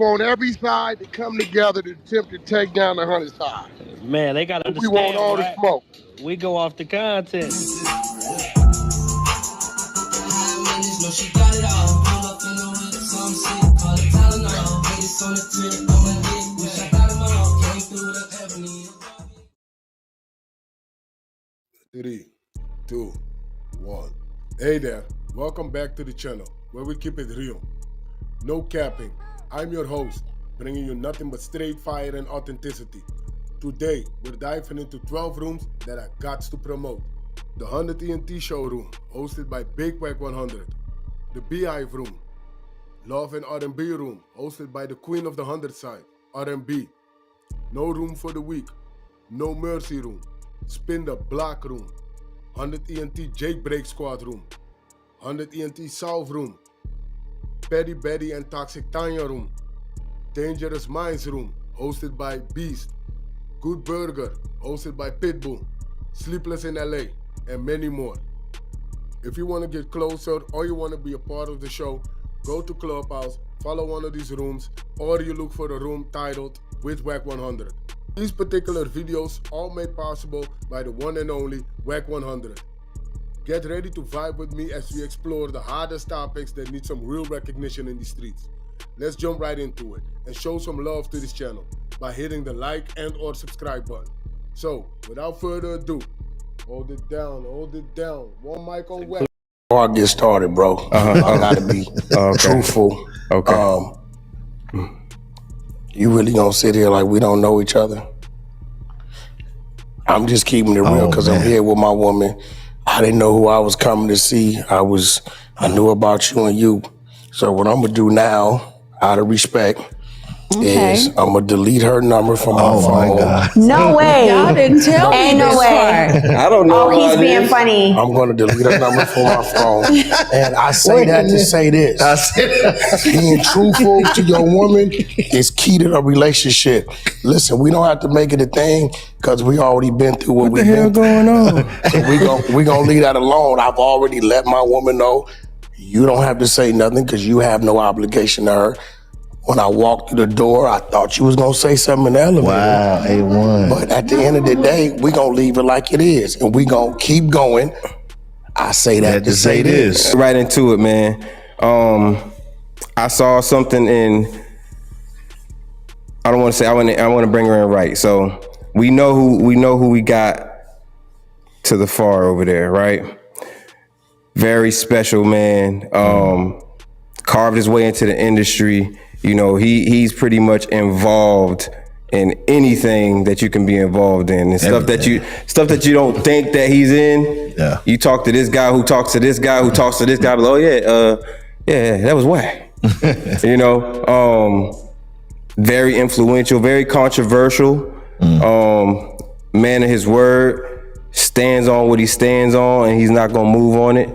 want every side to come together to attempt to take down the 100 side. Man, they gotta understand. We want all the smoke. We go off the content. Three, two, one. Hey there, welcome back to the channel where we keep it real. No capping. I'm your host, bringing you nothing but straight fire and authenticity. Today, we're diving into 12 rooms that I got to promote. The 100 ENT showroom, hosted by Big Wack100. The Beehive room. Love and R&B room, hosted by the queen of the 100 side, R&B. No room for the weak. No mercy room. Spin the block room. 100 ENT Jailbreak Squad room. 100 ENT South room. Petty Betty and Toxic Tanya room. Dangerous Minds room, hosted by Beast. Good Burger, hosted by Pitbull. Sleepless in LA, and many more. If you want to get closer or you want to be a part of the show, go to Clubhouse, follow one of these rooms, or you look for a room titled with Wack100. These particular videos all made possible by the one and only Wack100. Get ready to vibe with me as we explore the hardest topics that need some real recognition in the streets. Let's jump right into it and show some love to this channel by hitting the like and or subscribe button. So, without further ado, hold it down. One mic on Wack. Before I get started, bro, I gotta be truthful. Okay. You really gonna sit here like we don't know each other? I'm just keeping it real because I'm here with my woman. I didn't know who I was coming to see. I knew about you and you. So what I'm gonna do now, out of respect, is I'm gonna delete her number from my phone. My God. No way. Y'all didn't tell me Ain't no this way. part. I don't know. Oh, he's being funny. I'm gonna delete her number from my phone. And I say that to say this. Being truthful to your woman is key to the relationship. Listen, we don't have to make it a thing because we already been through what we've been going on? So we gonna leave that alone. I've already let my woman know you don't have to say nothing because you have no obligation to her. When I walked through the door, I thought you was gonna say something in the elevator. Wow, A1. But at the end of the day, we gonna leave it like it is, and we gonna keep going. I say that to say this. Right into it, man. I saw something in. I don't want to say. I want to bring her in right. So we know who we got to the far over there, right? Very special man. Carved his way into the industry. You know, he's pretty much involved in anything that you can be involved in, and stuff that you don't think that he's in. Yeah. You talk to this guy who talks to this guy who talks to this guy. Oh yeah, that was Wack. You know, very influential, very controversial. Man of his word, stands on what he stands on, and he's not gonna move on it.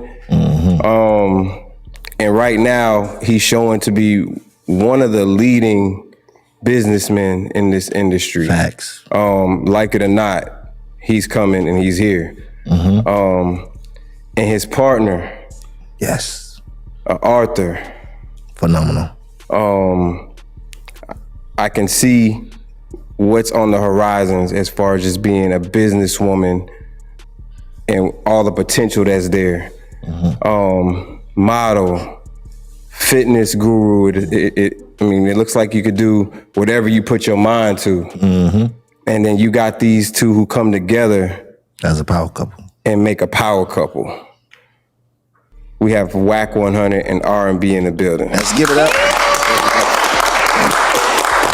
And right now, he's showing to be one of the leading businessmen in this industry. Facts. Like it or not, he's coming and he's here. And his partner, Yes. Arthur. Phenomenal. I can see what's on the horizons as far as just being a businesswoman and all the potential that's there. Model, fitness guru. I mean, it looks like you could do whatever you put your mind to. And then you got these two who come together As a power couple. and make a power couple. We have Wack100 and R&B in the building. Let's give it up.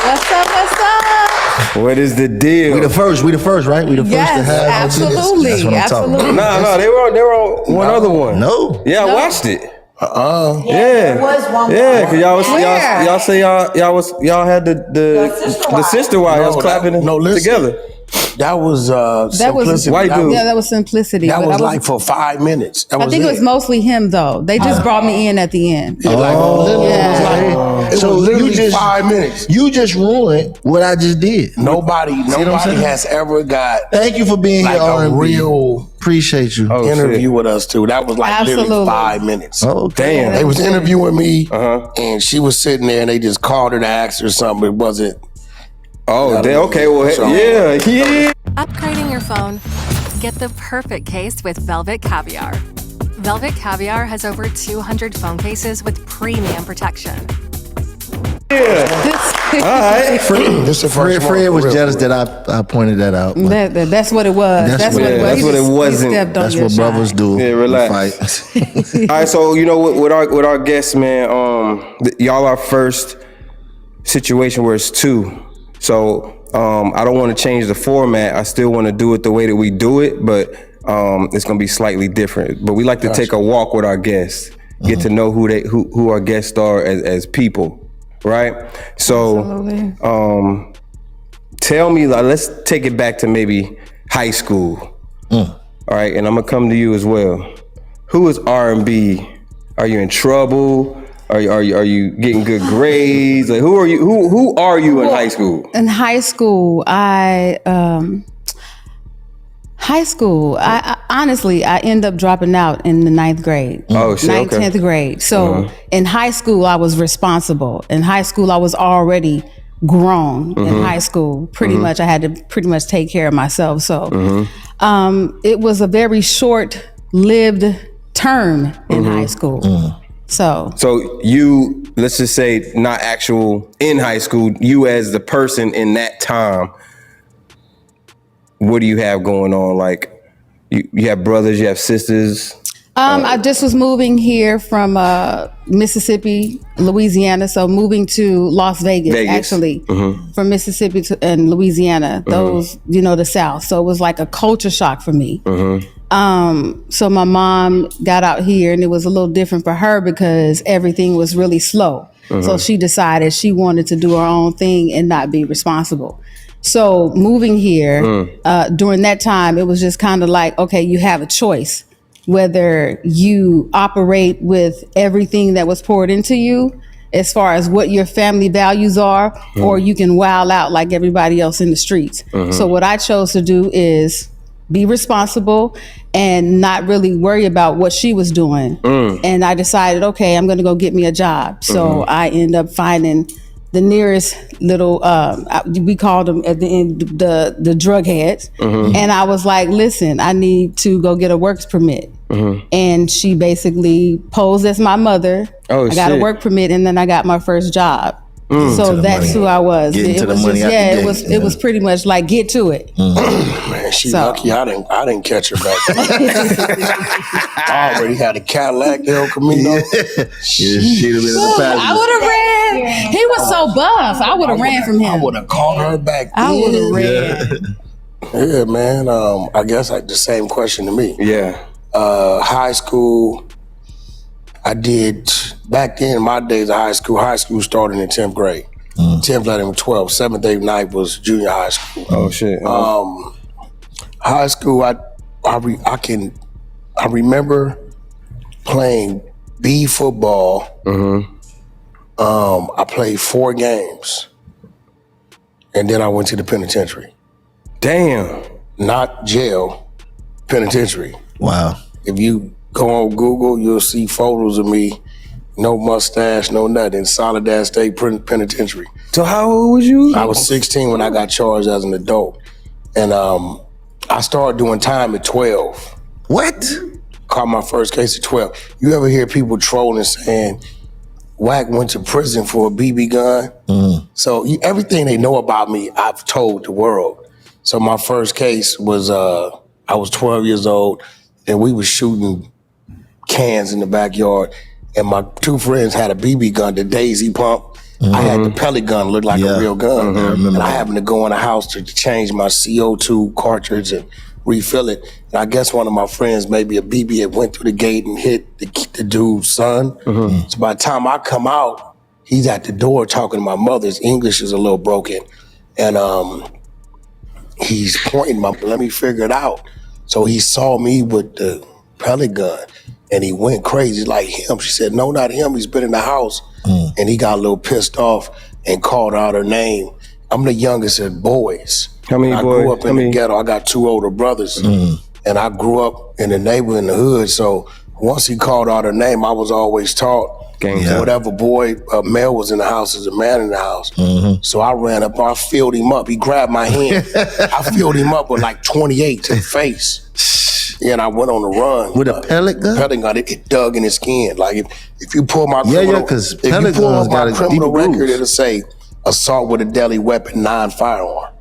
What's up? What is the deal? We the first, right? We the first to Yes, have absolutely. That's what I'm talking about. No, they were on one other one. No. Yeah, I watched it. Yeah, Yeah. there was one Yeah, more. cause y'all say y'all had the sister wives. sister wives. Y'all was clapping No, listen. together. That was That was Simplicity. White dude. Yeah, that was Simplicity. That but was I like for 5 minutes. That I think it was mostly him though. They just brought me in at the end. It Yeah. was So literally you just 5 minutes. You just ruined what I just did. Nobody what I'm saying? has ever got Thank you for being like here, a R&B. real Appreciate you. interview with us too. That was like literally Absolutely. 5 minutes. Oh, Damn. They was interviewing me, and she was sitting there, and they just called her to ask her something. It wasn't. Oh, okay. Well, So- yeah. Upgrading your phone? Get the perfect case with Velvet Caviar. Velvet Caviar has over 200 phone cases with premium protection. All right. This the first one, Fred for was real, jealous for real. that I pointed that out. but That's what it was. That's That's what what it it was. That's You what it just- you wasn't. stepped on That's your what brothers shine. do. Yeah, We relax. fight. All right, so you know with our guests, man, y'all our first situation where it's two. So I don't want to change the format. I still want to do it the way that we do it, but it's gonna be slightly different. But we like to take a walk with our guests, get to know who our guests are as people, right? So Absolutely. tell me, like, let's take it back to maybe high school. All right, and I'm gonna come to you as well. Who is R&B? Are you in trouble? Are you getting good grades? Like, who are you? Who are you in high school? In high school, I honestly end up dropping out in the 9th grade. Oh, shit, 9th, okay. 10th grade. So in high school, I was responsible. In high school, I was already grown. In high school, pretty much, I had to pretty much take care of myself. So it was a very short-lived term in high school. So you, let's just say, not actual in high school. You as the person in that time, what do you have going on? Like, you have brothers, you have sisters. I just was moving here from Mississippi, Louisiana. So moving to Las Vegas. Actually, from Mississippi and Louisiana, those, the South. So it was like a culture shock for me. So my mom got out here and it was a little different for her because everything was really slow. So she decided she wanted to do her own thing and not be responsible. So moving here, during that time, it was just kind of like, okay, you have a choice. Whether you operate with everything that was poured into you as far as what your family values are, or you can wild out like everybody else in the streets. So what I chose to do is be responsible and not really worry about what she was doing. And I decided, okay, I'm gonna go get me a job. So I ended up finding the nearest little, we called them at the end, the drug heads. And I was like, listen, I need to go get a works permit. And she basically posed as my mother. Oh, I got a shit. work permit and then I got my first job. So that's who I was. Getting to the money out the it gate, was yeah. it was pretty much like get to it. Man, she So- lucky I didn't catch her back then. I already had a Cadillac El Camino. She'd have been in the I passenger. would have ran. He was so buff. I would have ran from I him. would have called her back then. I would have ran. Yeah, man. I guess like the same question to me. Yeah. High school, I did, back then, my days of high school started in 10th grade. 10th, 11th, 12th, 7th, 8th, 9th was junior high school. Oh shit. High school, I remember playing B football. I played 4 games, and then I went to the penitentiary. Damn. Not jail, penitentiary. Wow. If you go on Google, you'll see photos of me, no mustache, no nothing, Solid Ass State Penitentiary. So how old was you? I was 16 when I got charged as an adult. And I started doing time at 12. What? Caught my first case at 12. You ever hear people trolling saying, Wack went to prison for a BB gun? So everything they know about me, I've told the world. So my first case was, I was 12 years old, and we was shooting cans in the backyard, and my 2 friends had a BB gun, the Daisy pump. I had the pellet gun, looked like a real gun. I remember and I that. happened to go in the house to change my CO2 cartridge and refill it. And I guess one of my friends, maybe a BB, had went through the gate and hit the dude's son. So by the time I come out, he's at the door talking to my mother. His English is a little broken. And he's pointing let me figure it out. So he saw me with the pellet gun and he went crazy like him. She said, no, not him. He's been in the house. And he got a little pissed off and called out her name. I'm the youngest of boys. How many boys? I grew up in the ghetto. I got 2 older brothers. And I grew up in the neighborhood, in the hood. So once he called out her name, I was always taught whatever boy, male was in the house is a man in the house. So I ran up, I filled him up. He grabbed my hand. I filled him up with like 28 to the face. And I went on the run. With a pellet gun? Pellet gun, it dug in his skin. Like if you pull my criminal, because if you pull up my criminal record, grooves. it'll say assault with a deadly weapon, non-firearm.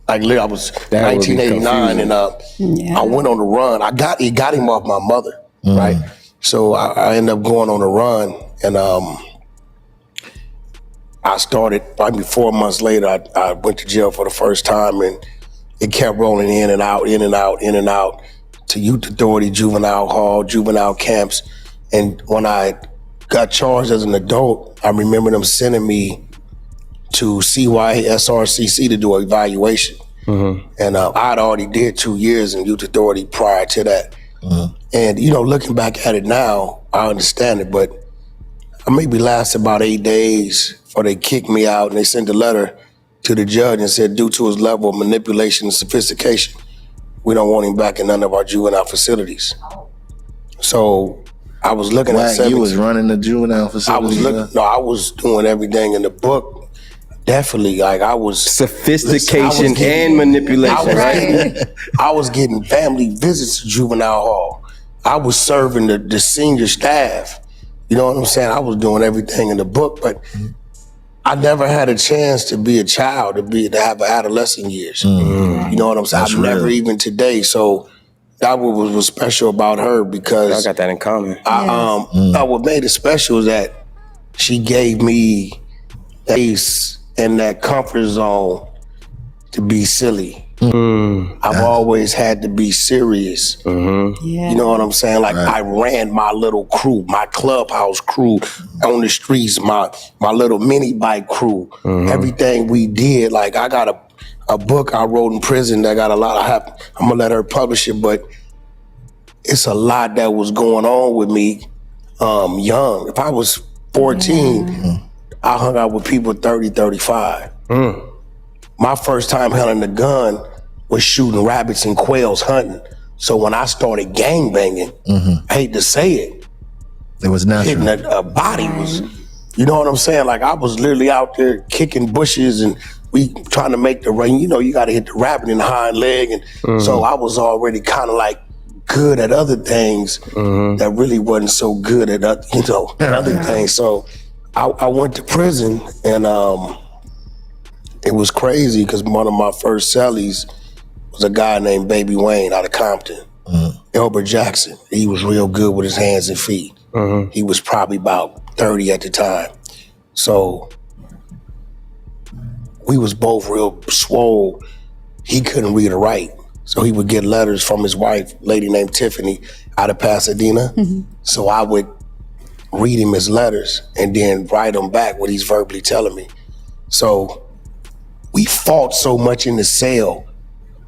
Like I was 1989 and I went on the run. It got him off my mother, right? So I ended up going on a run and I started, probably 4 months later, I went to jail for the first time and it kept rolling in and out, in and out, in and out to youth authority, juvenile hall, juvenile camps. And when I got charged as an adult, I remember them sending me to CYSRCC to do an evaluation. And I'd already did 2 years in youth authority prior to that. And, looking back at it now, I understand it, but I maybe lasted about 8 days before they kicked me out and they sent a letter to the judge and said, due to his level of manipulation and sophistication, we don't want him back in none of our juvenile facilities. So I was looking at 17. You was running the juvenile facility? I was doing everything in the book. Definitely, like I was sophistication and manipulation, right? I was getting family visits to juvenile hall. I was serving the senior staff. You know what I'm saying? I was doing everything in the book, but I never had a chance to be a child, to have adolescent years. You know what I'm saying? I've never even today. So that was special about her because I got that in common. What made it special is that she gave me space and that comfort zone to be silly. I've always had to be serious. You know what I'm saying? Like I ran my little crew, my Clubhouse crew on the streets, my little mini bike crew. Everything we did, like I got a book I wrote in prison that got a lot of I'm gonna let her publish it, but it's a lot that was going on with me young. If I was 14, I hung out with people 30, 35. My first time handling a gun was shooting rabbits and quails hunting. So when I started gangbanging, I hate to say it, it was natural. Hitting a body was, you know what I'm saying? Like I was literally out there kicking bushes and we trying to make the rain. You got to hit the rabbit in the hind leg. And so I was already kind of like good at other things that really wasn't so good at, other things. So I went to prison and it was crazy because one of my first cellies was a guy named Baby Wayne out of Compton, Elbert Jackson. He was real good with his hands and feet. He was probably about 30 at the time. So we was both real swole. He couldn't read or write. So he would get letters from his wife, lady named Tiffany, out of Pasadena. So I would read him his letters and then write him back what he's verbally telling me. So we fought so much in the cell,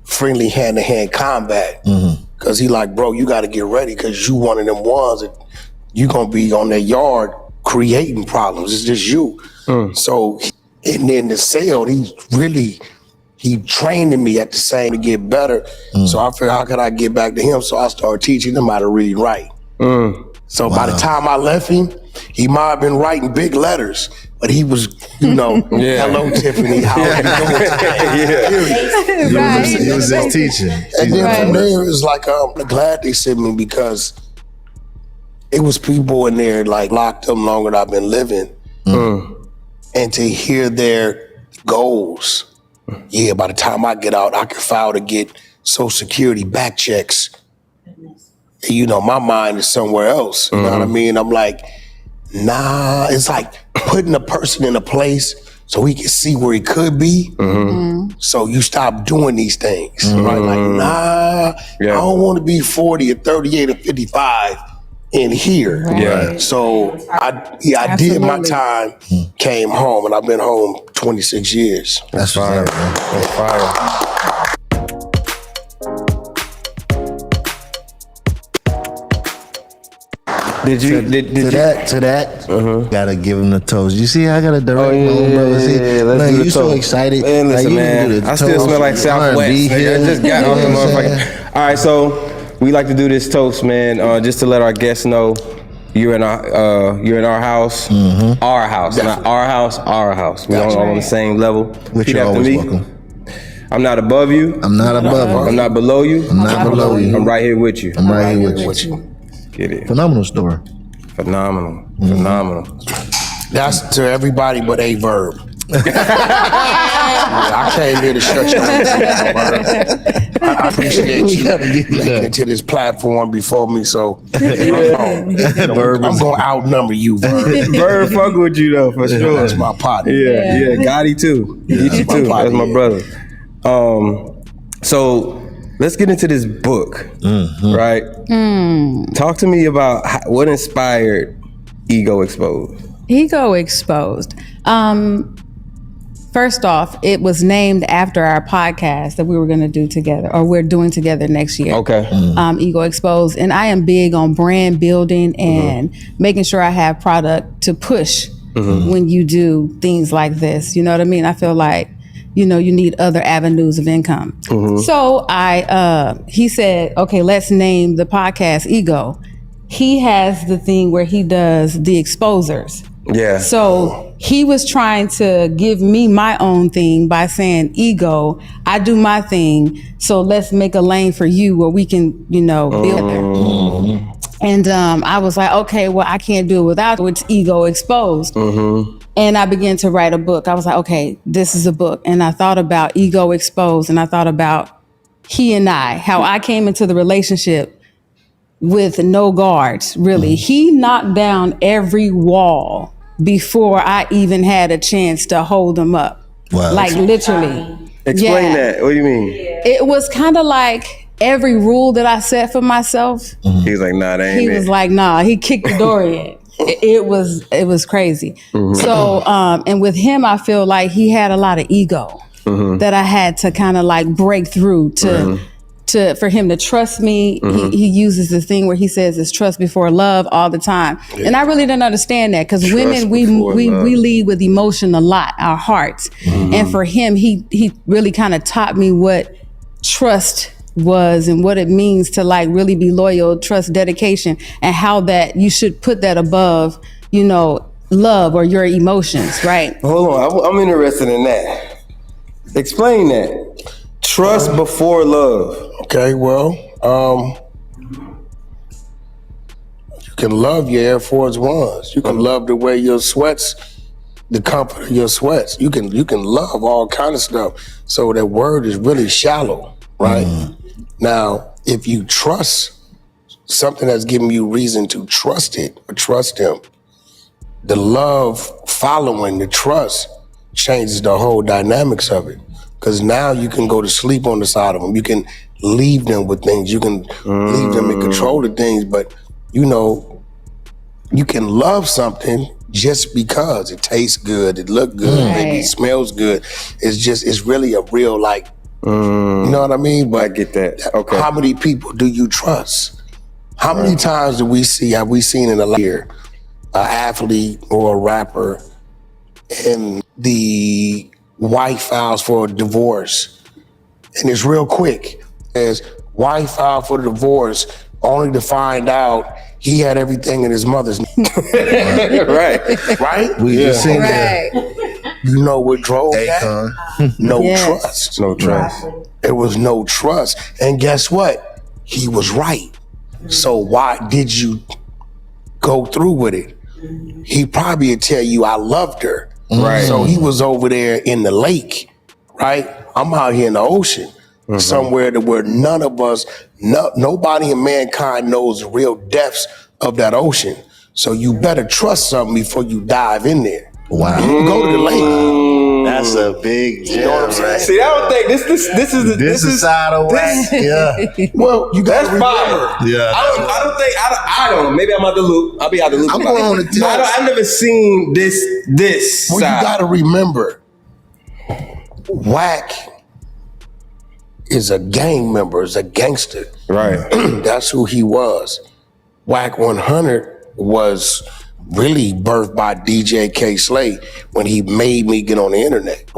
friendly hand-to-hand combat, because he like, bro, you got to get ready because you one of them ones that you going to be on that yard creating problems. It's just you. So in the cell, he trained me at the same to get better. So I figured, how could I get back to him? So I started teaching him how to read and write. So by the time I left him, he might have been writing big letters, but he was, hello, Tiffany, how are you doing? He was just teaching. And then from there, it was like, I'm glad they sent me because it was people in there like locked up longer than I've been living. And to hear their goals, by the time I get out, I can file to get Social Security back checks. My mind is somewhere else. You know what I mean? I'm like, nah, it's like putting a person in a place so he can see where he could be. So you stop doing these things, right? Like, nah, I don't want to be 40 or 38 or 55 in here. So I did my time, came home, and I've been home 26 years. That's fire, man. That's fire. Did you? To that, gotta give him the toast. You see, I gotta direct my own brother. See, Let's man, do the you so toast. excited. Man, listen, you man. do the I still toast, smell like Southwest. R&B Nigga. I here. just got off the You know what I'm saying? motherfucker. All right, so we like to do this toast, man, just to let our guests know you're in our house, our house, not our house, our house. We all on the same level. Which Repeat you're after always me. welcome. I'm not above you. I'm not above you. I'm not below you. I'm not below you. I'm right here with you. I'm right here with you. Get it. Phenomenal story. Phenomenal. Phenomenal. That's to everybody but a verb. I came here to shut you down. I appreciate you making it to this platform before me, so I'm going to outnumber you, Verb. Bird fuck with you though, for sure. That's my partner. Yeah. Gotti too. Get you too. That's my brother. So let's get into this book, right? Talk to me about what inspired Ego Exposed. Ego Exposed. First off, it was named after our podcast that we were going to do together, or we're doing together next year. Okay. Ego Exposed. And I am big on brand building and making sure I have product to push when you do things like this. You know what I mean? I feel like, you need other avenues of income. So he said, okay, let's name the podcast Ego. He has the thing where he does the exposers. Yeah. So he was trying to give me my own thing by saying, Ego, I do my thing, so let's make a lane for you where we can, build there. And I was like, okay, well, I can't do it without it. It's Ego Exposed. And I began to write a book. I was like, okay, this is a book. And I thought about Ego Exposed, and I thought about he and I, how I came into the relationship with no guards, really. He knocked down every wall before I even had a chance to hold him up. Wow. Like literally. Explain that. What do you mean? It was kind of like every rule that I set for myself. He was like, nah, that ain't He it. was like, nah, he kicked the door in. It was crazy. So, and with him, I feel like he had a lot of ego that I had to kind of like break through for him to trust me. He uses this thing where he says it's trust before love all the time. And I really didn't understand that because women, we lead with emotion a lot, our hearts. And for him, he really kind of taught me what trust was and what it means to like really be loyal, trust, dedication, and how that you should put that above, love or your emotions, right? Hold on, I'm interested in that. Explain that. Trust before love. Okay, well, you can love your Air Force Ones. You can love the way your sweats, the comfort of your sweats. You can love all kind of stuff. So that word is really shallow, right? Now, if you trust something that's giving you reason to trust it or trust him, the love following the trust changes the whole dynamics of it. Because now you can go to sleep on the side of them. You can leave them with things. You can leave them in control of things. But, you can love something just because it tastes good, it look good, maybe it smells good. It's really a real, like, you know what I mean? But I get that. Okay. How many people do you trust? How many times have we seen in a year an athlete or a rapper and the wife files for a divorce, and it's real quick, as wife filed for the divorce only to find out he had everything in his mother's name. right? We just seen that. You know what drove that? No trust. No trust. It was no trust. And guess what? He was right. So why did you go through with it? He probably would tell you, I loved her. Right. So he was over there in the lake, right? I'm out here in the ocean, somewhere where none of us, nobody in mankind knows the real depths of that ocean. So you better trust something before you dive in there. Wow. You can go to the lake. That's a big You know what I'm saying? See, I don't think this is side of Wack. Yeah. Well, you got to remember. Yeah. I don't know. Maybe I'm out the loop. I'll be out the loop. I'm going on the tell. I've never seen this Well, side. you got to remember, Wack is a gang member, is a gangster. Right. That's who he was. Wack100 was really birthed by DJ K Slay when he made me get on the internet.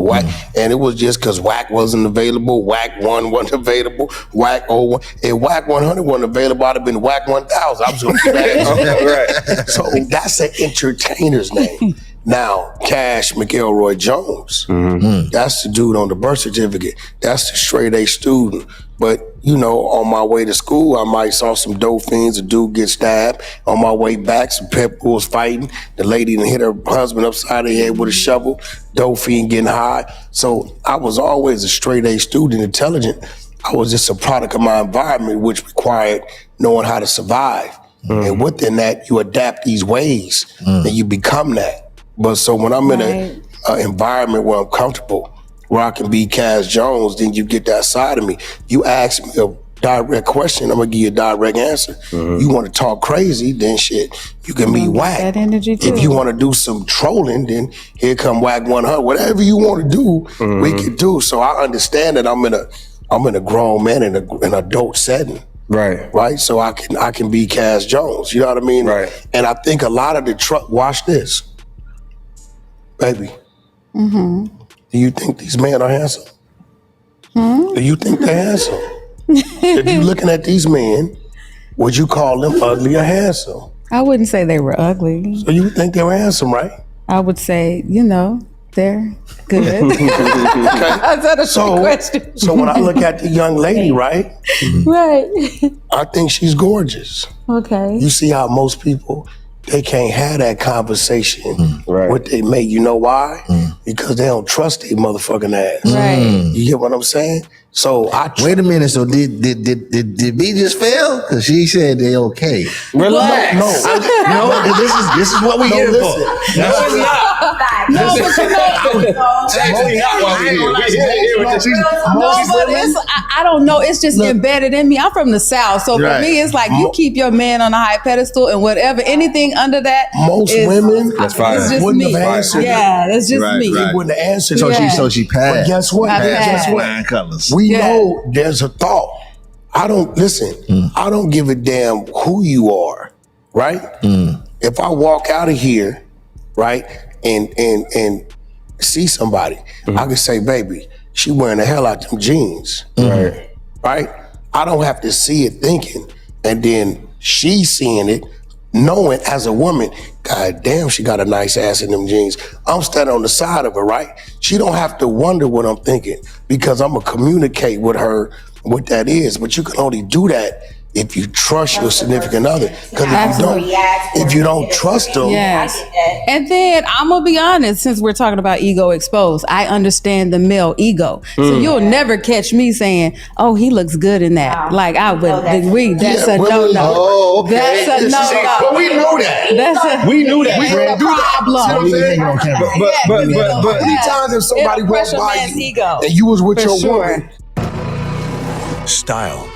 And it was just because Wack wasn't available, Wack1 wasn't available, Wack100. If Wack100 wasn't available, I'd have been Wack1000. I was going to right. So that's an entertainer's name. Now, Cash McElroy Jones, that's the dude on the birth certificate. That's the straight A student. But, you know, on my way to school, I might saw some dope fiends, a dude get stabbed. On my way back, some pit bulls fighting. The lady done hit her husband upside the head with a shovel. Dope fiend getting high. So I was always a straight A student, intelligent. I was just a product of my environment, which required knowing how to survive. And within that, you adapt these ways and you become that. But so when I'm in an environment where I'm comfortable, where I can be Cash Jones, then you get that side of me. You ask me a direct question, I'm gonna give you a direct answer. You wanna talk crazy, then shit, you can be Wack. That energy too. If you wanna do some trolling, then here come Wack100. Whatever you wanna do, we can do. So I understand that I'm in a grown man in an adult setting. Right. So I can be Cash Jones. You know what I mean? Right. And I think a lot of the watch this. Baby, do you think these men are handsome? Do you think they're handsome? If you looking at these men, would you call them ugly or handsome? I wouldn't say they were ugly. So you think they were handsome, right? I would say, you know, they're good. So when I look at the young lady, right? Right. I think she's gorgeous. Okay. You see how most people, they can't have that conversation with they mate. You know why? Because they don't trust their motherfucking ass. Right. You get what I'm saying? So wait a minute. So did B just fail? Because she said they okay. Relax. No. This is what we here for. No, it's not. No, but you know, it's actually not why we're here. We're here with but I don't know. It's just embedded in me. I'm from the South, so for me, it's like you keep your man on a high pedestal, and whatever, anything under that. Most women, that's fine. It's just wouldn't me. have answered. Yeah, that's just me. They wouldn't have answered. So she passed. But guess what? Guess what? Colors. We know there's a thought. I don't give a damn who you are, right? If I walk out of here, right, and see somebody, I can say, baby, she wearing the hell out them jeans, right? I don't have to see it thinking, and then she seeing it, knowing as a woman, God damn, she got a nice ass in them jeans. I'm standing on the side of her, right? She don't have to wonder what I'm thinking because I'm gonna communicate with her what that is. But you can only do that if you trust your significant other. Because if you don't trust them. Yes. And then I'm gonna be honest, since we're talking about ego exposed, I understand the male ego. So you'll never catch me saying, "Oh, he looks good in that." Like I would agree. That's a no-no. Oh, okay. That's a no-no. But we know that. We knew that. We can't do that. But many times if somebody walked by you and you was with your woman. Style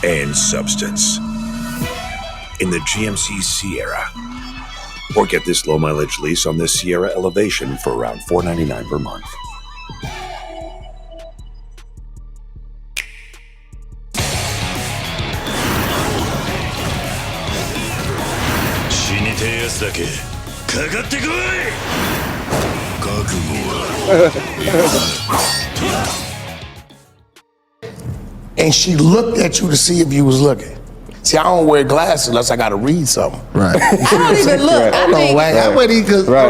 and substance in the GMC Sierra. Or get this low mileage lease on this Sierra Elevation for around $499 per month. And she looked at you to see if you was looking. See, I don't wear glasses unless I gotta read something. Right. I don't even look. I think I went in because A lot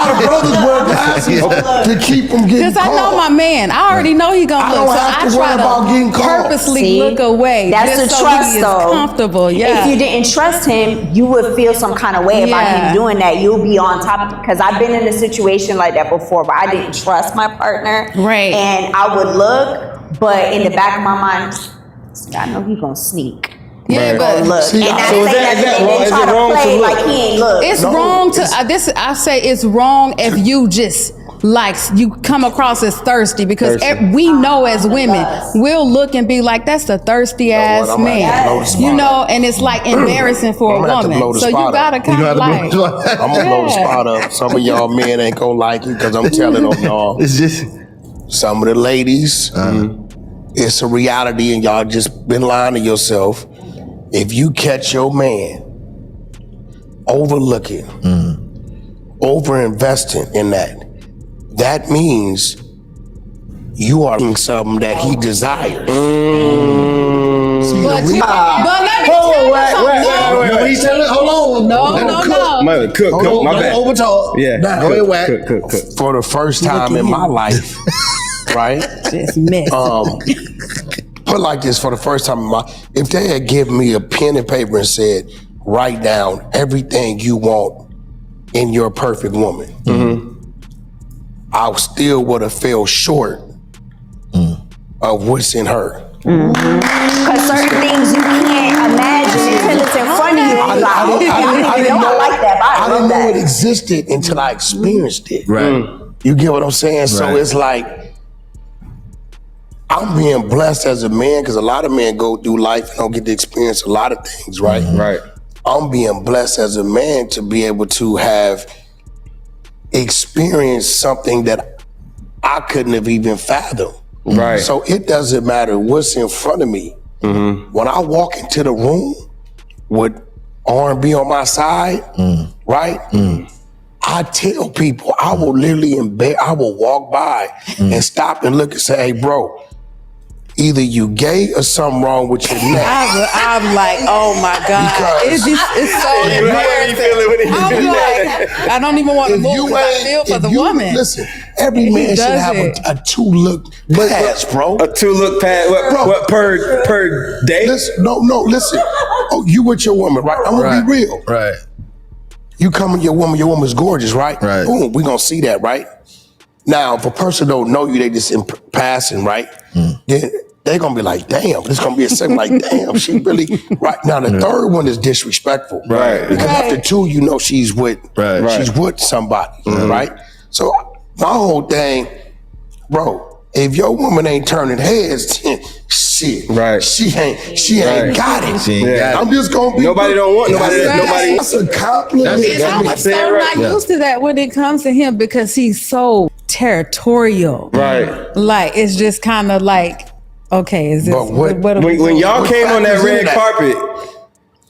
of brothers wear glasses to keep them getting because I know caught. my man. I already know he gonna I look. don't So have to I worry try about getting to caught. purposely look away. That's just the so trust, he is though. comfortable. Yeah. If you didn't trust him, you would feel some kind of way about him doing that. You'll be on top of it. Because I've been in a situation like that before where I didn't trust my partner. Right. And I would look, but in the back of my mind, I know he's gonna sneak. Yeah, but Look. See, and so that's is it wrong to look? like he ain't look. it's wrong to I say it's wrong if you just like you come across as thirsty because we know as women we'll look and be like that's the thirsty ass I'm gonna have to blow the man, spot you know, up. and it's like embarrassing for I'm a gonna have to blow woman. the So you spot gotta up. kind of like I'm gonna blow the spot up. Some of y'all men ain't gonna like it because I'm telling on y'all. it's just Some of the ladies, it's a reality and y'all just been lying to yourself. if you catch your man overlooking, over-investing in that means you are doing something that he desires. See, But let me tell you something. Hold on. No. Cook, my bad. Overtalk. Yeah. Nah, go ahead, Wack. Cook. For the first time in my life, right? Just mess. Put like this, for the first time in my, if they had given me a pen and paper and said, write down everything you want in your perfect woman, I still would have fell short of what's in her. Because certain things you can't imagine until it's in front of you. I didn't know that. it existed until I experienced it. Right. You get what I'm saying? So Right. it's like, I'm being blessed as a man, because a lot of men go through life and don't get to experience a lot of things, right? Right. I'm being blessed as a man to be able to have experienced something that I couldn't have even fathomed. Right. So it doesn't matter what's in front of me. When I walk into the room with R&B on my side, right? I tell people, I will literally I will walk by and stop and look and say, hey, bro, either you gay or something wrong with your neck. I'm like, oh my God. It's so embarrassing. I'm like, I don't even want to move because I feel for the woman. Listen, every man should have a 2-look pass, bro. A 2-look pass. What per day? Listen, no, listen. Oh, you with your woman, right? I'm gonna be real. Right. You come with your woman's gorgeous, right? Right. Boom, we gonna see that, right? Now, if a person don't know you, they just in passing, right? Then they gonna be like, damn, this gonna be a second, like, damn, she really, right? Now, the third one is disrespectful. Right. Because after 2, you know she's with somebody, right? So my whole thing, bro, if your woman ain't turning heads, then shit. Right. She ain't got it. She ain't got it. I'm just gonna be Nobody don't want nobody. That's a compliment. I'm so not used to that when it comes to him because he's so territorial. Right. Like, it's just kind of like, okay, is this what when y'all came on that red carpet,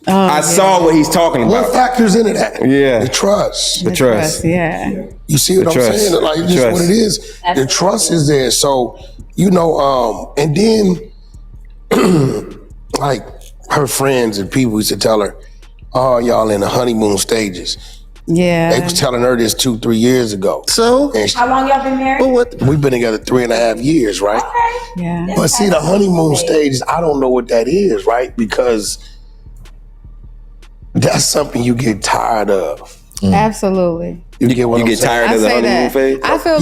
I saw what he's talking about. What factors into that? Yeah. The trust. The trust. Yeah. You see what I'm saying? Like, it's just what it is. The trust is there. So, you know, and then, like, her friends and people used to tell her, oh, y'all in the honeymoon stages. Yeah. They was telling her this 2-3 years ago. So, and How long y'all been married? we've been together 3.5 years, right? Okay. Yeah. But see, the honeymoon stages, I don't know what that is, right? Because that's something you get tired of. Absolutely. You get what I'm saying? tired of the honeymoon phase? I feel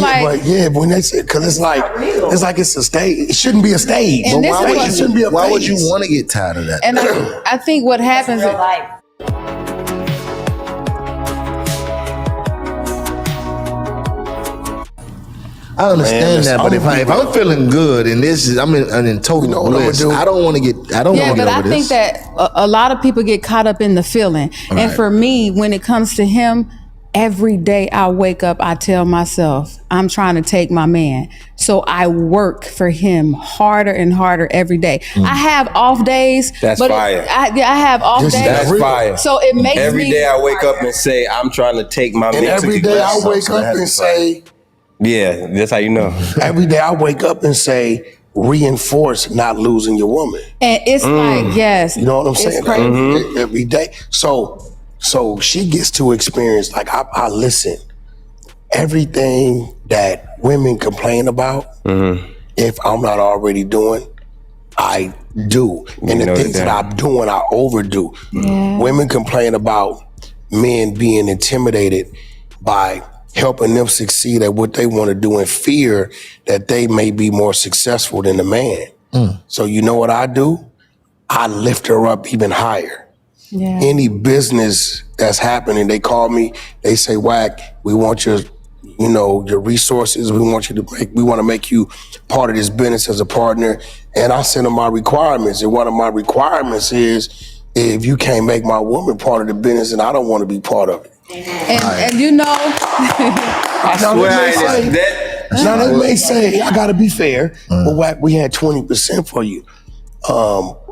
but when they say, because it's like it's a stage. It shouldn't be a stage. And this It shouldn't be a why would phase. you want to get tired of that? And I think what happens Real life. I understand listen, that, but if I'm feeling good and this is I'm in total know what I'm bliss, gonna do? I don't want to get but over I think this. that a lot of people get caught up in the feeling. And Right. for me, when it comes to him, every day I wake up, I tell myself, I'm trying to take my man. So I work for him harder and harder every day. I have off days. That's but fire. I have off This is days. That's fire. So it makes Every me day I wake up and say, I'm trying to take my And mental every day I bless. wake up and say, Yeah, that's how you know. every day I wake up and say, reinforce not losing your woman. And it's like, yes. You know what I'm it's saying? crazy. Every day. So she gets to experience, like, I listen, everything that women complain about, if I'm not already doing, I do. And the things that I'm doing, I overdo. Women complain about men being intimidated by helping them succeed at what they want to do in fear that they may be more successful than the man. So you know what I do? I lift her up even higher. Yeah. Any business that's happening, they call me, they say, Wack, we want your resources. We want to make you part of this business as a partner. And I send them my requirements. And one of my requirements is, if you can't make my woman part of the business, and I don't want to be part of it. And you know, I swear Now they may say, I gotta be fair, but Wack, we had 20% for you.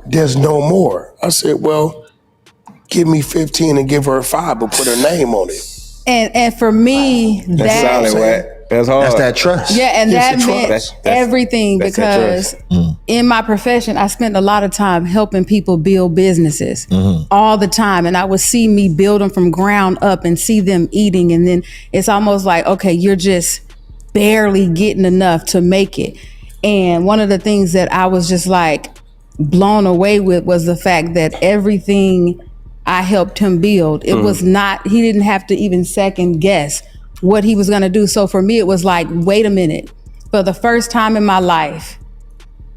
there's no more. I said, well, give me 15 and give her 5, but put her name on it. And for me, That's solid, Wack. That's hard. That's that trust. Yeah, and It's that the meant trust. everything because in my profession, I spent a lot of time helping people build businesses all the time. And I would see me build them from ground up and see them eating. And then it's almost like, okay, you're just barely getting enough to make it. And one of the things that I was just like blown away with was the fact that everything I helped him build, it was not, he didn't have to even second guess what he was gonna do. So for me, it was like, wait a minute. For the first time in my life,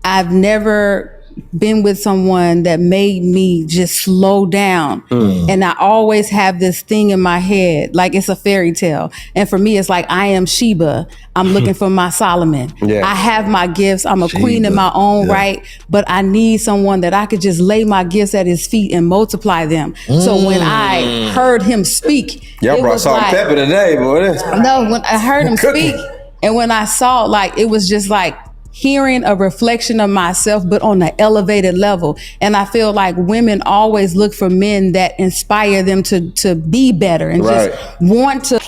I've never been with someone that made me just slow down. And I always have this thing in my head, like it's a fairy tale. And for me, it's like, I am Sheba. I'm looking for my Solomon. Yeah. I have my gifts. I'm a queen in my own right, but I need someone that I could just lay my gifts at his feet and multiply them. So when I heard him speak, Y'all it brought was salt and like, pepper today, boy. no, when I heard him speak and when I saw, like, it was just like hearing a reflection of myself, but on an elevated level. And I feel like women always look for men that inspire them to be better and just want to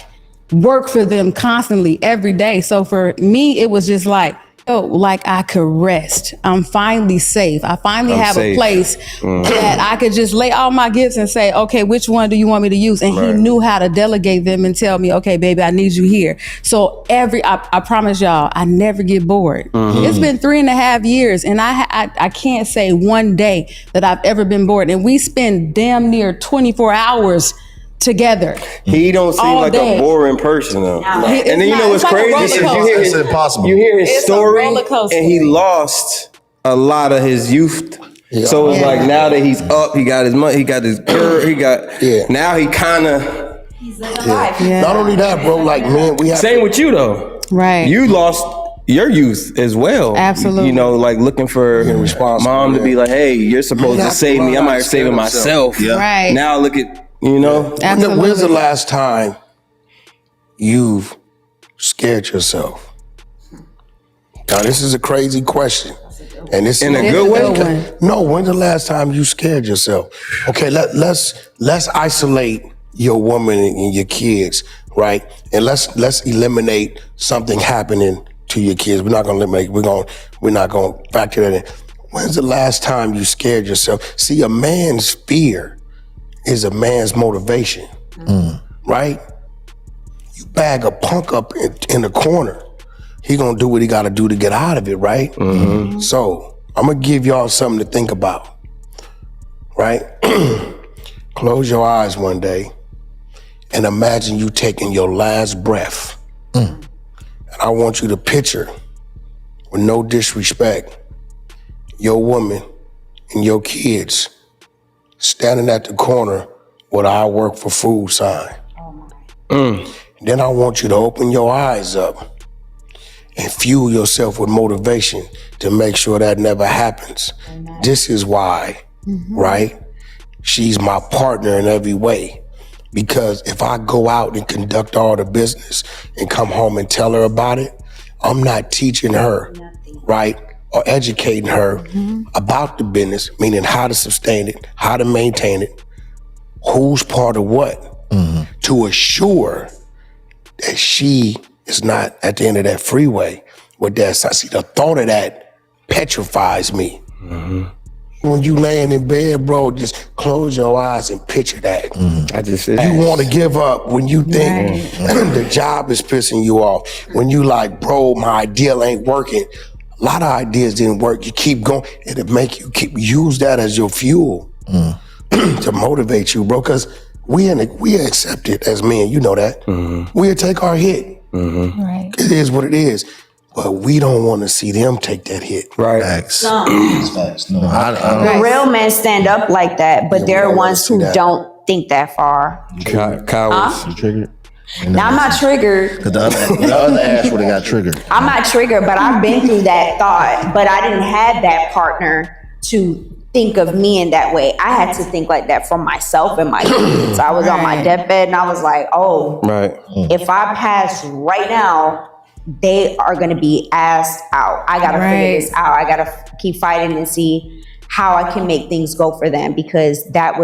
work for them constantly every day. So for me, it was just like, oh, like I could rest. I'm finally safe. I finally have a place that I could just lay all my gifts and say, okay, which one do you want me to use? And he knew how to delegate them and tell me, okay, baby, I need you here. So I promise y'all, I never get bored. It's been 3.5 years and I can't say one day that I've ever been bored. And we spend damn near 24 hours together. He don't seem like a boring person though. And then you know what's crazy? It's impossible. You hear his story, and he lost a lot of his youth. So it's like now that he's up, he got his money, he got his girl, he got. Now he kind of. He's living life. Not only that, bro. Like, man, we have. Same with you though. Right. You lost your youth as well. Absolutely. You know, like looking for mom to be like, hey, you're supposed to save me. I'm out here saving myself. Right. Now look at. You know, when's the last time you've scared yourself? Now, this is a crazy question, and this in a good way. No, when's the last time you scared yourself? Okay, let's isolate your woman and your kids, right? And let's eliminate something happening to your kids. We're not gonna eliminate. We're not gonna factor that in. When's the last time you scared yourself? See, a man's fear is a man's motivation, right? You bag a punk up in the corner, he gonna do what he gotta do to get out of it, right? So I'm gonna give y'all something to think about, right? Close your eyes one day and imagine you taking your last breath. And I want you to picture, with no disrespect, your woman and your kids standing at the corner with "I work for food" sign. Then I want you to open your eyes up and fuel yourself with motivation to make sure that never happens. This is why, right? She's my partner in every way. Because if I go out and conduct all the business and come home and tell her about it, I'm not teaching her, right? Or educating her about the business, meaning how to sustain it, how to maintain it, who's part of what, to assure that she is not at the end of that freeway with that. See, the thought of that petrifies me. When you laying in bed, bro, just close your eyes and picture that. You want to give up when you think the job is pissing you off. When you like, bro, my ideal ain't working. A lot of ideas didn't work. You keep going. It'll make you use that as your fuel to motivate you, bro. Because we accept it as men. You know that. We'll take our hit. Right. It is what it is. But we don't want to see them take that hit. Right. Facts. No. Facts. No, The real men stand up like that, but there are ones who don't think that far. Cowards. Triggered. Now, I'm not triggered. The other ass would have got triggered. I'm not triggered, but I've been through that thought. But I didn't have that partner to think of me in that way. I had to think like that for myself and my kids. I was on my deathbed and I was like, oh, if I pass right now, they are going to be asked out. I got to figure this out. I got to keep fighting and see how I can make things go for them, because that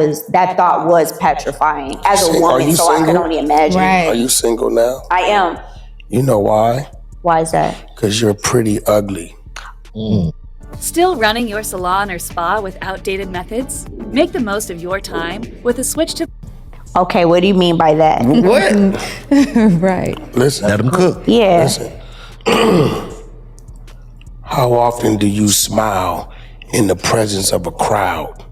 thought was petrifying as a woman. So I can only imagine. Right. Are you single now? I am. You know why? Why is that? Because you're pretty ugly. Still running your salon or spa with outdated methods? Make the most of your time with a switch to... Okay, what do you mean by that? What? Right. Listen. Let them cook. Yeah. Listen. How often do you smile in the presence of a crowd?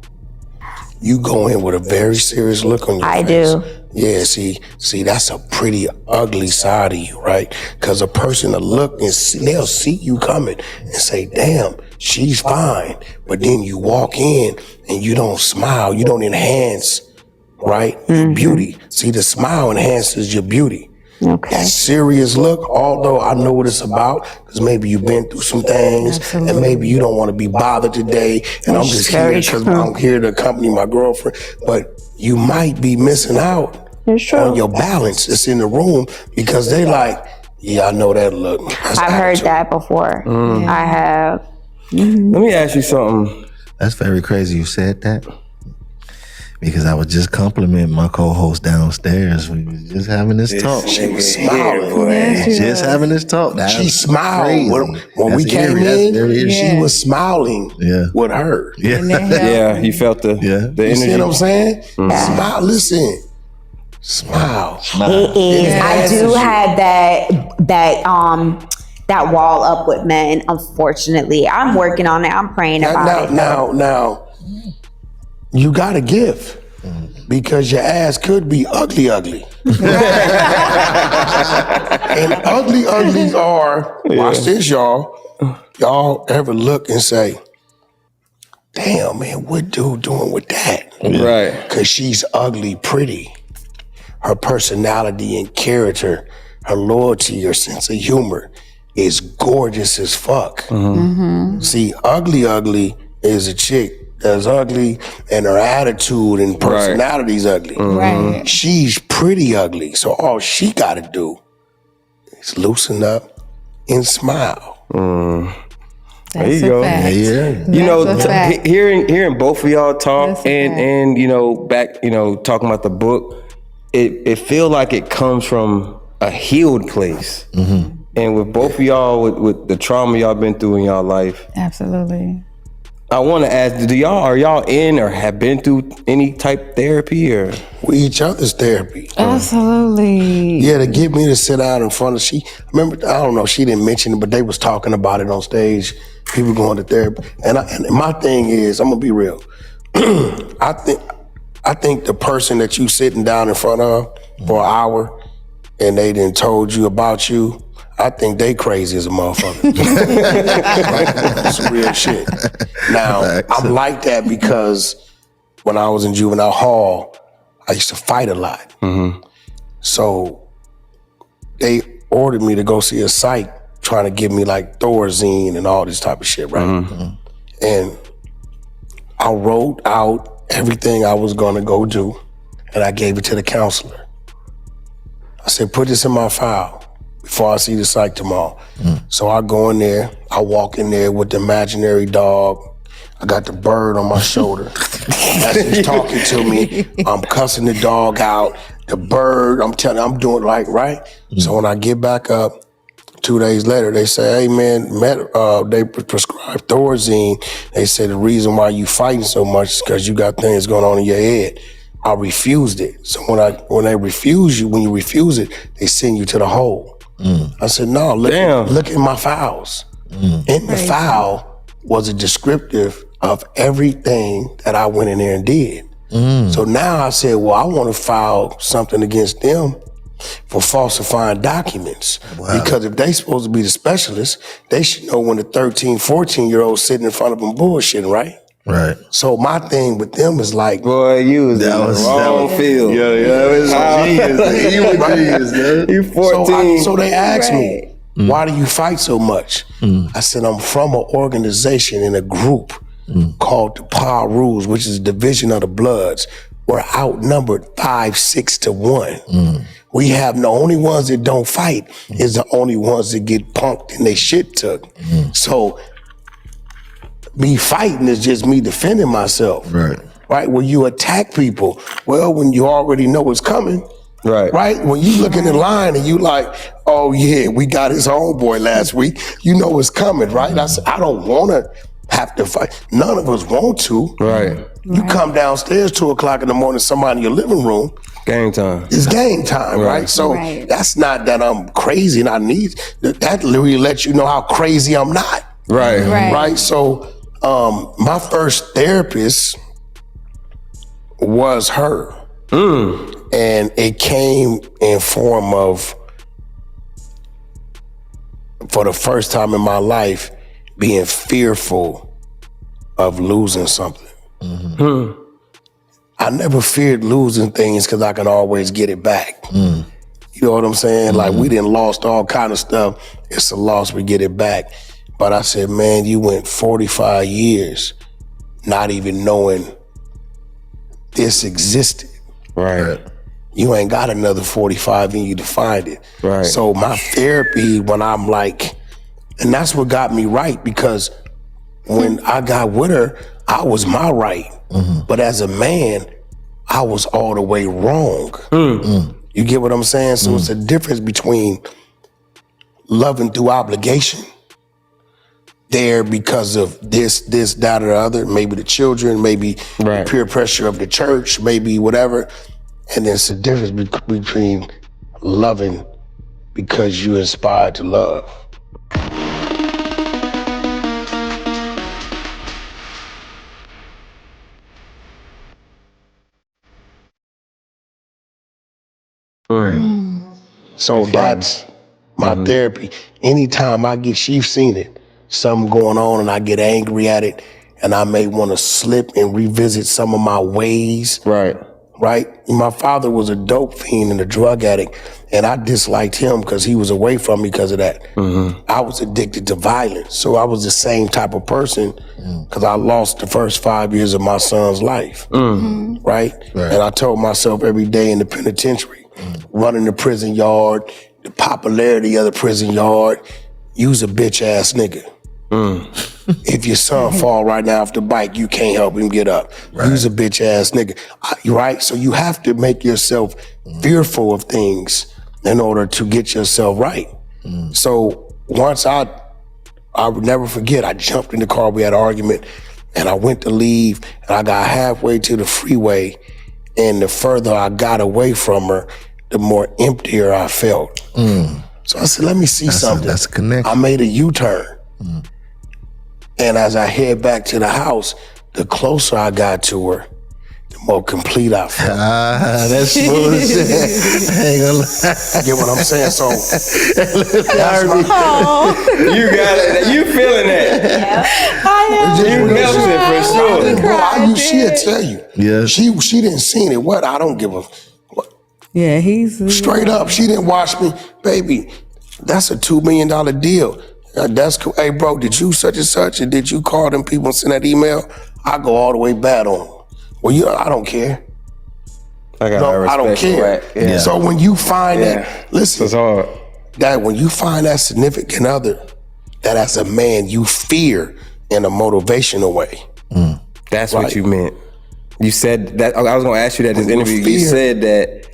You go in with a very serious look on your face. I do. Yeah, see, that's a pretty ugly side of you, right? Because a person will look and they'll see you coming and say, damn, she's fine. But then you walk in and you don't smile, you don't enhance, right, your beauty. See, the smile enhances your beauty. Okay. That serious look, although I know what it's about, because maybe you've been through some things, and maybe you don't want to be bothered today, and I'm just here because I'm here to accompany my girlfriend, but you might be missing out on your balance that's in the room, because they like, yeah, I know that look. I've heard that before. I have. Let me ask you something. That's very crazy you said that. Because I was just complimenting my co-host downstairs. We was just having this talk. She was smiling. Just having this talk. She smiled. When we came in, she was smiling with her. Yeah, you felt the energy. You see what I'm saying? Smile. Listen. Smile. It is. I do have that wall up with men, unfortunately. I'm working on it. I'm praying about it. Now, you gotta give, because your ass could be ugly. And uglies are, watch this, y'all. Y'all ever look and say, damn, man, what dude doing with that? Right. Because she's ugly pretty. Her personality and character, her loyalty, her sense of humor is gorgeous as fuck. See, ugly is a chick that's ugly, and her attitude and personality is ugly. Right. She's pretty ugly, so all she got to do is loosen up and smile. There you go. You know, hearing both of y'all talk and you know, back, you know, talking about the book, it feel like it comes from a healed place. And with both of y'all, with the trauma y'all been through in y'all life, absolutely. I want to ask, are y'all in or have been through any type therapy or? We each other's therapy. Absolutely. Yeah, to get me to sit down in front of, I don't know, she didn't mention it, but they was talking about it on stage, people going to therapy. And my thing is, I'm gonna be real. I think the person that you sitting down in front of for an hour and they done told you about you, I think they crazy as a motherfucker. That's some real shit. Now, I'm like that because when I was in juvenile hall, I used to fight a lot. So they ordered me to go see a psych trying to give me like Thorazine and all this type of shit, right? And I wrote out everything I was gonna go do, and I gave it to the counselor. I said, put this in my file before I see the psych tomorrow. So I go in there, I walk in there with the imaginary dog. I got the bird on my shoulder. As he's talking to me, I'm cussing the dog out. The bird, I'm doing like, right? So when I get back up, 2 days later, they say, hey man, they prescribed Thorazine. They said the reason why you fighting so much is because you got things going on in your head. I refused it. So when you refuse it, they send you to the hole. I said, no, look at my files. In the file was a descriptive of everything that I went in there and did. So now I said, well, I want to file something against them for falsifying documents. Because if they supposed to be the specialists, they should know when the 13, 14-year-old sitting in front of them bullshitting, right? Right. So my thing with them is like, boy, you was in the wrong field. That was genius. You were genius, man. You 14. So they asked me, why do you fight so much? I said, I'm from an organization in a group called the Power Rules, which is a division of the Bloods. We're outnumbered 5-6 to 1. We have the only ones that don't fight is the only ones that get punked and they shit took. So me fighting is just me defending myself. Right. Right? When you attack people, well, when you already know it's coming. Right? When you looking in line and you like, oh yeah, we got his homeboy last week, you know it's coming, right? I don't want to have to fight. None of us want to. Right. You come downstairs 2:00 in the morning, somebody in your living room. Game time. It's game time, right? So that's not that I'm crazy and I need, that literally lets you know how crazy I'm not. Right? So my first therapist was her. And it came in form of, for the first time in my life, being fearful of losing something. I never feared losing things because I can always get it back. You know what I'm saying? Like, we done lost all kind of stuff. It's a loss, we get it back. But I said, man, you went 45 years not even knowing this existed. Right. You ain't got another 45 in you to find it. Right. So my therapy, when I'm like, and that's what got me right, because when I got with her, I was my right. But as a man, I was all the way wrong. You get what I'm saying? So it's a difference between loving through obligation, there because of this, that, or the other, maybe the children, maybe the peer pressure of the church, maybe whatever. And there's a difference between loving because you're inspired to love. So that's my therapy. Anytime I get, she's seen it, something going on and I get angry at it and I may want to slip and revisit some of my ways. Right? My father was a dope fiend and a drug addict, and I disliked him because he was away from me because of that. I was addicted to violence. So I was the same type of person because I lost the first 5 years of my son's life. Right? And I told myself every day in the penitentiary, running the prison yard, the popularity of the prison yard, you's a bitch ass nigga. If your son fall right now off the bike, you can't help him get up. You's a bitch ass nigga. Right? So you have to make yourself fearful of things in order to get yourself right. So once I would never forget, I jumped in the car, we had an argument, and I went to leave, and I got halfway to the freeway, and the further I got away from her, the more emptier I felt. So I said, let me see something. That's a connection. I made a U-turn. And as I head back to the house, the closer I got to her, the more complete I felt. That's bullshit. I ain't gonna lie. Get what I'm saying? So you got it. You feeling that? You felt it for sure. She'll tell you. Yeah. She didn't seen it. What? I don't give a. Yeah, he's straight up. She didn't watch me, baby. That's a $2 million deal. That's cool. Hey, bro, did you such and such, and did you call them people and send that email? I go all the way bad on them. Well, I don't care. I don't care. Yeah. So when you find that, listen, it's hard. That when you find that significant other, that as a man you fear in a motivational way. That's what you meant. You said that. I was gonna ask you that in this interview. You said that,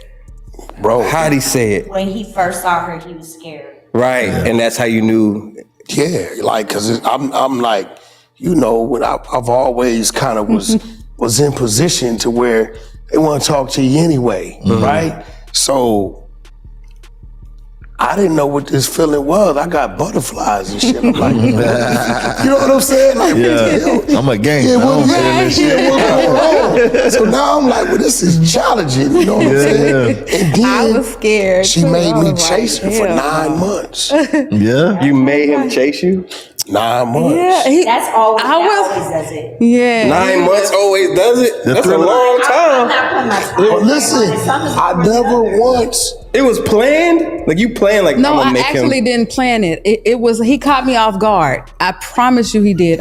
bro. How'd he say it? When he first saw her, he was scared. Right, and that's how you knew. Yeah, like, cause I'm like, you know, what I've always kind of was in position to where they want to talk to you anyway, right? So I didn't know what this feeling was. I got butterflies and shit. I'm like, you know what I'm saying? Like, I'm a gangster. What's going on? So now I'm like, well, this is challenging. You know what I'm saying? And then I was scared. She made me chase her for 9 months. Yeah. You made him chase you? 9 months. Yeah, That's always, always does it. Yeah. 9 months always does it? That's a long time. But listen, I never once. It was planned? Like you planned like, No, I'm gonna I make actually him. didn't plan it. It was, he caught me off guard. I promise you he did.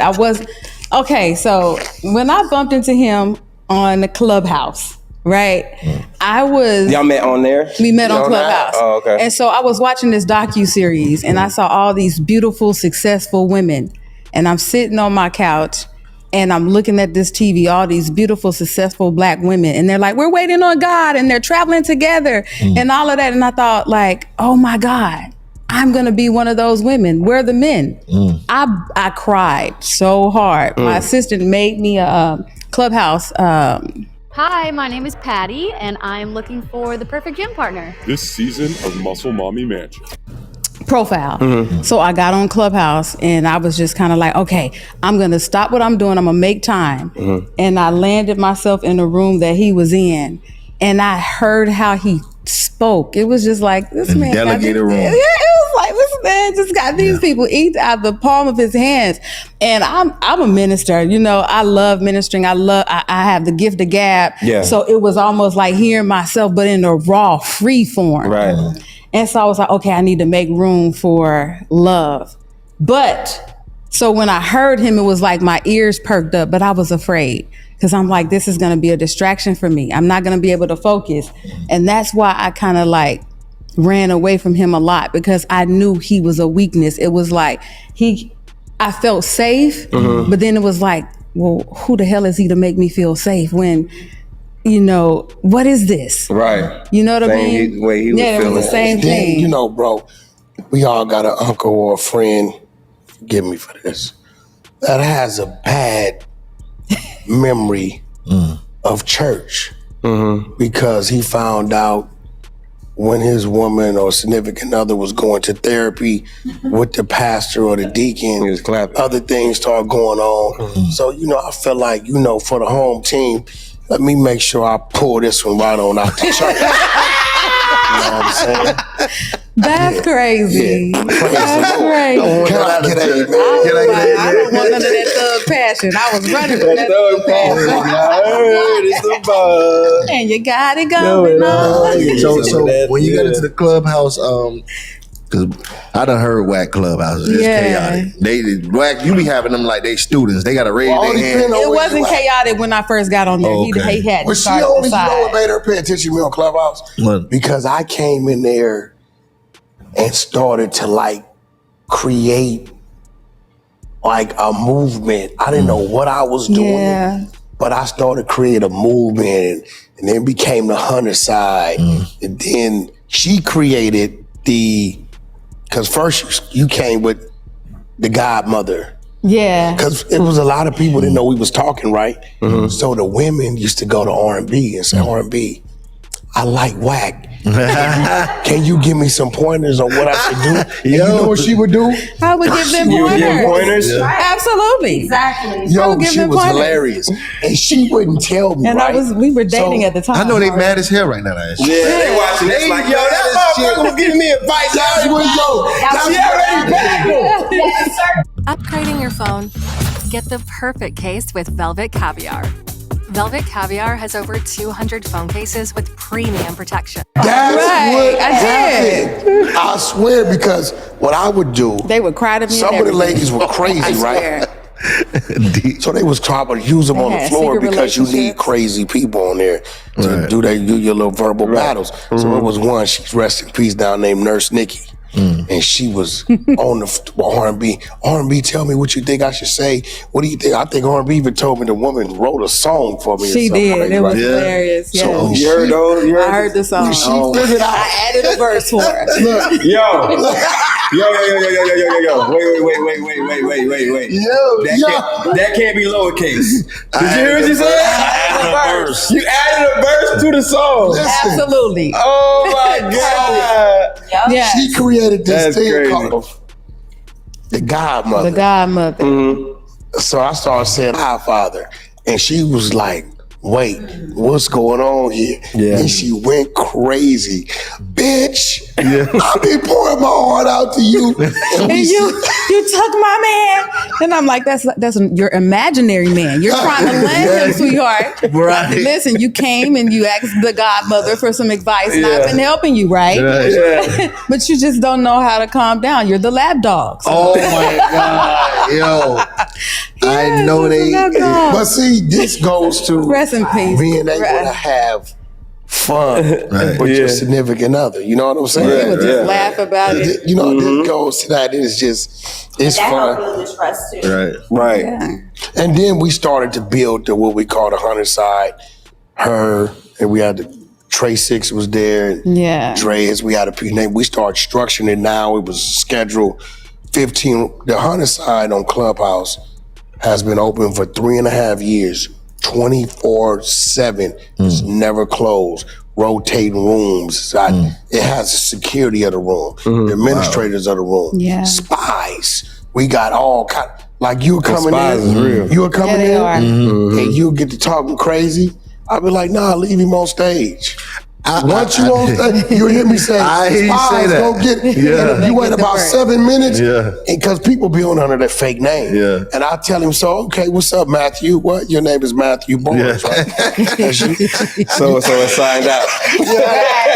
Okay, so when I bumped into him on the Clubhouse, right? Y'all met on there? We met on Clubhouse. Oh, okay. And so I was watching this docuseries and I saw all these beautiful, successful women. and I'm sitting on my couch and I'm looking at this TV, all these beautiful, successful Black women, and they're like, we're waiting on God, and they're traveling together and all of that. And I thought, like, oh my God, I'm gonna be one of those women. Where are the men? I cried so hard. My assistant made me a Clubhouse. Hi, my name is Patty, and I'm looking for the perfect gym partner. This season of Muscle Mommy Mansion. Profile. So I got on Clubhouse and I was just kind of like, okay, I'm going to stop what I'm doing. I'm going to make time. And I landed myself in a room that he was in, and I heard how he spoke. It was just like, this man delegated room. Yeah, it was like, this man just got these people eat out the palm of his hands. And I'm a minister, you know, I love ministering. I have the gift of gab. Yeah. So it was almost like hearing myself, but in a raw, free form. Right. And so I was like, okay, I need to make room for love. But so when I heard him, it was like my ears perked up, but I was afraid because I'm like, this is going to be a distraction for me. I'm not going to be able to focus. And that's why I kind of like ran away from him a lot, because I knew he was a weakness. It was like I felt safe, but then it was like, well, who the hell is he to make me feel safe when, you know, what is this? Right. You know what I mean? Way he was it feeling. was the same Then, thing. you know, bro, we all got an uncle or a friend, forgive me for this, that has a bad memory of church because he found out when his woman or significant other was going to therapy with the pastor or the deacon, he was clapping. Other things started going on. So, you know, I felt like, you know, for the home team, let me make sure I pull this one right on out the church. You know what I'm saying? That's crazy. That's crazy. Can I get a man? I don't want none of that thug passion. I was running from that thug passion. And you got it going on. So when you got into the Clubhouse, because I done heard Wack Clubhouse. It's chaotic. Wack, you be having them like they students. They got to raise their hand. It wasn't chaotic when I first got on there. He had But to she start only, the you know side. what made her pay attention to me on Clubhouse? What? Because I came in there and started to like create like a movement. I didn't know what I was doing, but I started to create a movement, and then became the hunter side. And then she created because first you came with the godmother. Yeah. Because it was a lot of people didn't know we was talking, right? So the women used to go to R&B and say, R&B, I like Wack. Can you give me some pointers on what I should do? And you know what she would do? I would give them You would pointers. give them pointers? Absolutely. Exactly. I Yo, would give she them was pointers. hilarious. And she wouldn't tell me, And right? we were dating at the time. I know they mad as hell right now. That shit. Yeah, they watching this like, yo, that motherfucker was giving me advice. That's what Yes, sir. Upgrading your phone? Get the perfect case with Velvet Caviar. Velvet Caviar has over 200 phone cases with premium protection. That's Right, what I happened. did. I swear, because what I would do, They would cry to me. some and of the everything. ladies were I crazy, swear. right? So they was trying to use them They on the had floor secret because you need relationships. crazy people on there to do your little verbal battles. So it was one, she's rest in peace down named Nurse Nikki. And she was on the R&B. R&B, tell me what you think I should say. What do you think? I think R&B even told me the woman wrote a song for me. She or something did. crazy, It was right? hilarious. Yeah. So You heard those? I heard the song. She figured out. I added a verse for her. Look, Yo. Wait. That can't be lowercase. Did you hear what she said? You added a verse to the song. listen, Absolutely. Oh my God. Yeah. she created this That's thing crazy. called the Godmother. The godmother. So I started saying, "Hi, Father," and she was like, "Wait, what's going on here?" Yeah. And she went crazy, bitch. I've been pouring my heart out to you, And you took my man. And I'm like, that's your imaginary man. You're trying to land him, sweetheart. Right. Listen, you came and you asked the godmother for some advice, and I've been helping you, right? Yeah. But you just don't know how to calm down. You're the lap dog. So Oh my God, yo! I know you're the they. lap dog. But see, this goes to Rest in peace. being able Right. to have fun with your significant other. You know what I'm saying? They would just laugh about it. You know, this goes to that. It's fun. Build the trust too. Right. Yeah. And then we started to build what we call the 100 side. Her, and we had Trey Six was there. And Dre's, we had a piece name. We started structuring it now. It was scheduled 15. The 100 side on Clubhouse has been open for 3.5 years, 24/7. It's never closed. Rotating rooms. It has the security of the room, the administrators of the room, spies. We got all kind. Like you were coming in, you were coming in, and you get to talking crazy. I'd be like, nah, leave him on stage. Once you on stage, you hear me say, I hear you say that. Go get it. You wait about 7 minutes, because people be on under their fake name. And I tell him, so, okay, what's up, Matthew? What? Your name is Matthew Bones, right? So it signed out.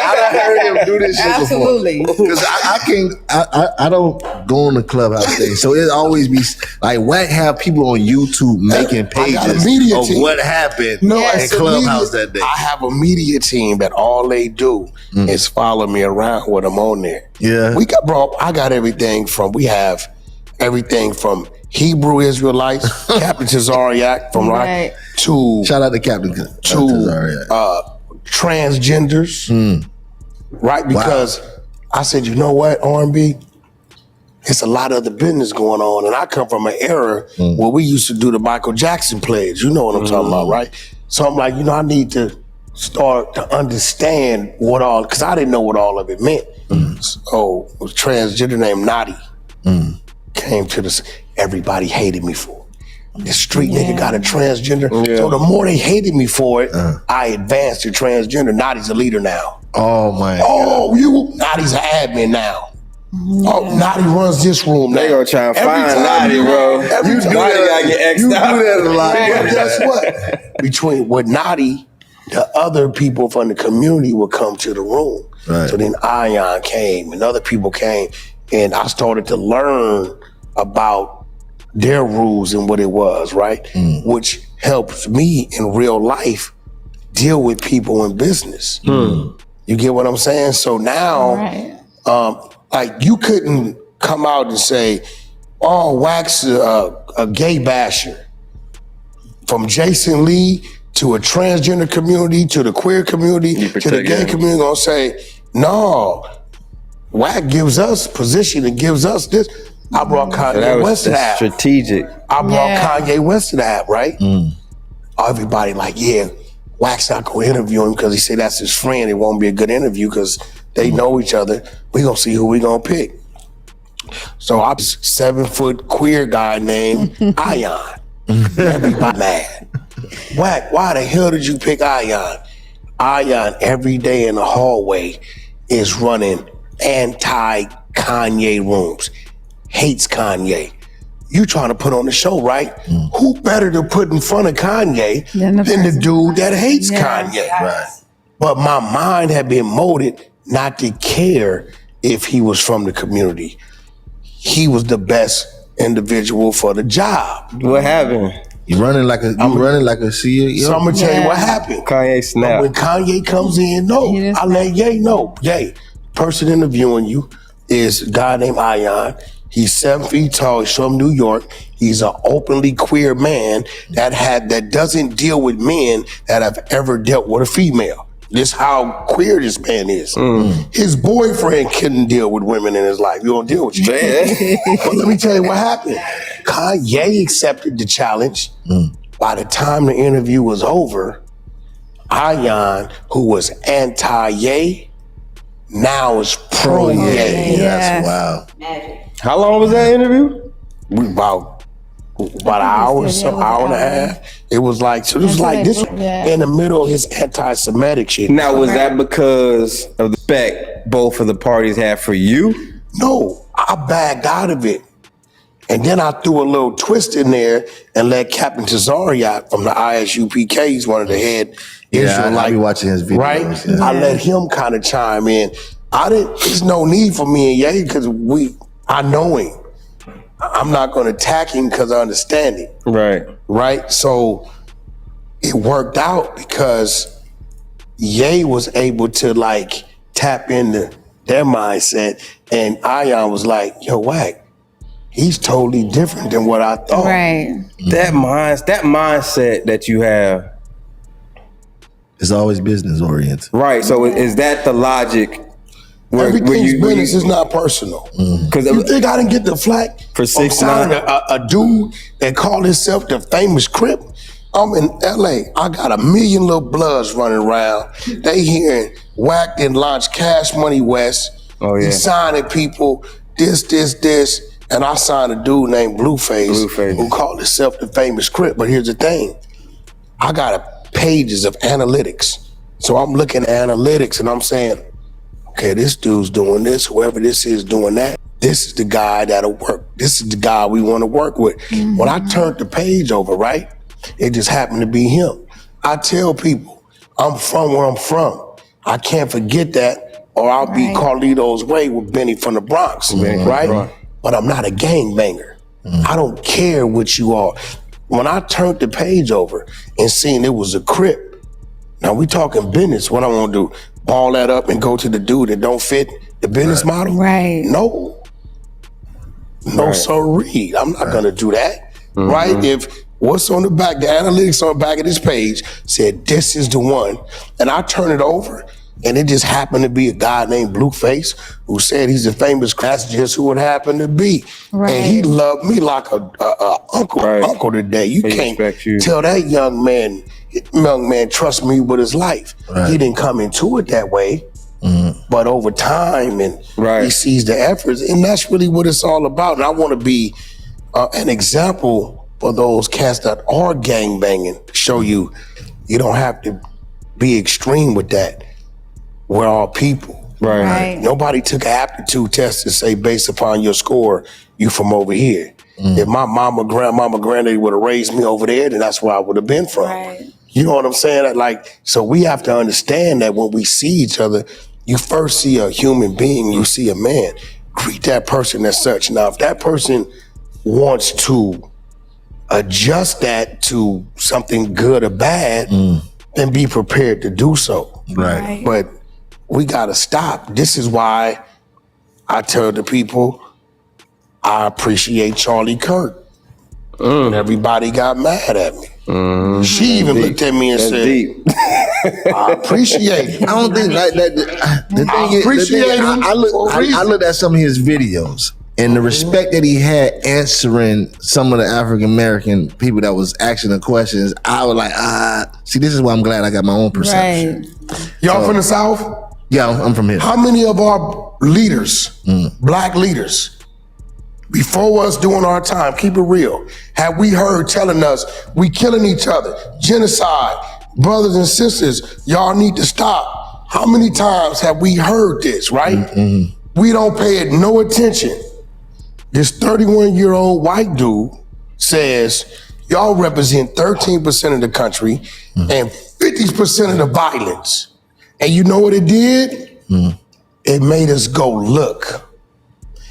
I done heard him do this shit Absolutely. Because I don't go on the Clubhouse thing. So it always be like Wack have people on YouTube making pages of what happened in Clubhouse that day. I have a media team that all they do is follow me around when I'm on there. Yeah. I got everything we have everything from Hebrew Israelites, Captain Tazariak from to shout out to Captain transgenders. Right? Because I said, you know what, R&B? It's a lot of the business going on. And I come from an era where we used to do the Michael Jackson plays. You know what I'm talking about, right? So I'm like, I need to start to understand because I didn't know what all of it meant. So a transgender named Naughty came to this. Everybody hated me for it. The street nigga got a transgender. So the more they hated me for it, I advanced to transgender. Naughty's a leader now. Oh my God. Naughty's an admin now. Oh, Naughty runs this room now. They gonna try and find Naughty, bro. You do gotta get X'd out. You do that a lot. But guess what? With Naughty, the other people from the community would come to the room. So then Ion came and other people came, and I started to learn about their rules and what it was, right? Which helps me in real life deal with people in business. You get what I'm saying? So now, like you couldn't come out and say, oh, Wack's a gay basher. From Jason Lee to a transgender community, to the queer community, to the gay community, gonna say, no, Wack gives us position and gives us this. I brought Kanye West to the app. Strategic. I brought Kanye West to the app, right? Everybody like, Wack's not gonna interview him because he said that's his friend. It won't be a good interview because they know each other. We gonna see who we gonna pick. So I'm a 7-foot queer guy named Ion. Everybody mad. Wack, why the hell did you pick Ion? Ion every day in the hallway is running anti-Kanye rooms. Hates Kanye. You trying to put on the show, right? Who better to put in front of Kanye than the dude that hates Kanye? Right. But my mind had been molded not to care if he was from the community. He was the best individual for the job. What happened? You running like a CEO. So I'm gonna tell you what happened. Kanye snapped. When Kanye comes in, I let Ye know. Ye, person interviewing you is a guy named Ion. He's 7 feet tall. He's from New York. He's an openly queer man that doesn't deal with men that have ever dealt with a female. This how queer this man is. His boyfriend couldn't deal with women in his life. You don't deal with you. But let me tell you what happened. Kanye accepted the challenge. By the time the interview was over, Ion, who was anti-Ye, now is pro-Ye. That's wild. How long was that interview? About an hour, hour and a half. It was like this in the middle of his anti-Semitic shit. Now, was that because of the respect both of the parties had for you? No, I backed out of it. And then I threw a little twist in there and let Captain Tazariak from the ISUPK, he's one of the head Israelites. I be watching his videos. Right? Yeah. I let him kind of chime in. There's no need for me and Ye because I know him. I'm not going to attack him because I understand him. Right. So it worked out because Ye was able to like tap into their mindset, and Ion was like, yo, Wack, he's totally different than what I thought. Right. That mindset that you have, it's always business oriented. right? So is that the logic? Everything's business is not personal. Because you think I didn't get the flack for 6ix9ine, a dude that called himself the famous Crip? I'm in LA. I got 1 million little bloods running around. They hearing Wack and launch Cash Money West. Oh yeah. He signing people, this. And I signed a dude named Blueface who called himself the famous Crip. But here's the thing. I got pages of analytics. So I'm looking at analytics and I'm saying, okay, this dude's doing this, whoever this is doing that. This is the guy that'll work. This is the guy we want to work with. When I turned the page over, right? It just happened to be him. I tell people, I'm from where I'm from. I can't forget that, or I'll be Carlito's Way with Benny from the Bronx, right? But I'm not a gangbanger. I don't care what you are. When I turned the page over and seen it was a Crip, now we talking business. What I want to do, ball that up and go to the dude that don't fit the business model? Right. No, sirree. I'm not gonna do that, right? If what's on the back, the analytics on the back of this page said this is the one, and I turn it over, and it just happened to be a guy named Blueface who said he's a famous. That's just who it happened to be, and he loved me like a uncle today. You can't tell that young man trust me with his life. He didn't come into it that way. But over time, and he sees the efforts, and that's really what it's all about. And I want to be an example for those cats that are gangbanging, to show you don't have to be extreme with that. We're all people. Right. Nobody took an aptitude test to say, based upon your score, you from over here. If my mama, grandmama, granddaddy would have raised me over there, then that's where I would have been from. You know what I'm saying? Like, so we have to understand that when we see each other, you first see a human being, you see a man. Greet that person as such. Now, if that person wants to adjust that to something good or bad, then be prepared to do so. Right. But we gotta stop. This is why I tell the people, I appreciate Charlie Kirk. Everybody got mad at me. She even looked at me and said, I appreciate it. I don't think like that. The thing is, I looked at some of his videos, and the respect that he had answering some of the African American people that was asking the questions, I was like, see, this is why I'm glad I got my own perception. Y'all from the South? Yeah, I'm from here. How many of our leaders, black leaders, before us doing our time, keep it real, have we heard telling us we killing each other, genocide, brothers and sisters, y'all need to stop? How many times have we heard this, right? We don't pay it no attention. This 31-year-old white dude says, y'all represent 13% of the country and 50% of the violence. And you know what it did? It made us go look.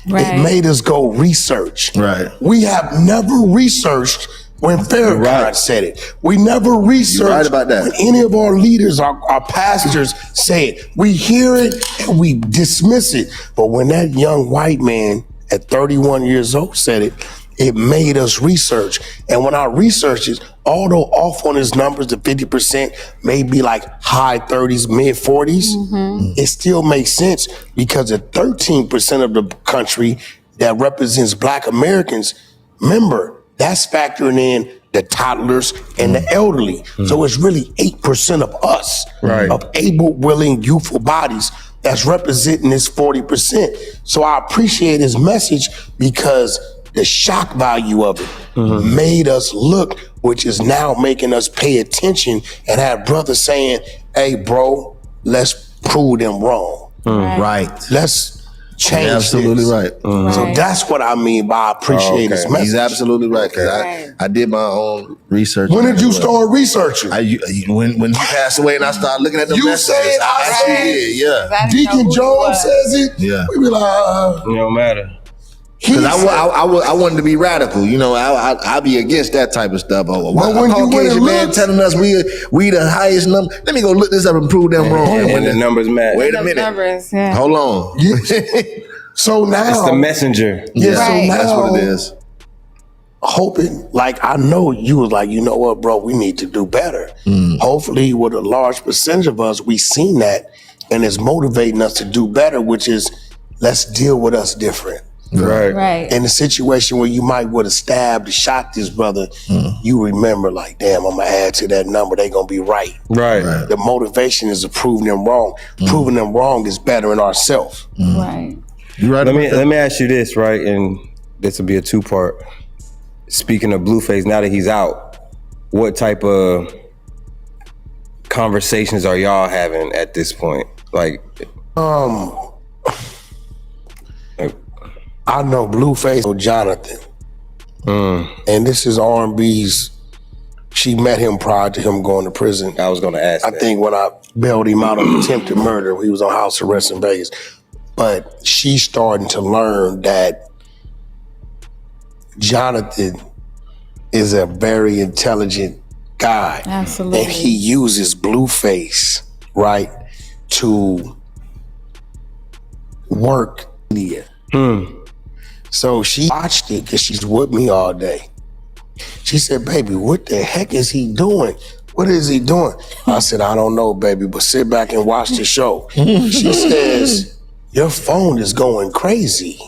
It made us go research. We have never researched when Farrakhan said it. We never researched about that. When any of our leaders, our pastors say it. We hear it and we dismiss it. But when that young white man at 31 years old said it, it made us research. And when I researched it, although off on his numbers, the 50% may be like high 30s, mid 40s, it still makes sense because the 13% of the country that represents black Americans, remember, that's factoring in the toddlers and the elderly. So it's really 8% of us, of able, willing, youthful bodies that's representing this 40%. So I appreciate his message because the shock value of it made us look, which is now making us pay attention and have brothers saying, hey, bro, let's prove them wrong. Let's change absolutely this. right. So that's what I mean by I appreciate his message. He's absolutely right, because I did my own research. When did you start researching? When he passed away and I started looking at the messages. I actually did, Deacon Jones says it. Yeah. We be like, it don't matter. Because I wanted to be radical, you know. I'd be against that type of stuff. Oh, But when you went and man looked, telling us we the highest number. Let me go look this up and prove them wrong. And the numbers match. Wait a minute. Numbers, yeah. Hold on. so now It's the messenger. Yeah, Right. so now, That's what it is. hoping, like, I know you was like, you know what, bro, we need to do better. Hopefully, with a large percentage of us, we seen that, and it's motivating us to do better, which is let's deal with us different. Right. In a situation where you might would have stabbed or shot this brother, you remember like, damn, I'm gonna add to that number. They gonna be right. Right. The motivation is to prove them wrong. Proving them wrong is better in ourselves. Right. You right? Let me ask you this, right? And this will be a two-part. Speaking of Blueface, now that he's out, what type of conversations are y'all having at this point? Like, I know Blueface or Jonathan. And this is R&B's. She met him prior to him going to prison. I was going to ask I think when I bailed him out of attempted murder, he was on house arrest in Vegas. But she's starting to learn that Jonathan is a very intelligent guy. Absolutely. And he uses Blueface, right, to work media. So she watched it because she's with me all day. She said, baby, what the heck is he doing? What is he doing? I said, I don't know, baby, but sit back and watch the show. She says, your phone is going crazy.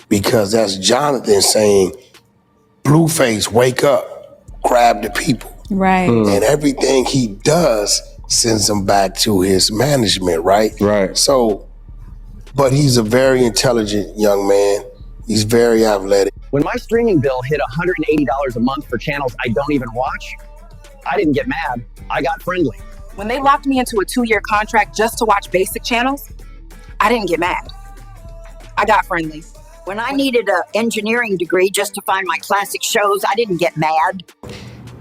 Because that's Jonathan saying, Blueface, wake up, grab the people. Right. And everything he does sends him back to his management, right? Right. So, but he's a very intelligent young man. He's very athletic. When my streaming bill hit $180 a month for channels I don't even watch, I didn't get mad. I got friendly. When they locked me into a 2-year contract just to watch basic channels, I didn't get mad. I got friendly. When I needed an engineering degree just to find my classic shows, I didn't get mad.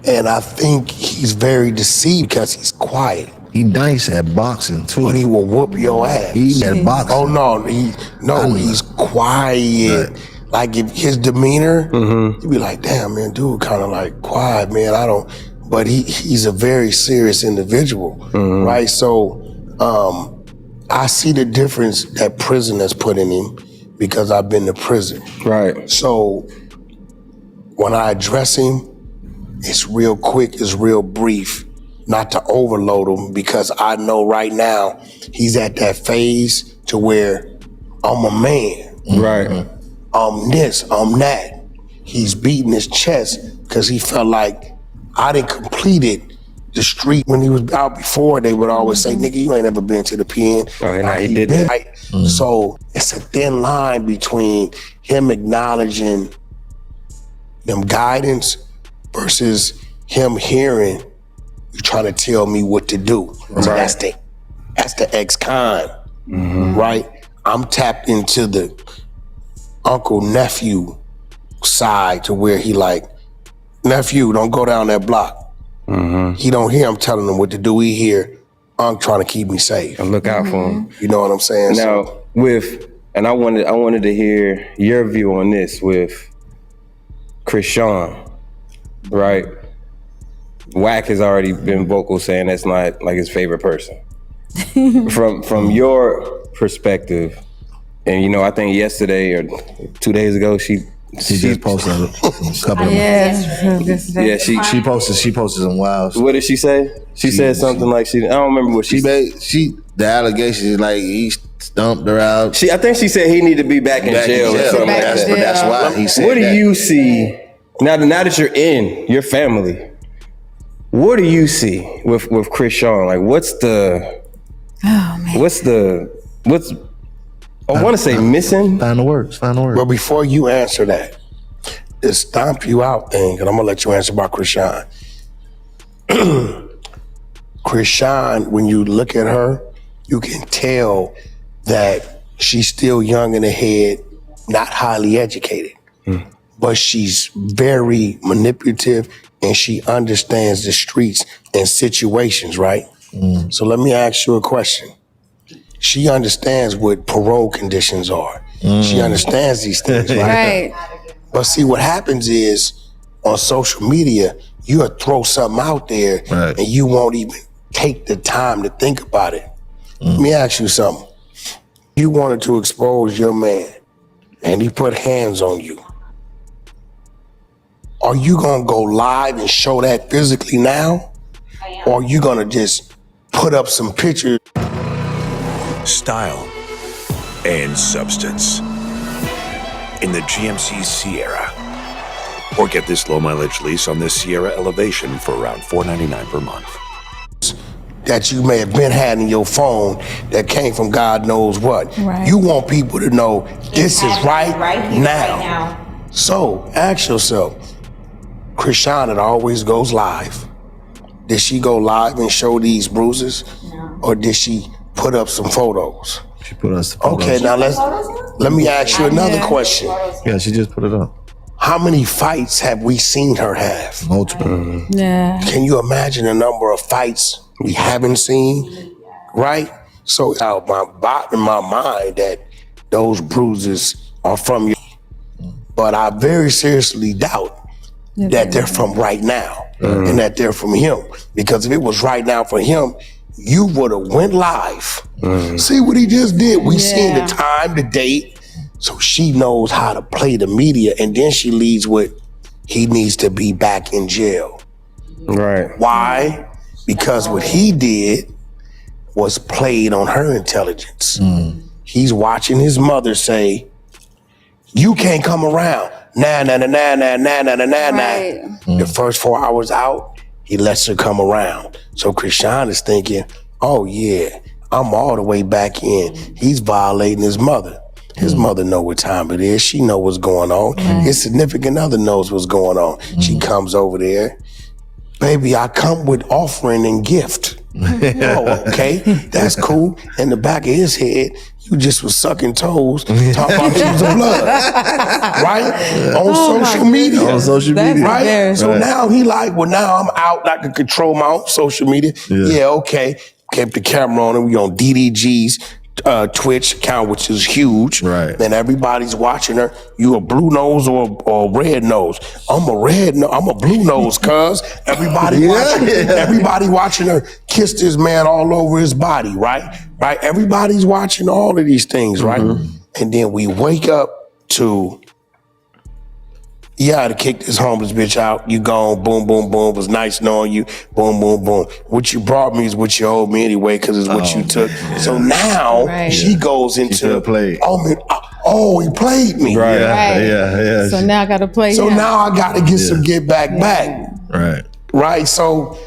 And I think he's very deceived because he's quiet. He nice at boxing too. But he will whoop your ass. He at boxing. Oh no, he's quiet. Right. Like if his demeanor, you'd be like, damn man, dude kind of like quiet, man. But he's a very serious individual, right? So I see the difference that prison has put in him because I've been to prison. Right. So when I address him, it's real quick, it's real brief, not to overload him because I know right now he's at that phase to where I'm a man. Right. I'm this, I'm that. He's beating his chest because he felt like I didn't completed the street. When he was out before, they would always say, nigga, you ain't ever been to the pen. Oh, nah, he did that. Right? So it's a thin line between him acknowledging them guidance versus him hearing you trying to tell me what to do. So that's the ex-con, right? I'm tapped into the uncle-nephew side to where he like, nephew, don't go down that block. He don't hear I'm telling him what to do. He hear I'm trying to keep me safe. And look out for him. You know what I'm saying? Now, I wanted to hear your view on this with Krishan, right? Wack has already been vocal saying that's not like his favorite person. From your perspective, and you know, I think yesterday or 2 days ago, she just posted a couple of Yeah, she posted some wild. What did she say? She said something like I don't remember what she said. The allegation is like he stumped her out. I think she said he need to be back in jail or something like that. But that's why he said What do you see now that you're in your family? What do you see with Krishan? Like, what's I want to say missing? Find the words. But before you answer that, the stomp you out thing, and I'm gonna let you answer about Krishan. Krishan, when you look at her, you can tell that she's still young in the head, not highly educated. But she's very manipulative and she understands the streets and situations, right? So let me ask you a question. She understands what parole conditions are. She understands these things, right? But see, what happens is on social media, you'll throw something out there and you won't even take the time to think about it. Let me ask you something. You wanted to expose your man and he put hands on you. Are you gonna go live and show that physically now? Or are you gonna just put up some pictures? Style and substance in the GMC Sierra. Or get this low mileage lease on this Sierra Elevation for around $4.99 per month. That you may have been had in your phone that came from God knows what. Right. You want people to know this is right now. So ask yourself, Krishana always goes live. Did she go live and show these bruises? No. Or did she put up some photos? She put up some photos. Okay, now let me ask you another question. Yeah, she just put it up. How many fights have we seen her have? Multiple. Yeah. Can you imagine the number of fights we haven't seen? Right? So out in my mind that those bruises are from you. But I very seriously doubt that they're from right now and that they're from him. Because if it was right now for him, you would have went live. See what he just did? We seen the time, the date. So she knows how to play the media, and then she leads with, he needs to be back in jail. Right. Why? Because what he did was played on her intelligence. He's watching his mother say, you can't come around. Nah. The first 4 hours out, he lets her come around. So Krishan is thinking, oh yeah, I'm all the way back in. He's violating his mother. His mother know what time it is. She know what's going on. His significant other knows what's going on. She comes over there. Baby, I come with offering and gift. Oh, okay, that's cool. In the back of his head, you just was sucking toes, talking about she's a blood, right? On social media. On social media. Right? So now he like, well, now I'm out. I can control my own social media. Yeah, okay. Kept the camera on and we on DDG's Twitch account, which is huge. Right. And everybody's watching her. You a blue nose or a red nose? I'm a blue nose, cuz. Everybody watching her kiss this man all over his body, right? Right? Everybody's watching all of these things, right? And then we wake up to, to kick this homeless bitch out. You gone, boom, boom, boom. It was nice knowing you, boom, boom, boom. What you brought me is what you owed me anyway, because it's what you took. So now she goes into, oh, he played me. Right. Yeah. So now I got to play So him. now I got to get some get back. Right. So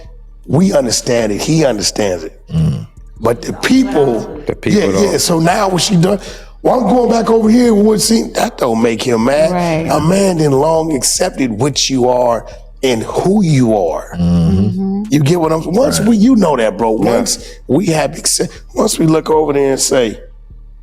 we understand it. He understands it. But the people don't. So now what she done? Well, I'm going back over here. That don't make him mad. Right. A man then long accepted what you are and who you are. You get what I'm saying? Once you know that, bro. Once we look over there and say,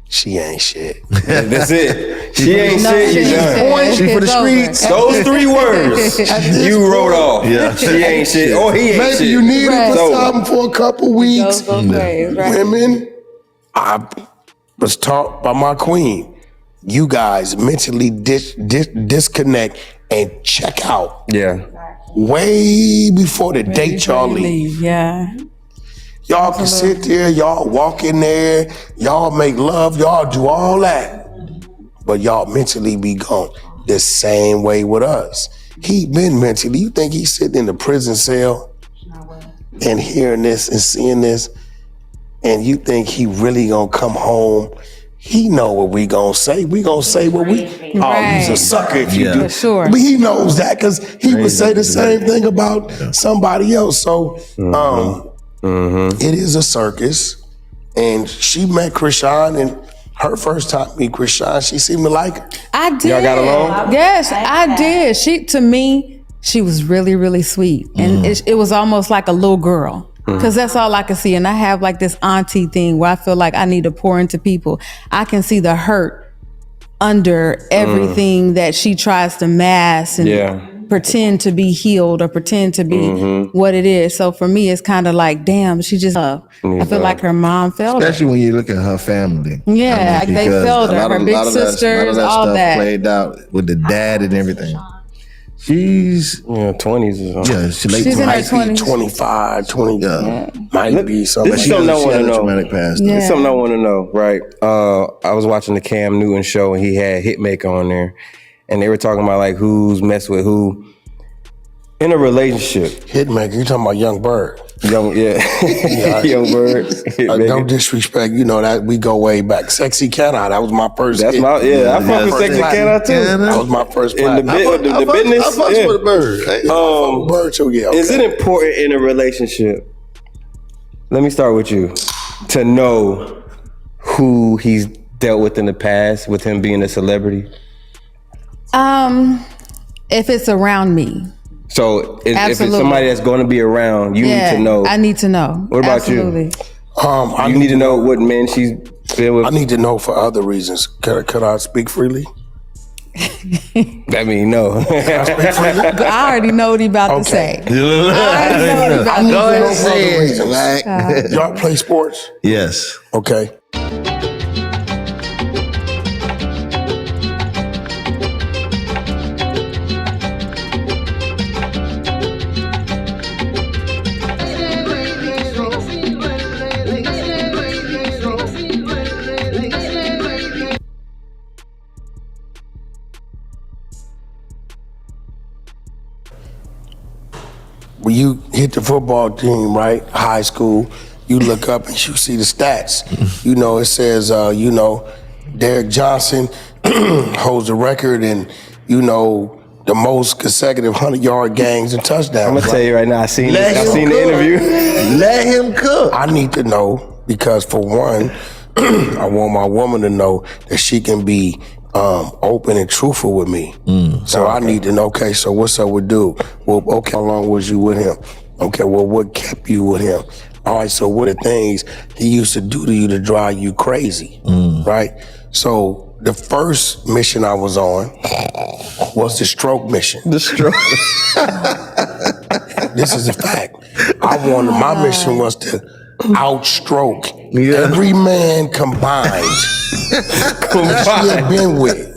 she ain't shit. That's it. She ain't shit. You done. She for the streets. Those 3 words you wrote off. Yeah. She ain't shit. Or he ain't shit. Maybe you need it for something for a couple weeks. Women, I was taught by my queen, you guys mentally disconnect and check out. Yeah. Way before the date y'all leave. Yeah. Y'all can sit there, y'all walk in there, y'all make love, y'all do all that. But y'all mentally be gone. The same way with us. He been mentally, you think he's sitting in the prison cell and hearing this and seeing this, and you think he really gonna come home? He know what we gonna say. We gonna say what we, he's a sucker if you do. For sure. But he knows that because he would say the same thing about somebody else. So, it is a circus, and she met Krishan, and her first time meet Krishan, she seemed to like her. I did. Y'all got along? Yes, I did. To me, she was really, really sweet, and it was almost like a little girl. Because that's all I can see, and I have like this auntie thing where I feel like I need to pour into people. I can see the hurt under everything that she tries to mask, and pretend to be healed or pretend to be what it is. So for me, it's kind of like, damn, she just, I feel like her mom failed her. Especially when you look at her family. Yeah, like they failed her. Her big sisters, all that. Played out with the dad and everything. She's 20s or something. Yeah, she's in her 20s. 25, 20. Might be something. This is something I want to know. Past. This is something I want to know, right? I was watching the Cam Newton show and he had Hitmaker on there, and they were talking about like who's messed with who in a relationship. Hitmaker, you talking about Young Bird? Young Bird. No disrespect, you know that we go way back. Sexy Canna, that was my first. That's hit. I fuck with Sexy Canna too. That was my first. In the business. I fuck with Bird. Bird too. Yeah. Okay. Is it important in a relationship? Let me start with you. To know who he's dealt with in the past, with him being a celebrity. If it's around me. So if it's somebody that's going to be around, you need to know. I need to know. What about you? You need to know what men she's been with. I need to know for other reasons. Could I speak freely? That mean no. I already know what he about to say. I need to know for other reasons. Y'all play sports? Yes. Okay. When you hit the football team, right, high school, you look up and you see the stats. You know, it says, Derek Johnson holds the record and, the most consecutive 100-yard gains and touchdowns. I'm going to tell you right now, I seen the interview. Let him cook. I need to know because, for one, I want my woman to know that she can be open and truthful with me. So I need to know, okay, so what's up with dude? Well, okay, how long was you with him? Okay, well, what kept you with him? All right, so what are the things he used to do to you to drive you crazy, right? So the first mission I was on was the stroke mission. The stroke. This is a fact. My mission was to outstroke every man combined. She had been with.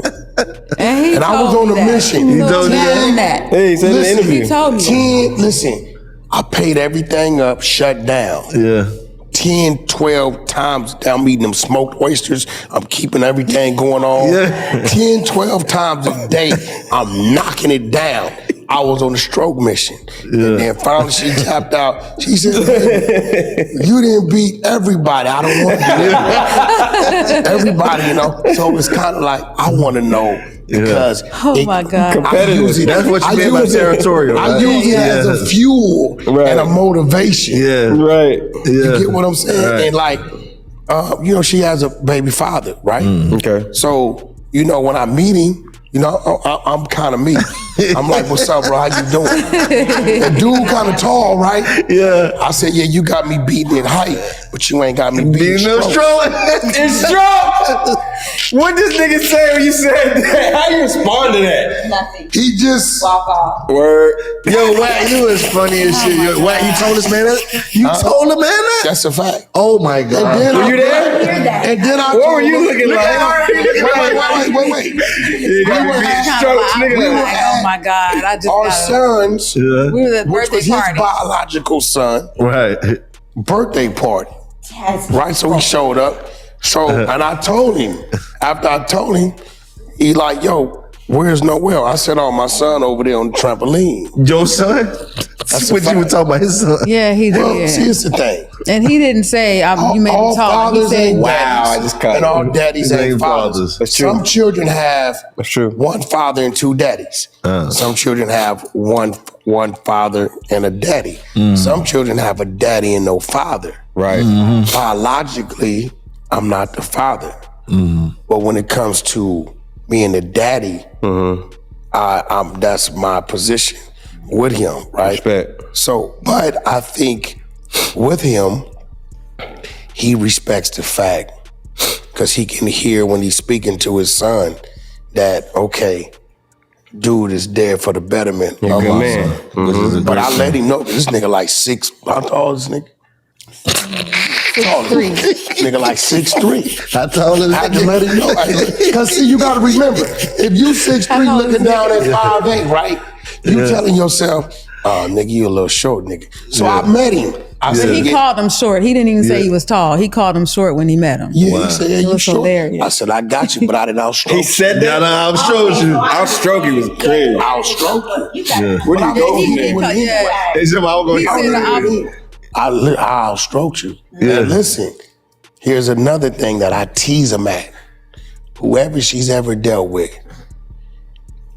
And I was on a mission. He told you that. Hey, he said in the interview. He told me. Listen, I paid everything up, shut down. Yeah. 10, 12 times down, eating them smoked oysters. I'm keeping everything going on. 10, 12 times a day, I'm knocking it down. I was on a stroke mission. And then finally she tapped out. She said, you didn't beat everybody. I don't want to beat everybody, So it's kind of like, I want to know because my God. Competitive. That's what you mean by territorial. Right? I use it as a fuel and a motivation. Yeah. Right. You get what I'm saying? Right. And she has a baby father, right? Okay. So, when I meet him, I'm kind of me. I'm like, what's up, bro? How you doing? The dude kind of tall, right? Yeah. I said, yeah, you got me beating in height, but you ain't got me beating no stroke. In stroke? What this nigga say when you said that? How you respond to that? Nothing. He just Walk off. Word. Yo, Wack, you was funny as shit. Yo, Wack, you told this man that? You told the man that? That's a fact. Oh my God. Were you there? And then I What were you looking like? Wait. You got me beating strokes, nigga. Oh my God! I just Our sons, we were at the which birthday was his party. biological son, Right. birthday party. Right, so he showed up. So, and I told him, after I told him, he like, yo, where's Noel? I said, oh, my son over there on the trampoline. Your son? That's what you were talking about, his son. Yeah, he did. Well, see, it's the thing. And he didn't say you made him talk. He said, wow, I just cut and all daddies ain't fathers. That's true. Some children have That's true. one father and two daddies. Some children have one father and a daddy. Some children have a daddy and no father. Right. Biologically, I'm not the father. But when it comes to being the daddy, I'm that's my position with him, right? Respect. So, but I think with him, he respects the fact because he can hear when he's speaking to his son that, okay, dude is there for the betterment of good us. man. Mm-hmm. But I let him know, this nigga like 6, how tall is this nigga? 6'3". Nigga like 6'3". I told him. I had to let him know. Because see, you gotta remember, if you 6'3" looking down at 5'8", right? You telling yourself, oh, nigga, you a little short, nigga. So I met him. But he called him short. He didn't even say he was tall. He called him short when he met him. Yeah, he said, you short? Hilarious. I said, I got you, but I didn't outstroke you. He said that? I outstroke you. Outstroke you was crazy. Outstroke you. Where do you go from there? He said, I was going to I outstroke you. Yeah. And listen, here's another thing that I tease him at. Whoever she's ever dealt with,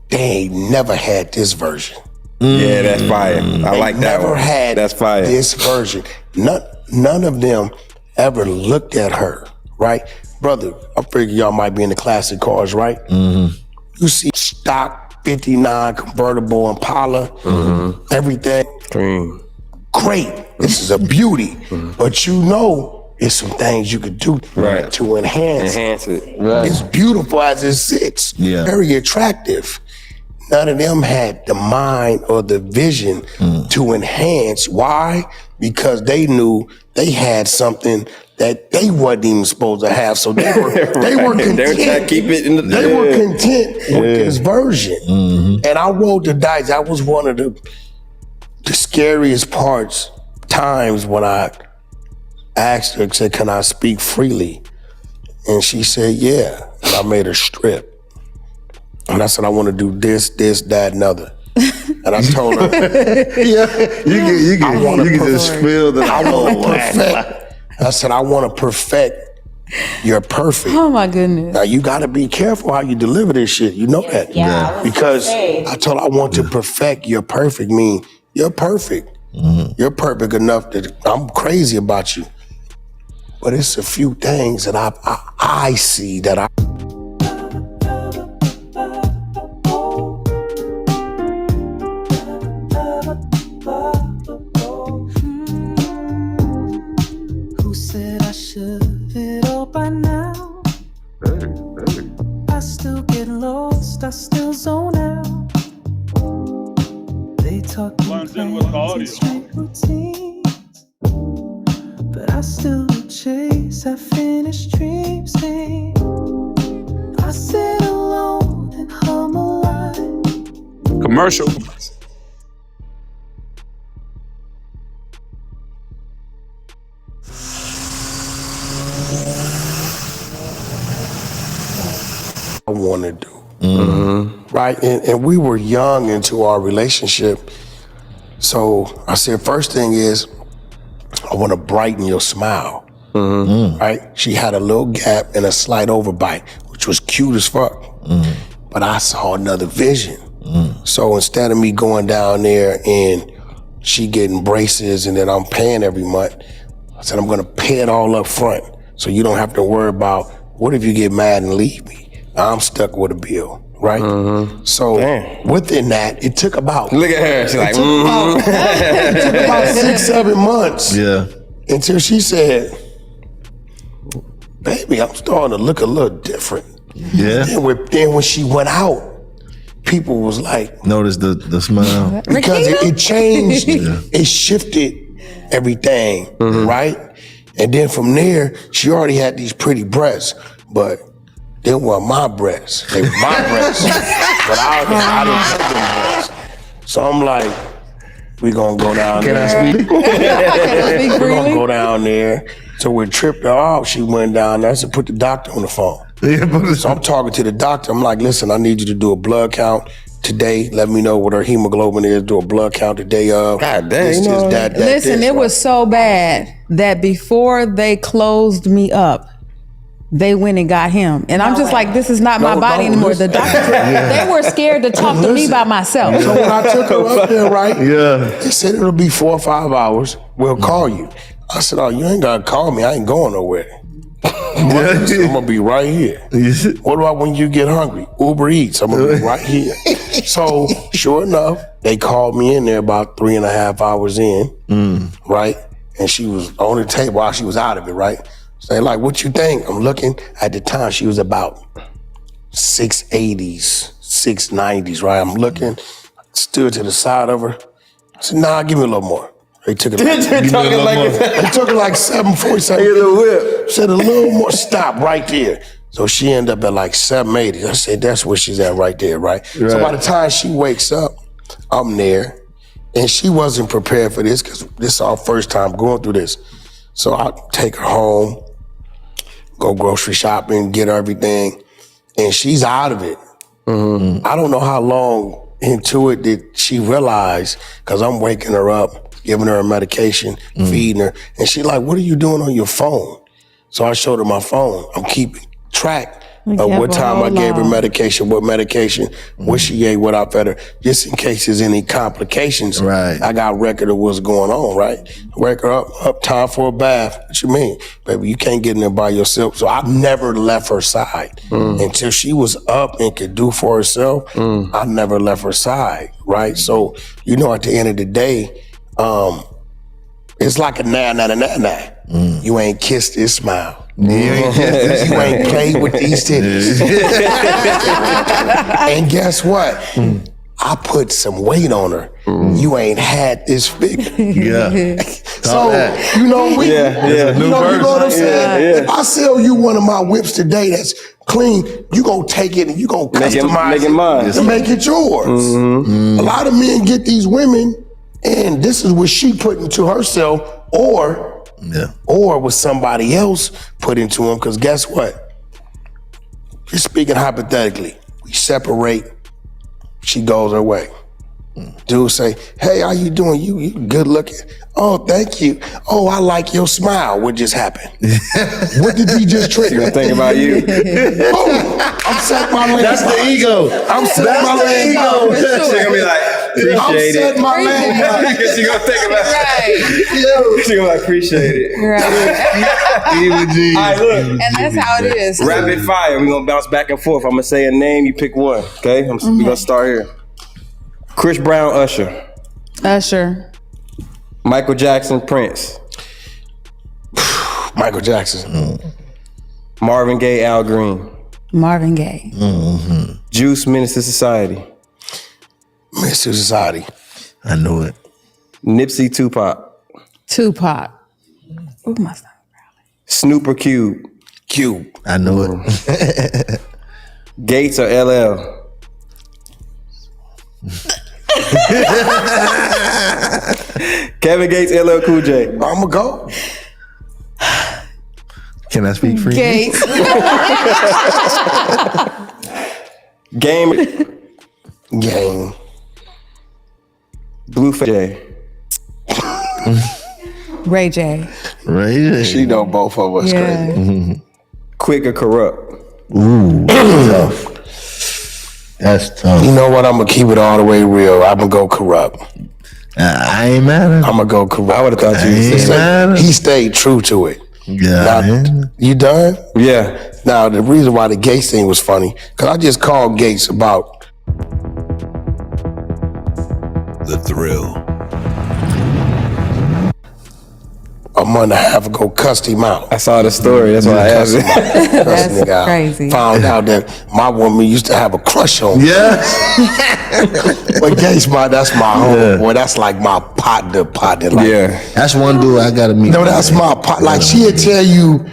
they ain't never had this version. Yeah, that's fire. I like that Never one. had That's fire. this version. None of them ever looked at her, right? Brother, I figure y'all might be in the classic cars, right? Mm-hmm. You see stock 59 convertible Impala, everything. Great. This is a beauty. But you know, it's some things you could do to enhance it. It's beautiful as it sits. Yeah. Very attractive. None of them had the mind or the vision to enhance. Why? Because they knew they had something that they wasn't even supposed to have. So they were content. They were trying to keep it in the They were content with this version. And I rolled the dice. That was one of the scariest times when I asked her, said, can I speak freely? And she said, yeah. And I made her strip. And I said, I want to do this, that, and other. And I told her, you can just feel the I want to perfect. I said, I want to perfect your perfect. Oh my goodness. Now you got to be careful how you deliver this shit. You know that. Yeah. Because I told her I want to perfect your perfect. Mean you're perfect. You're perfect enough that I'm crazy about you. But it's a few things that I see that I. Who said I should have it all by now? I still get lost, I still zone out. They talk plans and straight routines, but I still chase that finished dreams. I sit alone and hum a line. Commercial. I want to do. Right? And we were young into our relationship. So I said, first thing is, I want to brighten your smile. Right? She had a little gap and a slight overbite, which was cute as fuck. But I saw another vision. So instead of me going down there and she getting braces and then I'm paying every month, I said, I'm going to pay it all up front. So you don't have to worry about, what if you get mad and leave me? I'm stuck with a bill, right? So within that, it took about... Look at her, she's like, it took about 6-7 months. Yeah. Until she said, baby, I'm starting to look a little different. Yeah. Then when she went out, people was like... Notice the smile. Because it changed, it shifted everything, right? And then from there, she already had these pretty breasts, but they weren't my breasts. They were my breasts, but I didn't get them breasts. So I'm like, we gonna go down there. Can I speak? We're gonna go down there. So we tripped her off. She went down there. I said, put the doctor on the phone. So I'm talking to the doctor. I'm like, listen, I need you to do a blood count today. Let me know what her hemoglobin is. Do a blood count the day of. God dang. Listen, it was so bad that before they closed me up, they went and got him. And I'm just like, this is not my body anymore. The doctor, they were scared to talk to me by myself. So when I took her up there, right? They said it'll be 4 or 5 hours. We'll call you. I said, oh, you ain't gotta call me. I ain't going nowhere. I'm gonna be right here. What about when you get hungry? Uber Eats. I'm gonna be right here. So sure enough, they called me in there about 3.5 hours in, right? And she was on the table while she was out of it, right? So they like, what you think? I'm looking. At the time, she was about 680s, 690s, right? I'm looking, stood to the side of her. I said, nah, give me a little more. They took it they took it like 747. Here's a whip. Said a little more, stop right there. So she ended up at like 780. I said, that's where she's at right there, right? So by the time she wakes up, I'm there. And she wasn't prepared for this because this is our first time going through this. So I take her home, go grocery shopping, get her everything, and she's out of it. Mm-hmm. I don't know how long into it did she realize, because I'm waking her up, giving her a medication, feeding her, and she like, what are you doing on your phone? So I showed her my phone. I'm keeping track of what time I gave her medication, what she ate, what I fed her, just in case there's any complications. Right. I got record of what's going on, right? Wake her up, time for a bath. What you mean? Baby, you can't get in there by yourself. So I never left her side. Until she was up and could do for herself, I never left her side, right? So, you know, at the end of the day, it's like a nah. You ain't kissed this smile. You ain't played with these titties. And guess what? I put some weight on her. You ain't had this figure. So, you know, you know what I'm saying? If I sell you one of my whips today that's clean, you gonna take it and you gonna customize it and make it yours. A lot of men get these women and this is what she put into herself or what somebody else put into him. Because guess what? Just speaking hypothetically, we separate, she goes her way. Dude say, hey, how you doing? You good looking. Oh, thank you. Oh, I like your smile. What just happened? What did he just trigger? She think about you. Oh, I'm setting my land. That's the ego. I'm setting my land. She gonna be like, appreciate I'm it. setting my land. Because she gonna think about Right. She gonna like, appreciate it. Right. All right, look. And that's how it is. Rapid fire. We're gonna bounce back and forth. I'm gonna say a name, you pick one. Okay? We're gonna start here. Chris Brown, Usher. Usher. Michael Jackson, Prince. Michael Jackson. Marvin Gaye, Al Green. Marvin Gaye. Juice, Menace to Society. Menace to Society. I knew it. Nipsey, Tupac. Tupac. Ooh, my stomach. Snoop or Cube. Cube. I knew it. Gates or LL. Kevin Gates, LL Cool J. I'ma go. Can I speak freely? Gates. Game. Blueface J. Ray J. Ray J. She know both of us crazy. Quick or Corrupt. Ooh, tough. That's tough. You know what? I'm gonna keep it all the way real. I'm gonna go Corrupt. I ain't mad at him. I'm gonna go Corrupt. I would have thought you said he stayed true to it. Yeah. Now, you done? Yeah. Now the reason why the Gates thing was funny, because I just called Gates about The thrill. a month and a half ago, cussed him out. I saw the story. That's why I asked it. That's nigga out. Crazy. Found out that my woman used to have a crush on me. Yeah. But Gates, that's my homeboy. That's like my partner. Like, Yeah. That's one dude I gotta meet. no, that's my partner. Like she'll tell you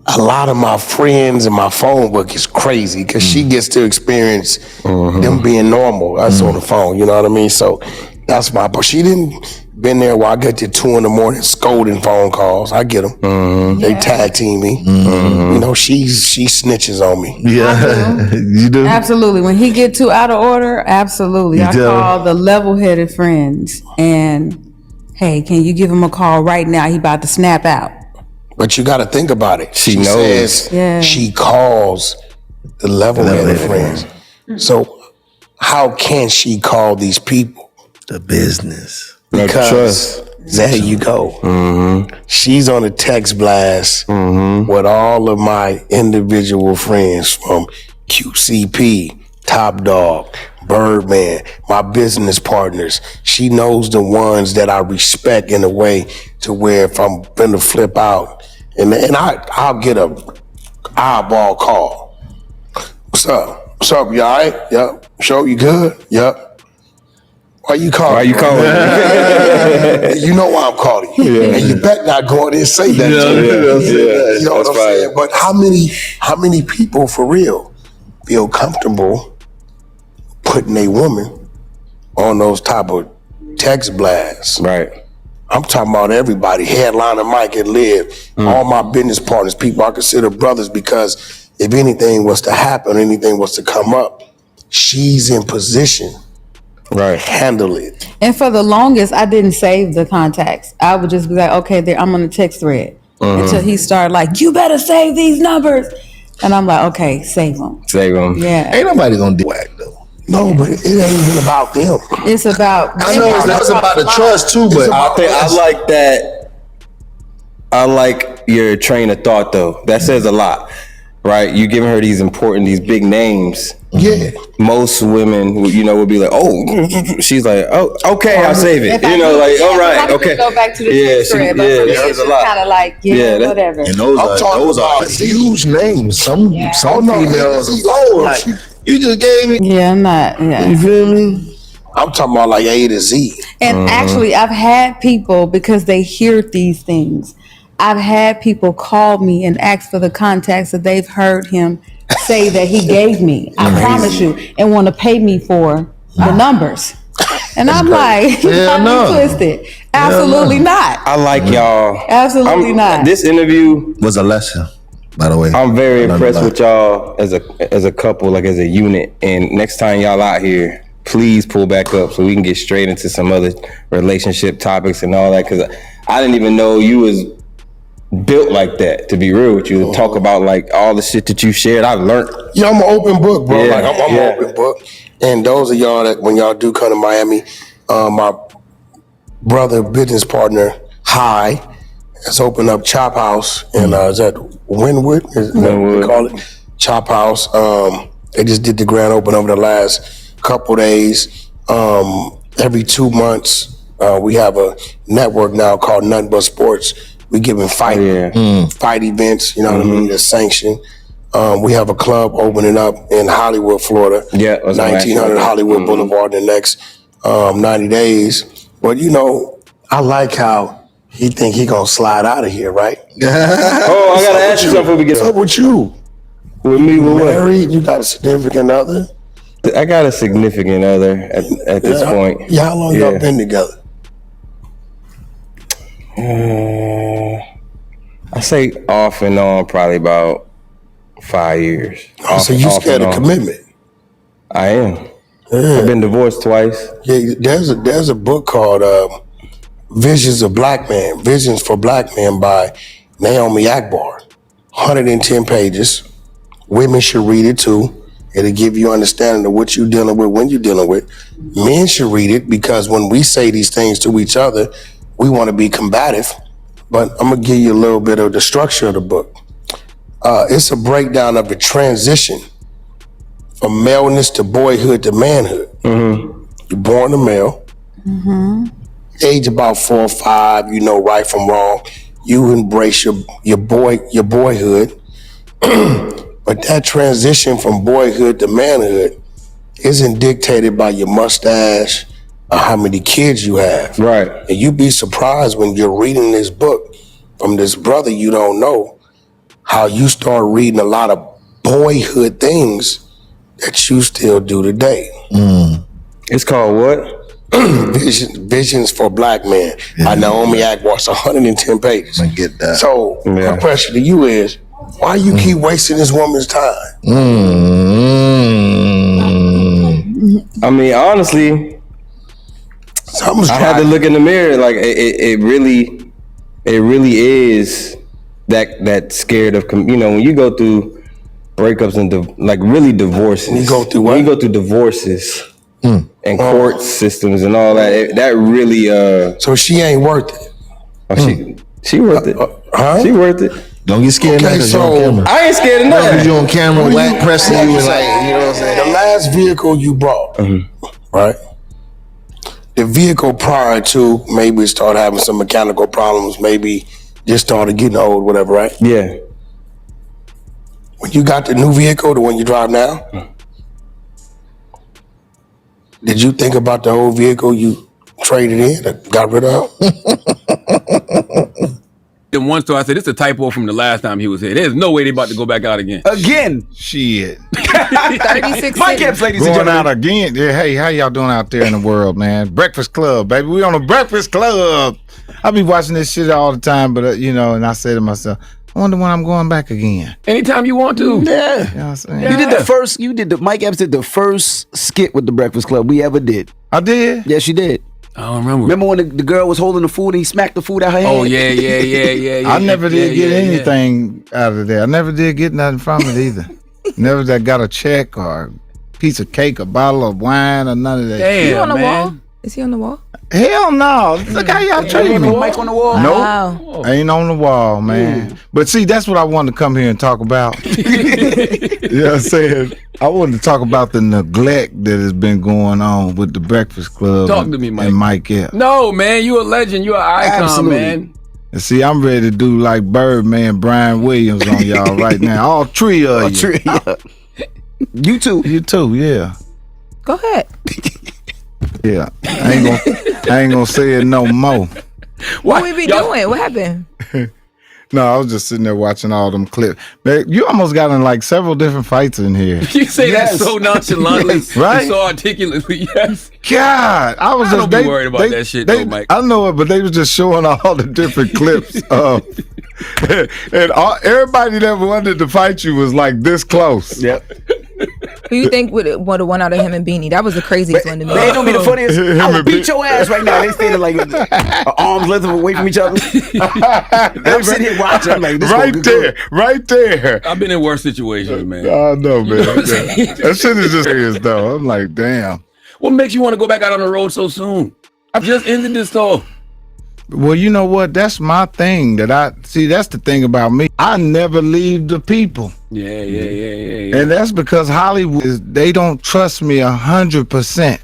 a lot of my friends and my phone book is crazy because she gets to experience them being normal. Us on the phone, you know what I mean? So that's my, but she didn't been there while I get to 2 a.m. scolding phone calls. I get them. They tag team me. You know, she snitches on me. Yeah. You do? Absolutely. When he get too out of order, absolutely. I call the level-headed friends and, hey, can you give him a call right now? He about to snap out. But you got to think about it. She knows. Says she calls the level-headed friends. So how can she call these people? The business. Because there you go. She's on a text blast with all of my individual friends from QCP, Top Dog, Birdman, my business partners. She knows the ones that I respect in a way to where if I'm gonna flip out, and I'll get a eyeball call. What's up? What's up? You all right? Yep. Show you good? Yep. Why you calling? Why you calling? You know why I'm calling you. Yeah. And you better not go in there and say that. You know what I'm saying? But how many people for real feel comfortable putting a woman on those type of text blasts? Right. I'm talking about everybody. Headliner Mike and Liv, all my business partners, people I consider brothers, because if anything was to happen, anything was to come up, she's in position. Right. Handle it. And for the longest, I didn't save the contacts. I would just be like, okay, there, I'm on a text thread. Until he started like, you better save these numbers. And I'm like, okay, save them. Save them. Yeah. Ain't nobody gonna do Wack though. No, but it ain't even about them. It's about. I know it's about the trust too, but I like that. I like your train of thought though. That says a lot, right? You giving her these big names. Yeah. Most women, would be like, oh, she's like, oh, okay, I'll save it. All right, okay. Go back to the text thread, but for me, it's just kind of like, whatever. And those are huge names. Some females. Like, you just gave me. Yeah, I'm not. Yeah. You feel me? I'm talking about like A to Z. And actually, I've had people, because they hear these things, I've had people call me and ask for the contacts that they've heard him say that he gave me. I promise you, and want to pay me for the numbers. And I'm like, twisted. Absolutely not. I like y'all. Absolutely not. This interview was a lesson, by the way. I'm very impressed with y'all as a couple, like as a unit. And next time y'all out here, please pull back up so we can get straight into some other relationship topics and all that. Because I didn't even know you was built like that, to be real with you, to talk about like all the shit that you shared. I've learned. Yeah, I'm an open book, bro. Yeah, I'm an open book. And those of y'all that when y'all do come to Miami, my brother, business partner, High, has opened up Chop House in is that Wynwood? Is that what they call it? Chop House. They just did the grand open over the last couple days. Every 2 months, we have a network now called Nothing But Sports. We giving fight events, you know what I mean, that's sanctioned. We have a club opening up in Hollywood, Florida. Yeah, 1900 Hollywood Boulevard in the next 90 days. But I like how he think he gonna slide out of here, right? Oh, I gotta ask you something before we get What's up with you? With me, with what? Married? You got a significant other? I got a significant other at this point. Yeah, how long y'all been together? I say off and on probably about 5 years. So you scared of commitment? I am. Yeah. I've been divorced twice. Yeah, there's a book called Visions of Black Man, Visions for Black Men by Naomi Akbar. 110 pages. Women should read it too. It'll give you understanding of what you're dealing with when you're dealing with. Men should read it because when we say these things to each other, we want to be combative. But I'm going to give you a little bit of the structure of the book. It's a breakdown of the transition from maleness to boyhood to manhood. You're born a male. Age about 4 or 5, you know right from wrong. You embrace your boyhood. But that transition from boyhood to manhood isn't dictated by your mustache or how many kids you have. Right. And you'd be surprised when you're reading this book from this brother you don't know, how you start reading a lot of boyhood things that you still do today. It's called what? Visions for Black Men by Naomi Akbar. It's 110 pages. I get that. So my question to you is, why you keep wasting this woman's time? I mean, honestly, I had to look in the mirror. Like it really is that scared of when you go through breakups and really divorces. You go through what? When you go through divorces and court systems and all that, that really. So she ain't worth it. Oh, she worth it. Huh? She worth it. Don't get scared now because you're on camera. I ain't scared of nothing. Because you're on camera, Wack pressing you and like, you know what I'm saying? The last vehicle you bought, right? The vehicle prior to maybe start having some mechanical problems, maybe just started getting old, whatever, right? Yeah. When you got the new vehicle, the one you drive now, Did you think about the old vehicle you traded in or got rid of? In one store, I said, "It's a typo from the last time he was here. There's no way they about to go back out again." Again. Shit. 36 Mike Epps, ladies and Going gentlemen. out again. Yeah, hey, how y'all doing out there in the world, man? Breakfast Club, baby. We on the Breakfast Club. I be watching this shit all the time, but you know, and I say to myself, I wonder when I'm going back again. Anytime you want to. Yeah. You know what I'm saying? Mike Epps did the first skit with the Breakfast Club we ever did. I did? Yes, you did. I don't remember. Remember when the girl was holding the food and he smacked the food out her hand? Oh, yeah. I never did get anything out of there. I never did get nothing from it either. Never that got a check or a piece of cake, a bottle of wine, or none of that. Damn, Is he on the man. wall? Is he on the wall? Hell no. Look how y'all treat me. Mike on the wall? Nope. Wow. Ain't on the wall, man. But see, that's what I wanted to come here and talk about. You know what I'm saying? I wanted to talk about the neglect that has been going on with the Breakfast Club. Talk to me, Mike. And Mike Epps. No, man, you a legend. You an icon, Absolutely. man. And see, I'm ready to do like Birdman, Brian Williams on y'all right now. All three of you. You too. You too, yeah. Go ahead. Yeah. I ain't gonna say it no more. What we be doing? What happened? No, I was just sitting there watching all them clips. Man, you almost got in like several different fights in here. You say that so nonchalantly, Right? so articulately. Yes. God, I was don't be worried about that shit, though, Mike. I know it, but they was just showing all the different clips of, and everybody that wanted to fight you was like this close. Yep. Who you think would have won out of him and Beanie? That was the craziest one to me. They ain't gonna be the funniest. I would beat your ass right now. They standing like arms length away from each other. I'm sitting here watching. I'm like, this right there. I've been in worse situations, man. I know, man. That shit is just serious, though. I'm like, damn. What makes you want to go back out on the road so soon? I've just ended this tour. Well, you know what? That's my thing. That's the thing about me. I never leave the people. Yeah. And that's because Hollywood, they don't trust me 100%.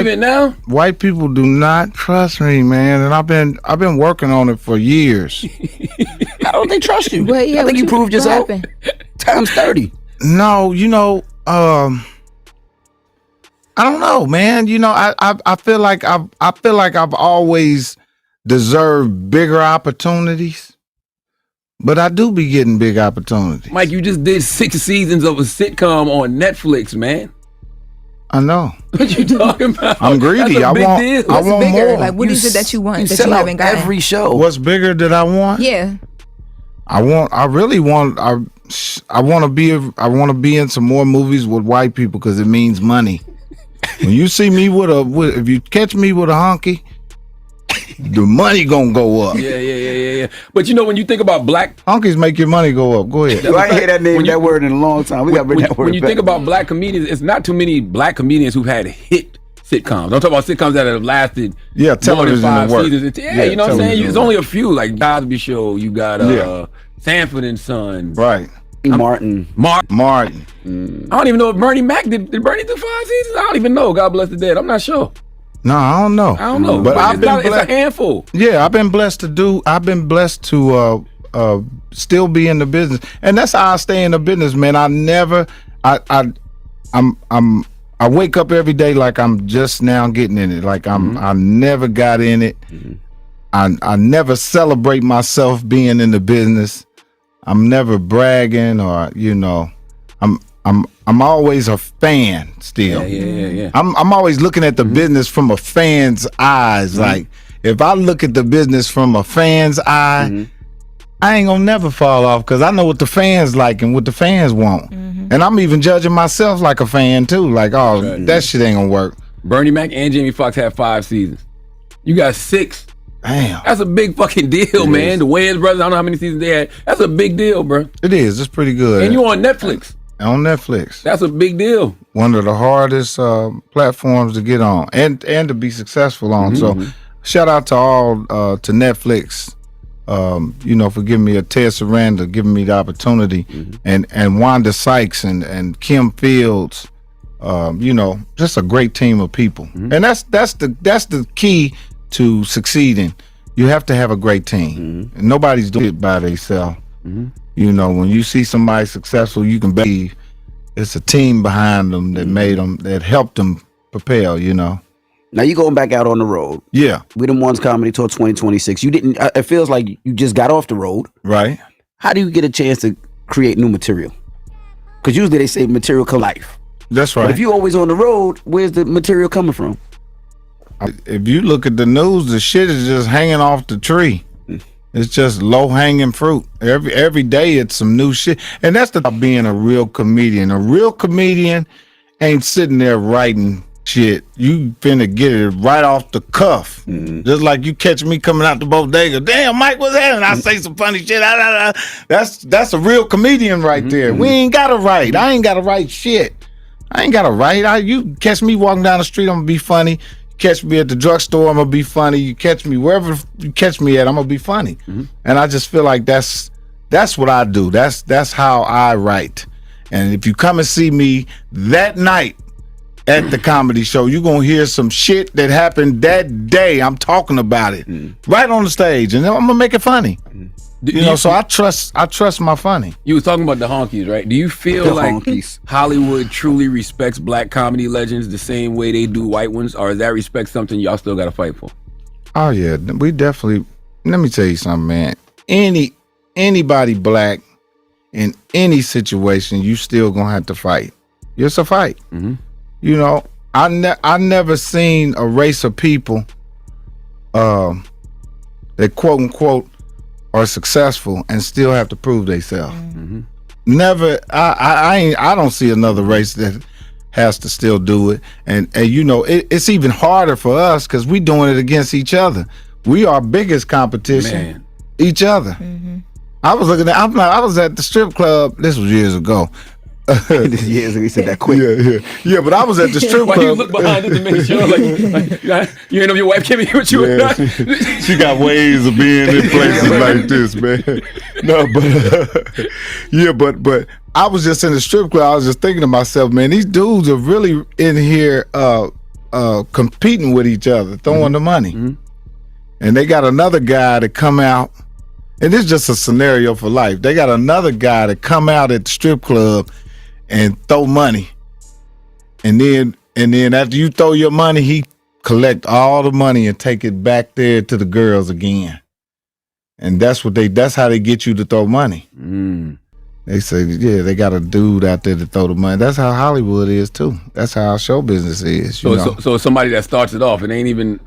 Even now? White people do not trust me, man. And I've been working on it for years. How don't they trust you? Well, yeah, I think you proved yourself. happened? Times 30. No, you know, I don't know, man. You know, I feel like I've always deserved bigger opportunities, but I do be getting big opportunities. Mike, you just did 6 seasons of a sitcom on Netflix, man. I know. What you talking about? I'm greedy. That's a big want deal. I want bigger? more. Like, what is it that you want that sell you out haven't gotten? every show. What's bigger that I want? Yeah. I want to be in some more movies with white people because it means money. When you see me if you catch me with a honky, the money gonna go up. Yeah. But you know, when you think about black honkies, make your money go up. Go ahead. I ain't hear that word in a long time. We gotta bring that word When you back. think about black comedians, it's not too many black comedians who've had hit sitcoms. I'm talking about sitcoms that have lasted more than television 5 to work. seasons. Yeah, you know what I'm saying? There's only a few, like Cosby Show. You got Sanford and Son. Right. Martin. I Mm. don't even know if Bernie Mac did Bernie do 5 seasons? I don't even know. God bless the dead. I'm not sure. No, I don't know. But it's a handful. Yeah, I've been blessed to still be in the business, and that's how I stay in the business, man. I wake up every day like I'm just now getting in it. Like I never got in it. I never celebrate myself being in the business. I'm never bragging or I'm always a fan still. Yeah. I'm always looking at the business from a fan's eyes. Like if I look at the business from a fan's eye, I ain't gonna never fall off because I know what the fans like and what the fans want. And I'm even judging myself like a fan too. Like, that shit ain't gonna work. Bernie Mac and Jamie Foxx had 5 seasons. You got 6. Damn. That's a big fucking deal, man. The Wayans brothers, I don't know how many seasons they had. That's a big deal, bro. It is. It's pretty good. And you on Netflix. On Netflix. That's a big deal. One of the hardest platforms to get on and to be successful on. So shout out to all to Netflix, for giving me Ted Saranda, giving me the opportunity, and Wanda Sykes and Kim Fields, just a great team of people. And that's the key to succeeding. You have to have a great team. And nobody's doing it by themselves. When you see somebody successful, you can believe it's a team behind them that made them, that helped them propel, you know. Now you going back out on the road. Yeah. We done One's Comedy Tour 2026. You didn't, it feels like you just got off the road. Right. How do you get a chance to create new material? Because usually they say material come life. That's right. But if you always on the road, where's the material coming from? If you look at the news, the shit is just hanging off the tree. It's just low hanging fruit. Every day it's some new shit. And that's the being a real comedian. A real comedian ain't sitting there writing shit. You finna get it right off the cuff. Just like you catch me coming out the bodega. Damn, Mike, what's that? And I say some funny shit. That's a real comedian right there. We ain't gotta write. I ain't gotta write shit. I ain't gotta write. You catch me walking down the street, I'm gonna be funny. Catch me at the drugstore, I'm gonna be funny. You catch me wherever you catch me at, I'm gonna be funny. And I just feel like that's what I do. That's how I write. And if you come and see me that night at the comedy show, you're gonna hear some shit that happened that day. I'm talking about it right on the stage, and I'm gonna make it funny. You know, so I trust my funny. You were talking about the honkies, right? Do you feel like Hollywood truly respects black comedy legends the same way they do white ones, or is that respect something y'all still got to fight for? Oh yeah, we definitely. Let me tell you something, man. Anybody black in any situation, you still gonna have to fight. It's a fight. You know, I never seen a race of people that quote unquote are successful and still have to prove themselves. Never. I don't see another race that has to still do it. And you know, it's even harder for us because we doing it against each other. We our biggest competition, each other. I was looking at. I was at the strip club. This was years ago. Years ago, he said that quick. Yeah. But I was at the strip club. Why you look behind it to make sure, like you ain't know your wife came here with you or not? She got ways of being in places like this, man. No, but I was just in the strip club. I was just thinking to myself, man, these dudes are really in here competing with each other, throwing the money. And they got another guy to come out, and this is just a scenario for life. They got another guy to come out at the strip club and throw money. And then after you throw your money, he collect all the money and take it back there to the girls again. And that's how they get you to throw money. They say, yeah, they got a dude out there to throw the money. That's how Hollywood is too. That's how our show business is. So somebody that starts it off, it ain't even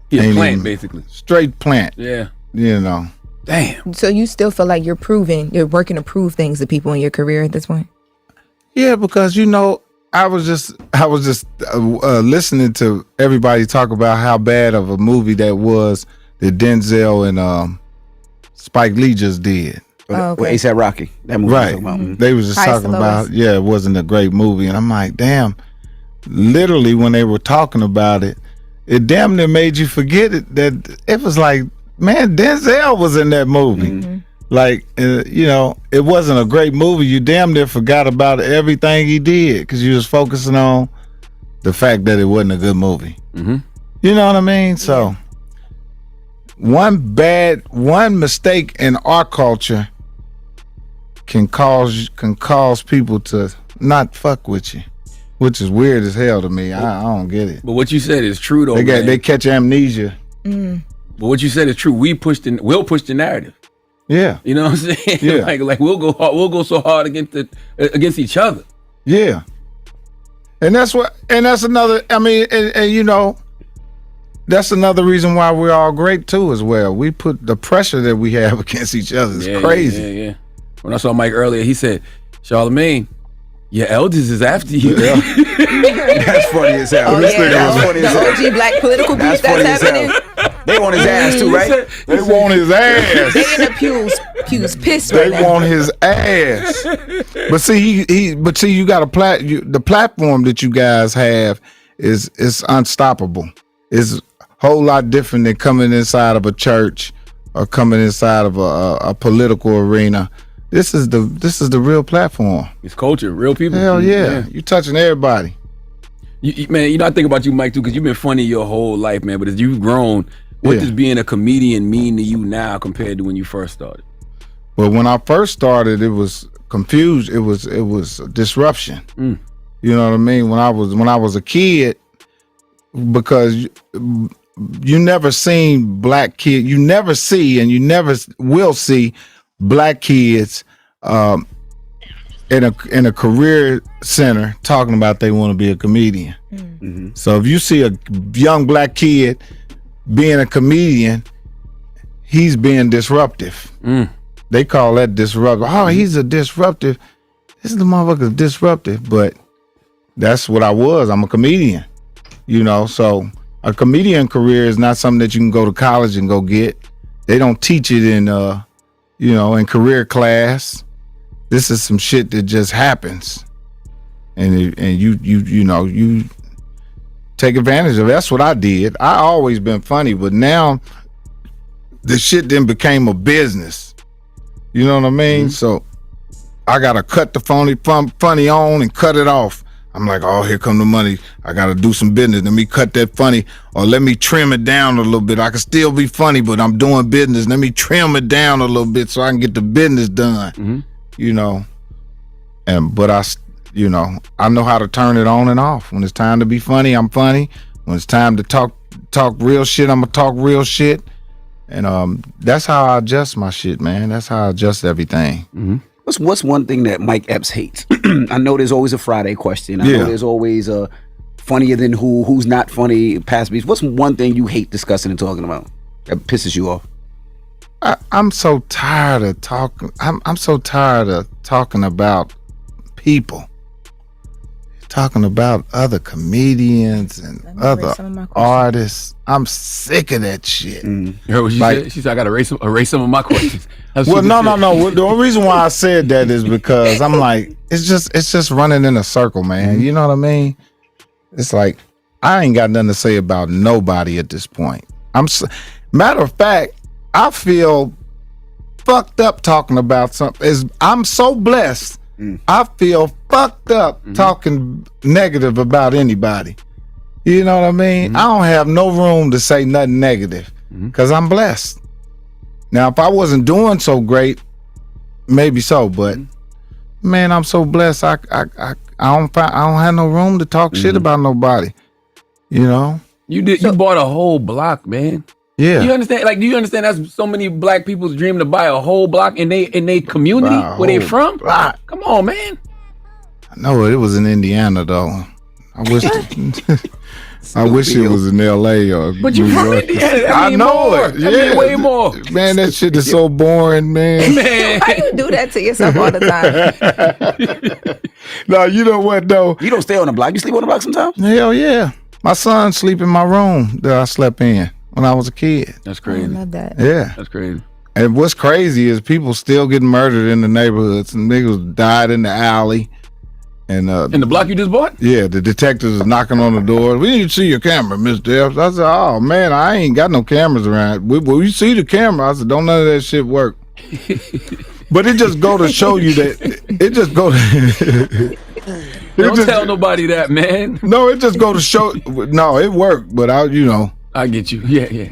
plant, basically. Straight plant. Yeah. You know. Damn. So you still feel like you're working to prove things to people in your career at this point? Yeah, because you know, I was just listening to everybody talk about how bad of a movie that was that Denzel and Spike Lee just did. With A$AP Rocky, that movie. Right. They was just talking about, it wasn't a great movie. And I'm like, damn, literally when they were talking about it, it damn near made you forget it, that it was like, man, Denzel was in that movie. Like, you know, it wasn't a great movie. You damn near forgot about everything he did because you was focusing on the fact that it wasn't a good movie. You know what I mean? So one mistake in our culture can cause people to not fuck with you, which is weird as hell to me. I don't get it. But what you said is true though. They catch amnesia. But what you said is true. We'll push the narrative. Yeah. You know what I'm saying? Yeah. like we'll go so hard against each other. Yeah. And that's another, I mean, and you know, that's another reason why we're all great too as well. We put the pressure that we have against each other is crazy. Yeah. When I saw Mike earlier, he said, Charlamagne, your elders is after you. That's funny as hell. The OG black political beef that's happening. They want his ass too, right? They want his ass. They in the pews pissed They right now. want his ass. But see, you got the platform that you guys have is unstoppable. It's a whole lot different than coming inside of a church or coming inside of a political arena. This is the real platform. It's culture, real people. Hell yeah. You touching everybody. Man, you know, I think about you, Mike, too, because you've been funny your whole life, man. But as you've grown, what does being a comedian mean to you now compared to when you first started? Well, when I first started, it was confused. It was disruption. You know what I mean? When I was a kid, because you never seen black kids. You never see, and you never will see black kids in a career center talking about they want to be a comedian. So if you see a young black kid being a comedian, he's being disruptive. They call that disruptive. Oh, he's a disruptive. This is the motherfucker's disruptive, but that's what I was. I'm a comedian, you know. So a comedian career is not something that you can go to college and go get. They don't teach it in, in career class. This is some shit that just happens, and you take advantage of it. That's what I did. I always been funny, but now the shit then became a business. You know what I mean? So I gotta cut the funny on and cut it off. I'm like, oh, here come the money. I gotta do some business. Let me cut that funny, or let me trim it down a little bit. I can still be funny, but I'm doing business. Let me trim it down a little bit so I can get the business done. You know, but I know how to turn it on and off. When it's time to be funny, I'm funny. When it's time to talk real shit, I'm gonna talk real shit. And that's how I adjust my shit, man. That's how I adjust everything. What's one thing that Mike Epps hates? I know there's always a Friday question. I know there's always a funnier than who's not funny, past beats. What's one thing you hate discussing and talking about that pisses you off? I'm so tired of talking. I'm so tired of talking about people, talking about other comedians and other artists. I'm sick of that shit. You heard what she said? She said, I got to erase some of my questions. Well, no. The only reason why I said that is because I'm like, it's just running in a circle, man. You know what I mean? It's like, I ain't got nothing to say about nobody at this point. Matter of fact, I feel fucked up talking about something. I'm so blessed. I feel fucked up talking negative about anybody. You know what I mean? I don't have no room to say nothing negative because I'm blessed. Now, if I wasn't doing so great, maybe so, but man, I'm so blessed. I don't have no room to talk shit about nobody. You know? You bought a whole block, man. Yeah. You understand? Like, do you understand that's so many black people's dream to buy a whole block in they community where they from? Block. Come on, man. I know it was in Indiana though. I wish it was in LA or but you from Indiana. I know more. it. Yeah. Way more. Man, that shit is so boring, man. Why you do that to yourself all the time? No, you know what though? You don't stay on the block. You sleep on the block sometimes? Hell yeah. My son sleep in my room that I slept in when I was a kid. That's crazy. I love that. Yeah. That's crazy. And what's crazy is people still getting murdered in the neighborhoods. Some niggas died in the alley. And in the block you just bought? Yeah, the detectives are knocking on the door. We need to see your camera, Mr. Epps. I said, oh man, I ain't got no cameras around. We see the camera. I said, don't none of that shit work. But it just go to show you that it just go to Don't tell nobody that, man. No, it just go to show. No, it worked, but I get you. Yeah.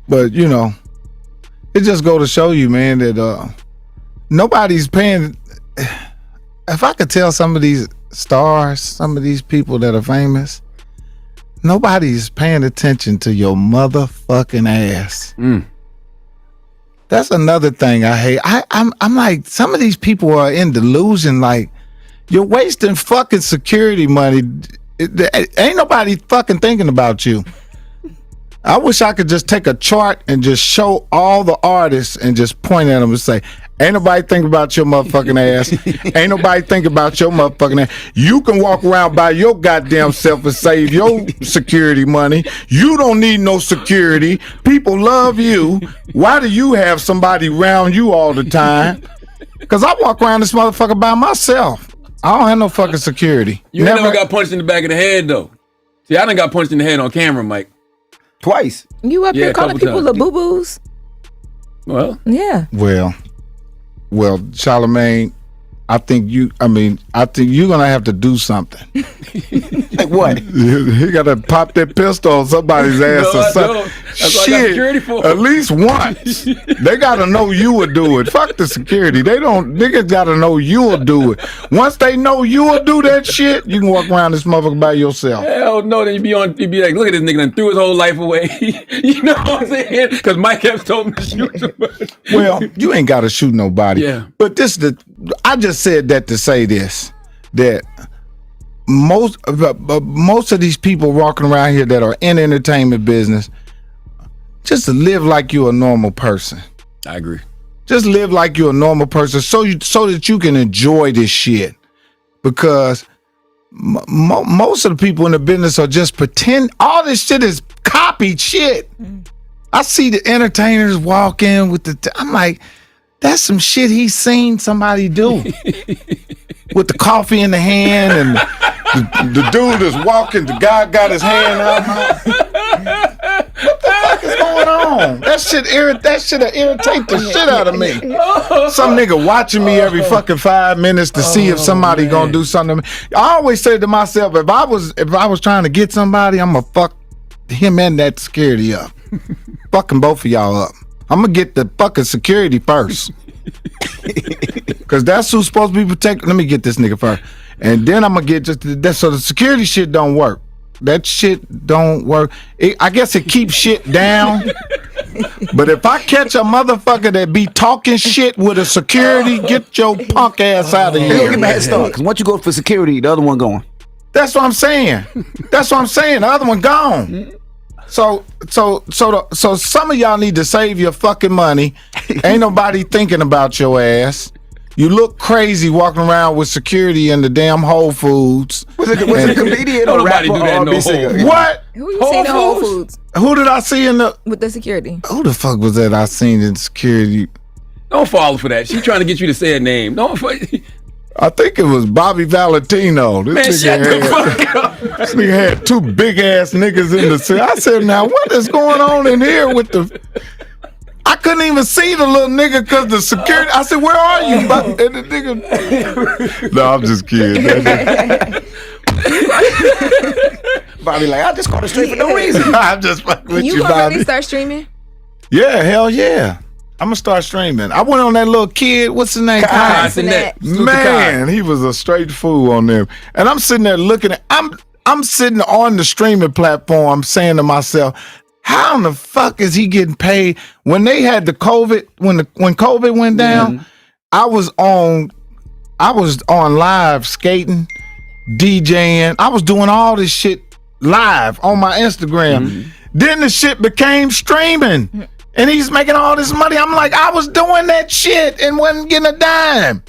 But it just go to show you, man, that nobody's paying. If I could tell some of these stars, some of these people that are famous, nobody's paying attention to your motherfucking ass. That's another thing I hate. I'm like, some of these people are in delusion. Like, you're wasting fucking security money. Ain't nobody fucking thinking about you. I wish I could just take a chart and just show all the artists and just point at them and say, ain't nobody think about your motherfucking ass. Ain't nobody think about your motherfucking ass. You can walk around by your goddamn self and save your security money. You don't need no security. People love you. Why do you have somebody around you all the time? Because I walk around this motherfucker by myself. I don't have no fucking security. You never got punched in the back of the head, though. See, I done got punched in the head on camera, Mike. Twice. You up here calling people the boo-boos? Well. Yeah. Well, Charlamagne, I think you're gonna have to do something. Like what? You gotta pop that pistol on somebody's ass or something. That's what I got security for. At least once. They gotta know you will do it. Fuck the security. Niggas gotta know you will do it. Once they know you will do that shit, you can walk around this motherfucker by yourself. Hell no, then you be like, look at this nigga and threw his whole life away. You know what I'm saying? Because Mike Epps told him to shoot somebody. Well, you ain't gotta shoot nobody. Yeah. But I just said that to say this, that most of these people walking around here that are in entertainment business, just to live like you're a normal person. I agree. Just live like you're a normal person so that you can enjoy this shit. Because most of the people in the business are just pretend. All this shit is copied shit. I see the entertainers walk in with I'm like, that's some shit he's seen somebody do. With the coffee in the hand and the dude is walking, the guy got his hand out. What the fuck is going on? That shit irritate the shit out of me. Some nigga watching me every fucking 5 minutes to see if somebody gonna do something to me. I always say to myself, if I was trying to get somebody, I'm gonna fuck him and that security up. Fucking both of y'all up. I'm gonna get the fucking security first. Cause that's who's supposed to be protected. Let me get this nigga first. And then I'm gonna get so the security shit don't work. That shit don't work. I guess it keeps shit down. But if I catch a motherfucker that be talking shit with a security, get your punk ass out of here. Don't get my head start. Cause once you go for security, the other one going. That's what I'm saying. The other one gone. So some of y'all need to save your fucking money. Ain't nobody thinking about your ass. You look crazy walking around with security in the damn Whole Foods. Was it a comedian or rapper or R&B singer? What? Who you seen in Whole Foods? Who did I see with the security? Who the fuck was that I seen in security? Don't fall for that. She's trying to get you to say a name. I think it was Bobby Valentino. This Man, shut the fuck up. This nigga had two big ass niggas in the city. I said, now what is going on in here with the... I couldn't even see the little nigga because the security... I said, where are you? And the nigga... No, I'm just kidding. Bobby like, I just called it straight for no reason. I'm just fucking with you, gonna Bobby. really start streaming? Yeah, hell yeah. I'm gonna start streaming. I went on that little kid. What's his name? Kai. Man, he was a straight fool on them. And I'm sitting there looking at. I'm sitting on the streaming platform, saying to myself, how in the fuck is he getting paid? When they had the COVID, when COVID went down, I was on live skating, DJing. I was doing all this shit live on my Instagram. Then the shit became streaming. And he's making all this money. I'm like, I was doing that shit and wasn't getting a dime.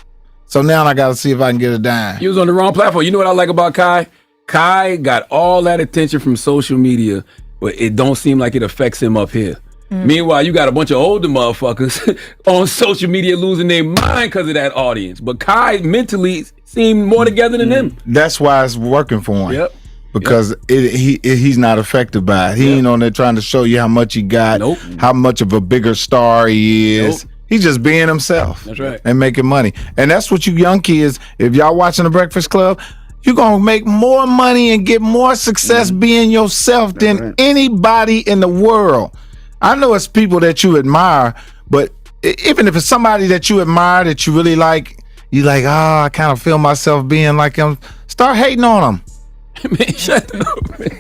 So now I got to see if I can get a dime. You was on the wrong platform. You know what I like about Kai? Kai got all that attention from social media, but it don't seem like it affects him up here. Meanwhile, you got a bunch of older motherfuckers on social media losing their mind because of that audience. But Kai mentally seemed more together than him. That's why it's working for him. Yep. Because he's not affected by it. He ain't on there trying to show you how much he got, how much of a bigger star he is. He's just being himself. That's right. And making money. And that's what you young kids, if y'all watching The Breakfast Club, you're going to make more money and get more success being yourself than anybody in the world. I know it's people that you admire, but even if it's somebody that you admire, that you really like, you like, I kind of feel myself being like him, start hating on him. Man, shut up, man.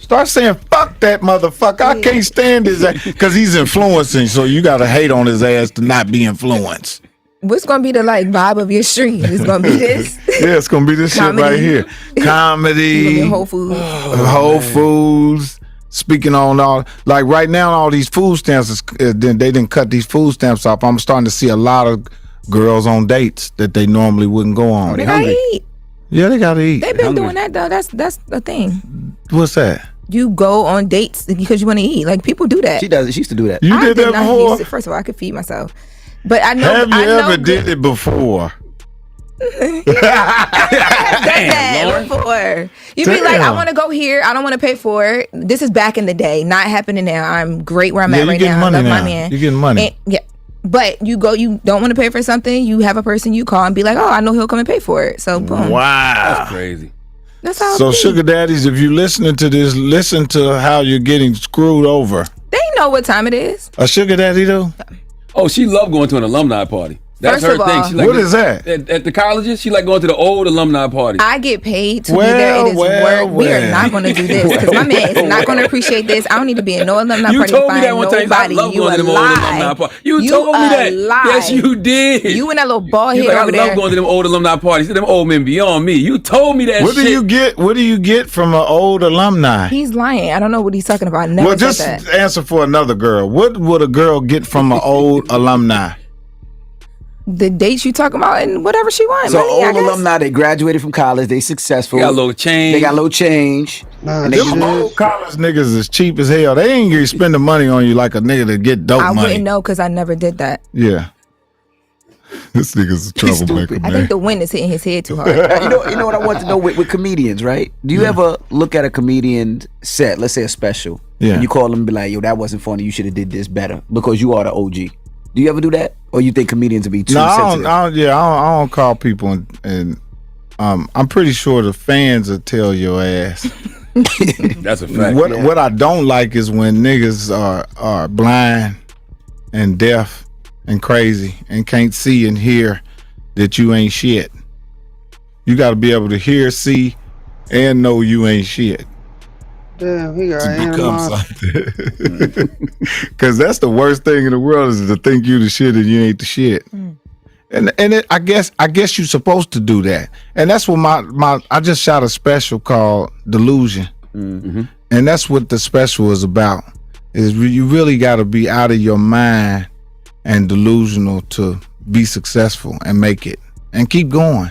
Start saying, fuck that motherfucker. I can't stand his ass. Because he's influencing, so you got to hate on his ass to not be influenced. What's going to be the vibe of your stream? It's going to be this? Yeah, it's going to be this shit right here. Comedy. Whole Foods. Whole Foods. Speaking on all, like right now, all these food stamps, they didn't cut these food stamps off. I'm starting to see a lot of girls on dates that they normally wouldn't go on. They gotta eat. Yeah, they gotta eat. They've been doing that though. That's the thing. What's that? You go on dates because you want to eat. Like people do that. She does. She used to do that. You did that before? First of all, I could feed myself, but I know. Have you ever did it before? I've done that before. You'd be like, I want to go here. I don't want to pay for it. This is back in the day. Not happening now. I'm great where I'm at right now. I love my man. You're getting money. Yeah. But you go, you don't want to pay for something, you have a person you call and be like, oh, I know he'll come and pay for it. So boom. Wow. That's crazy. That's how So sugar daddies, if you're listening to this, listen to how you're getting screwed over. They know what time it is. A sugar daddy though? Oh, she loved going to an alumni party. That's First her of thing. all- She like What is that? At the colleges? She like going to the old alumni parties. I get paid to be there. It is work. We are not going to do this because my man is not going to appreciate this. I don't need to be in no alumni You party told to me find that one time. I nobody. love You going a to them old alumni lie. parties. You told me that. lie. Yes, you did. You and that little bald You head like, over I love there. going to them old alumni parties. Them old men beyond me. You told me that What shit. do you get? What do you get from an old alumni? He's lying. I don't know what he's talking about. I never Well, just said that. answer for another girl. What would a girl get from an old alumni? The dates you talking about and whatever she wants. So money, I old guess. alumni, they graduated from college, they successful. They got a little change. They got a little change. Them old college niggas is cheap as hell. They ain't gonna spend the money on you like a nigga to get dope I money. wouldn't know because I never did that. Yeah. This nigga's a troublemaker, I man. think the wind is hitting his head too hard. You know what I want to know with comedians, right? Do you ever look at a comedian set, let's say a special, Yeah. and you call them and be like, yo, that wasn't funny, you should have did this better because you are the OG. Do you ever do that? Or you think comedians would be too sensitive? I don't call people and I'm pretty sure the fans will tell your ass. That's a fact. What I don't like is when niggas are blind and deaf and crazy and can't see and hear that you ain't shit. You got to be able to hear, see, and know you ain't shit. Damn, he got To become animals. something. Because that's the worst thing in the world is to think you the shit and you ain't the shit. I guess you're supposed to do that. And that's what I just shot a special called Delusion. Mm-hmm. And that's what the special is about. Is you really got to be out of your mind and delusional to be successful and make it and keep going.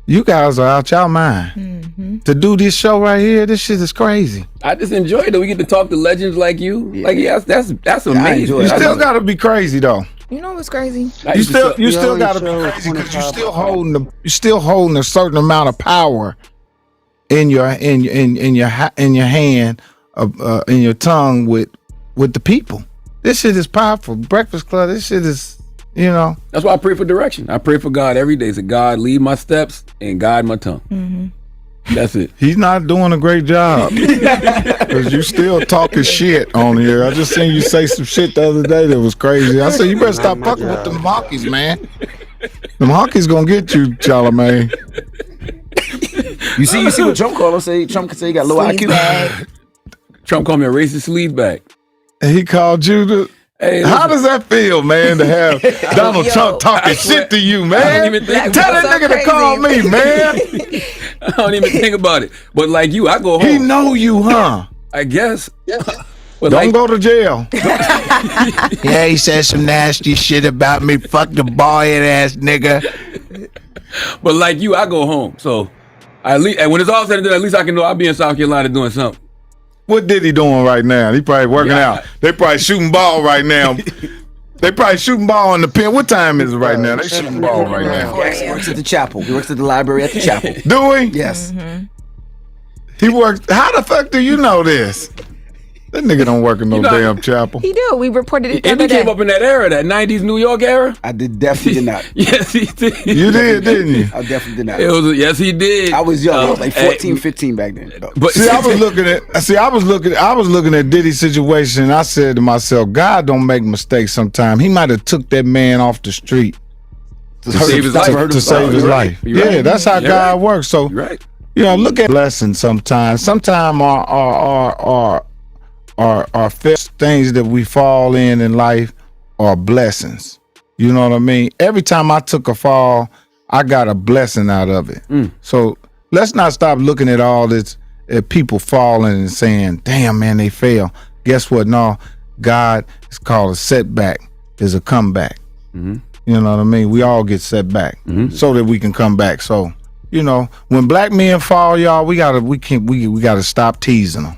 You guys are out your mind. To do this show right here, this shit is crazy. I just enjoy it. Though. We get to talk to legends like you. Like, that's amazing. You still got to be crazy though. You know what's crazy? You still got to be crazy because you're still holding a certain amount of power in your hand, in your tongue with the people. This shit is powerful. Breakfast Club. This shit is, That's why I pray for direction. I pray for God every day. Say, God, lead my steps and guide my tongue. Mm-hmm. That's it. He's not doing a great job because you still talking shit on here. I just seen you say some shit the other day that was crazy. I said you better stop fucking with them honkies, man. Them honkies gonna get you, Charlamagne. You see what Trump called him? Say Trump could say he got low IQ. Trump called me a racist sleaze bag. And he called you to. Hey, how does that feel, man, to have Donald Trump talking shit to you, man? I don't even think Tell about that it. nigga to call me, man. I don't even think about it. But like you, I go home. He know you, huh? I guess. But Don't go to jail. Yeah, he said some nasty shit about me. Fuck the bald-head ass nigga. But like you, I go home. So at least, and when it's all said and done, at least I can know I'll be in South Carolina doing something. What did he doing right now? He probably working out. They probably shooting ball right now. They probably shooting ball in the pen. What time is it right now? They shooting ball right now. He works at the chapel. He works at the library at the chapel. Do he? Yes. He works. How the fuck do you know this? That nigga don't work in no damn chapel. He do. We reported it the And other he came day. up in that era, that 90s New York era. I definitely did not. Yes, he did. You did, didn't you? I definitely did not. Yes, he did. I was young. I was like 14, 15 back then. But See, I was looking at Diddy's situation, and I said to myself, God don't make mistakes sometimes. He might have took that man off the street to save his life. To save his life. You're Yeah, right. that's how You're God right. works. So right. Look at lessons sometimes. Sometimes our first things that we fall in life are blessings. You know what I mean? Every time I took a fall, I got a blessing out of it. So let's not stop looking at all this, at people falling and saying, damn, man, they fail. Guess what? No, God is called a setback, is a comeback. You know what I mean? We all get set back so that we can come back. So, when black men fall, y'all, we gotta stop teasing them.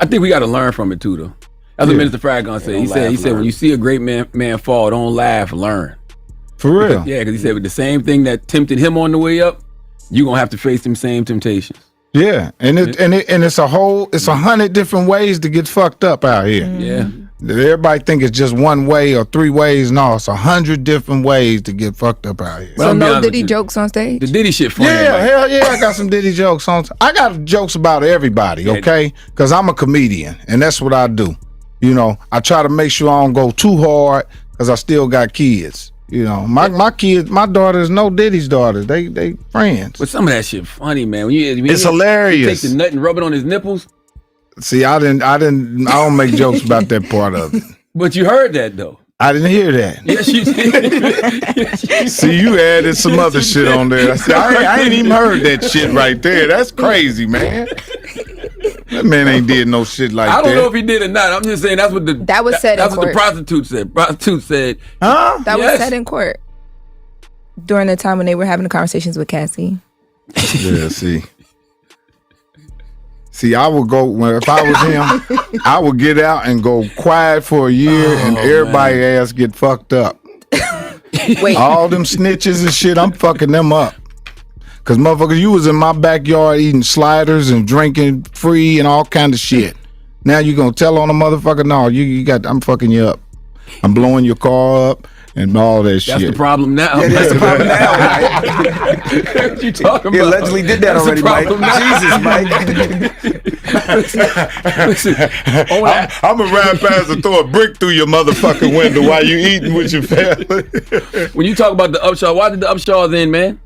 I think we got to learn from it too, though. That's what Minister Farrakhan said. He said, when you see a great man fall, don't laugh, learn. For real? Yeah, because he said with the same thing that tempted him on the way up, you're gonna have to face them same temptations. Yeah, and it's 100 different ways to get fucked up out here. Yeah. Everybody think it's just one way or three ways. No, it's 100 different ways to get fucked up out here. So no Diddy jokes on stage? The Diddy shit funny. Yeah, hell yeah, I got some Diddy jokes on. I got jokes about everybody, okay? Because I'm a comedian, and that's what I do. You know, I try to make sure I don't go too hard because I still got kids. You know, my kids, my daughters know Diddy's daughters. They friends. But some of that shit funny, man. When It's hilarious. You take the nut and rub it on his nipples. See, I don't make jokes about that part of it. But you heard that though. I didn't hear that. Yes, you did. See, you added some other shit on there. I ain't even heard that shit right there. That's crazy, man. That man ain't did no shit like that. I don't know if he did or not. I'm just saying that's what that was said. That's in what court. the prostitute said. Prostitute said, huh? That was said in court during the time when they were having the conversations with Cassie. Yeah, See, I would go if I was him. I would get out and go quiet for a year, and everybody ass get fucked up. Wait, all them snitches and shit, I'm fucking them up. Cause motherfuckers, you was in my backyard eating sliders and drinking free and all kind of shit. Now you gonna tell on a motherfucker? No, I'm fucking you up. I'm blowing your car up and all that shit. That's the problem now. Yeah, that's the problem now, Mike. What you talking about? He allegedly did that already, Mike. Jesus, Mike. I'm gonna ride past and throw a brick through your motherfucking window while you eating with your family. When you talk about the Upshaw, why did the Upshaws end, man?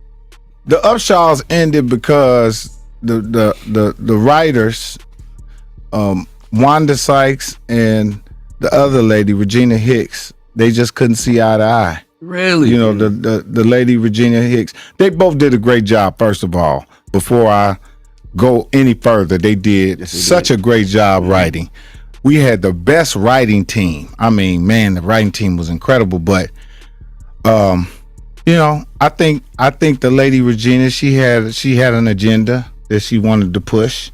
The Upshaws ended because the writers, Wanda Sykes and the other lady, Regina Hicks, they just couldn't see eye to eye. Really? You know, the lady Regina Hicks, they both did a great job, first of all. Before I go any further, they did such a great job writing. We had the best writing team. I mean, man, the writing team was incredible, but you know, I think the lady Regina, she had an agenda that she wanted to push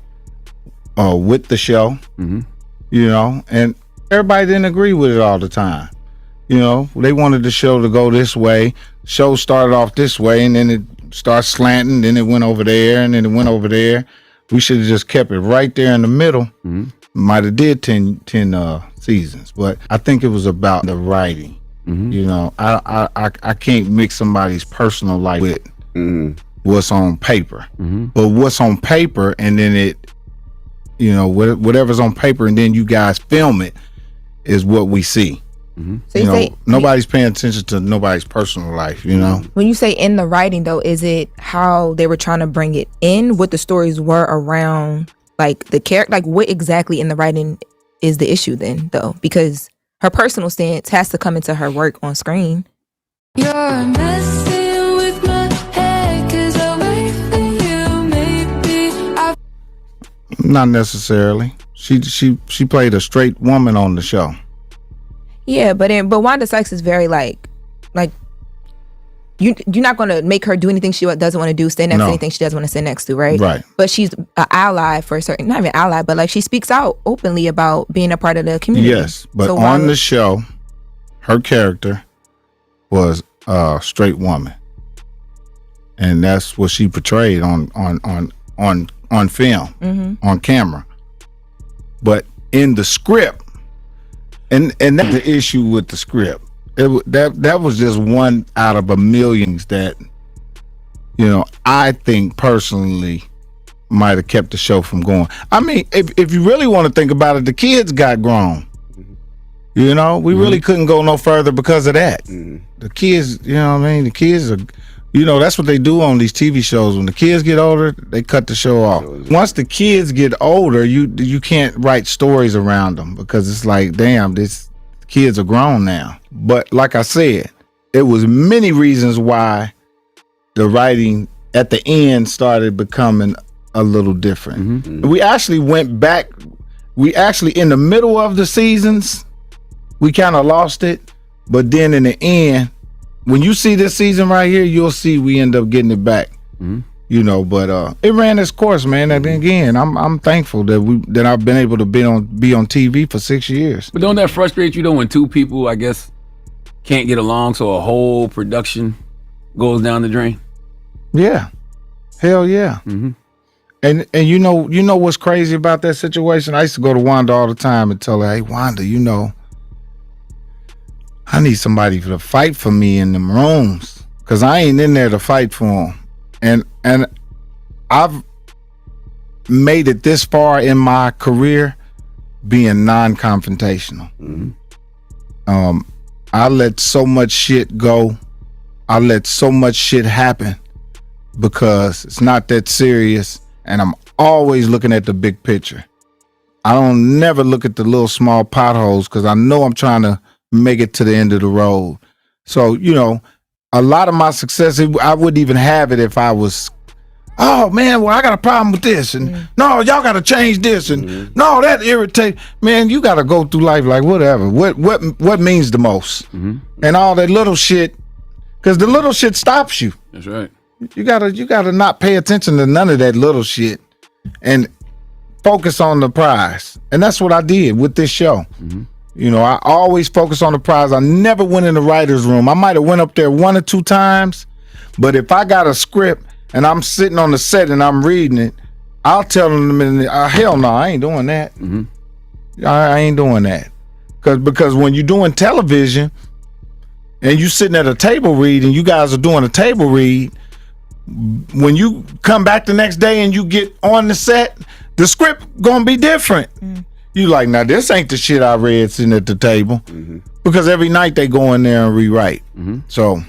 with the show. Mm-hmm. You know, and everybody didn't agree with it all the time. You know, they wanted the show to go this way. Show started off this way, and then it started slanting, then it went over there, and then it went over there. We should have just kept it right there in the middle. Mm-hmm. Might have did 10 seasons, but I think it was about the writing. Mm-hmm. You know, I can't mix somebody's personal life with what's on paper. Mm-hmm. But what's on paper, and then it, you know, whatever's on paper, and then you guys film it, is what we see. Mm-hmm. So you know, say, nobody's paying attention to nobody's personal life, you know? when you say in the writing, though, is it how they were trying to bring it in, what the stories were around, like the character, like what exactly in the writing is the issue then, though? Because her personal stance has to come into her work on screen. You're messing with my head 'cause away from you, maybe Not necessarily. She played a straight woman on the show. Yeah, but Wanda Sykes is very like you're not gonna make her do anything she doesn't want to do, stand next to anything she doesn't want to stand next to, right? Right. But she's an ally for a certain, not even ally, but like she speaks out openly about being a part of the community. Yes, but So on the show, her character was a straight woman, and that's what she portrayed on film, on camera. But in the script, and that's the issue with the script. That was just one out of a millions that, you know, I think personally might have kept the show from going. I mean, if you really want to think about it, the kids got grown. You know, we really couldn't go no further because of that. The kids, you know what I mean? The kids are, you know, that's what they do on these TV shows. When the kids get older, they cut the show off. Once the kids get older, you can't write stories around them because it's like, damn, this kids are grown now. But like I said, it was many reasons why the writing at the end started becoming a little different. We actually went back. We actually, in the middle of the seasons, we kind of lost it. But then in the end, when you see this season right here, you'll see we end up getting it back. You know, but it ran its course, man. And again, I'm thankful that I've been able to be on TV for 6 years. But don't that frustrate you though when two people, I guess, can't get along, so a whole production goes down the drain? Yeah, hell yeah. And you know what's crazy about that situation? I used to go to Wanda all the time and tell her, "Hey, Wanda, you know, I need somebody to fight for me in them rooms, cause I ain't in there to fight for them." And I've made it this far in my career being non-confrontational. I let so much shit go. I let so much shit happen because it's not that serious, and I'm always looking at the big picture. I don't never look at the little small potholes because I know I'm trying to make it to the end of the road. So, you know, a lot of my success, I wouldn't even have it if I was, oh man, well, I got a problem with this, and no, y'all got to change this, and no, that irritates. Man, you got to go through life like whatever. What means the most, and all that little shit, because the little shit stops you. That's right. You gotta not pay attention to none of that little shit, and focus on the prize. And that's what I did with this show. You know, I always focus on the prize. I never went in the writer's room. I might have went up there 1 or 2 times, but if I got a script and I'm sitting on the set and I'm reading it, I'll tell them, hell no, I ain't doing that. I ain't doing that. Because when you're doing television and you sitting at a table read and you guys are doing a table read, when you come back the next day and you get on the set, the script gonna be different. You like, now this ain't the shit I read sitting at the table, because every night they go in there and rewrite. So,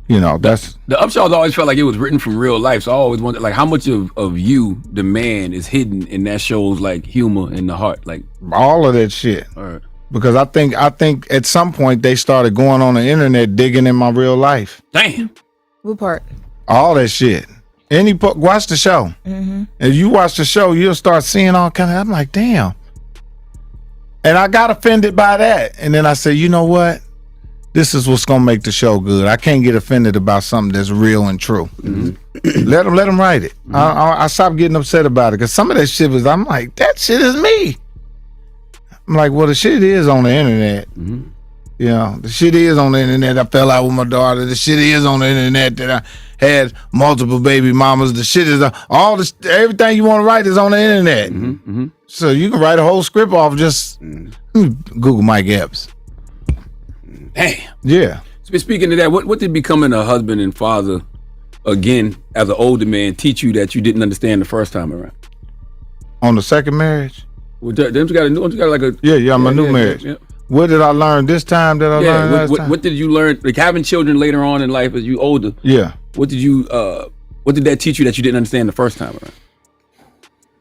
you know, that's the Upshaws always felt like it was written from real life. So I always wondered, like, how much of you, the man, is hidden in that show's like humor in the heart, like all of that shit. All right. Because I think at some point they started going on the internet digging in my real life. Damn. What part? All that shit. Watch the show. If you watch the show, you'll start seeing all kind of. I'm like, damn. And I got offended by that, and then I said, you know what? This is what's gonna make the show good. I can't get offended about something that's real and true. Let them write it. I stopped getting upset about it because some of that shit was. I'm like, that shit is me. I'm like, well, the shit is on the internet. You know, the shit is on the internet. I fell out with my daughter. The shit is on the internet that I had multiple baby mamas. The shit is all this. Everything you want to write is on the internet. So you can write a whole script off just Google Mike Epps. Damn. Yeah. So speaking of that, what did becoming a husband and father again as an older man teach you that you didn't understand the first time around? On the second marriage? Well, them you got a new one. You got like a my new marriage. Yeah. What did I learn this time that I learned last time? What did you learn? Like having children later on in life as you older. Yeah. What did what did that teach you that you didn't understand the first time around?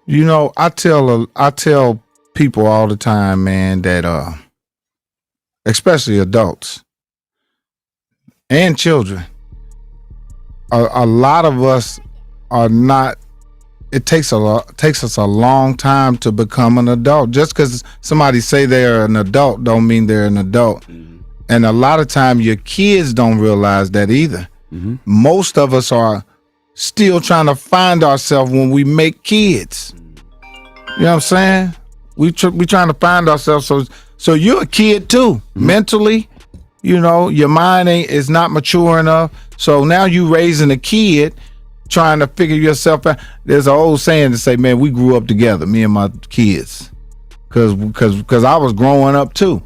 You know, I tell people all the time, man, that especially adults and children, a lot of us are not. It takes us a long time to become an adult. Just because somebody say they're an adult don't mean they're an adult. And a lot of time your kids don't realize that either. Most of us are still trying to find ourselves when we make kids. You know what I'm saying? We trying to find ourselves. So you're a kid too, mentally. You know, your mind is not mature enough. So now you raising a kid, trying to figure yourself out. There's an old saying to say, man, we grew up together, me and my kids, because I was growing up too.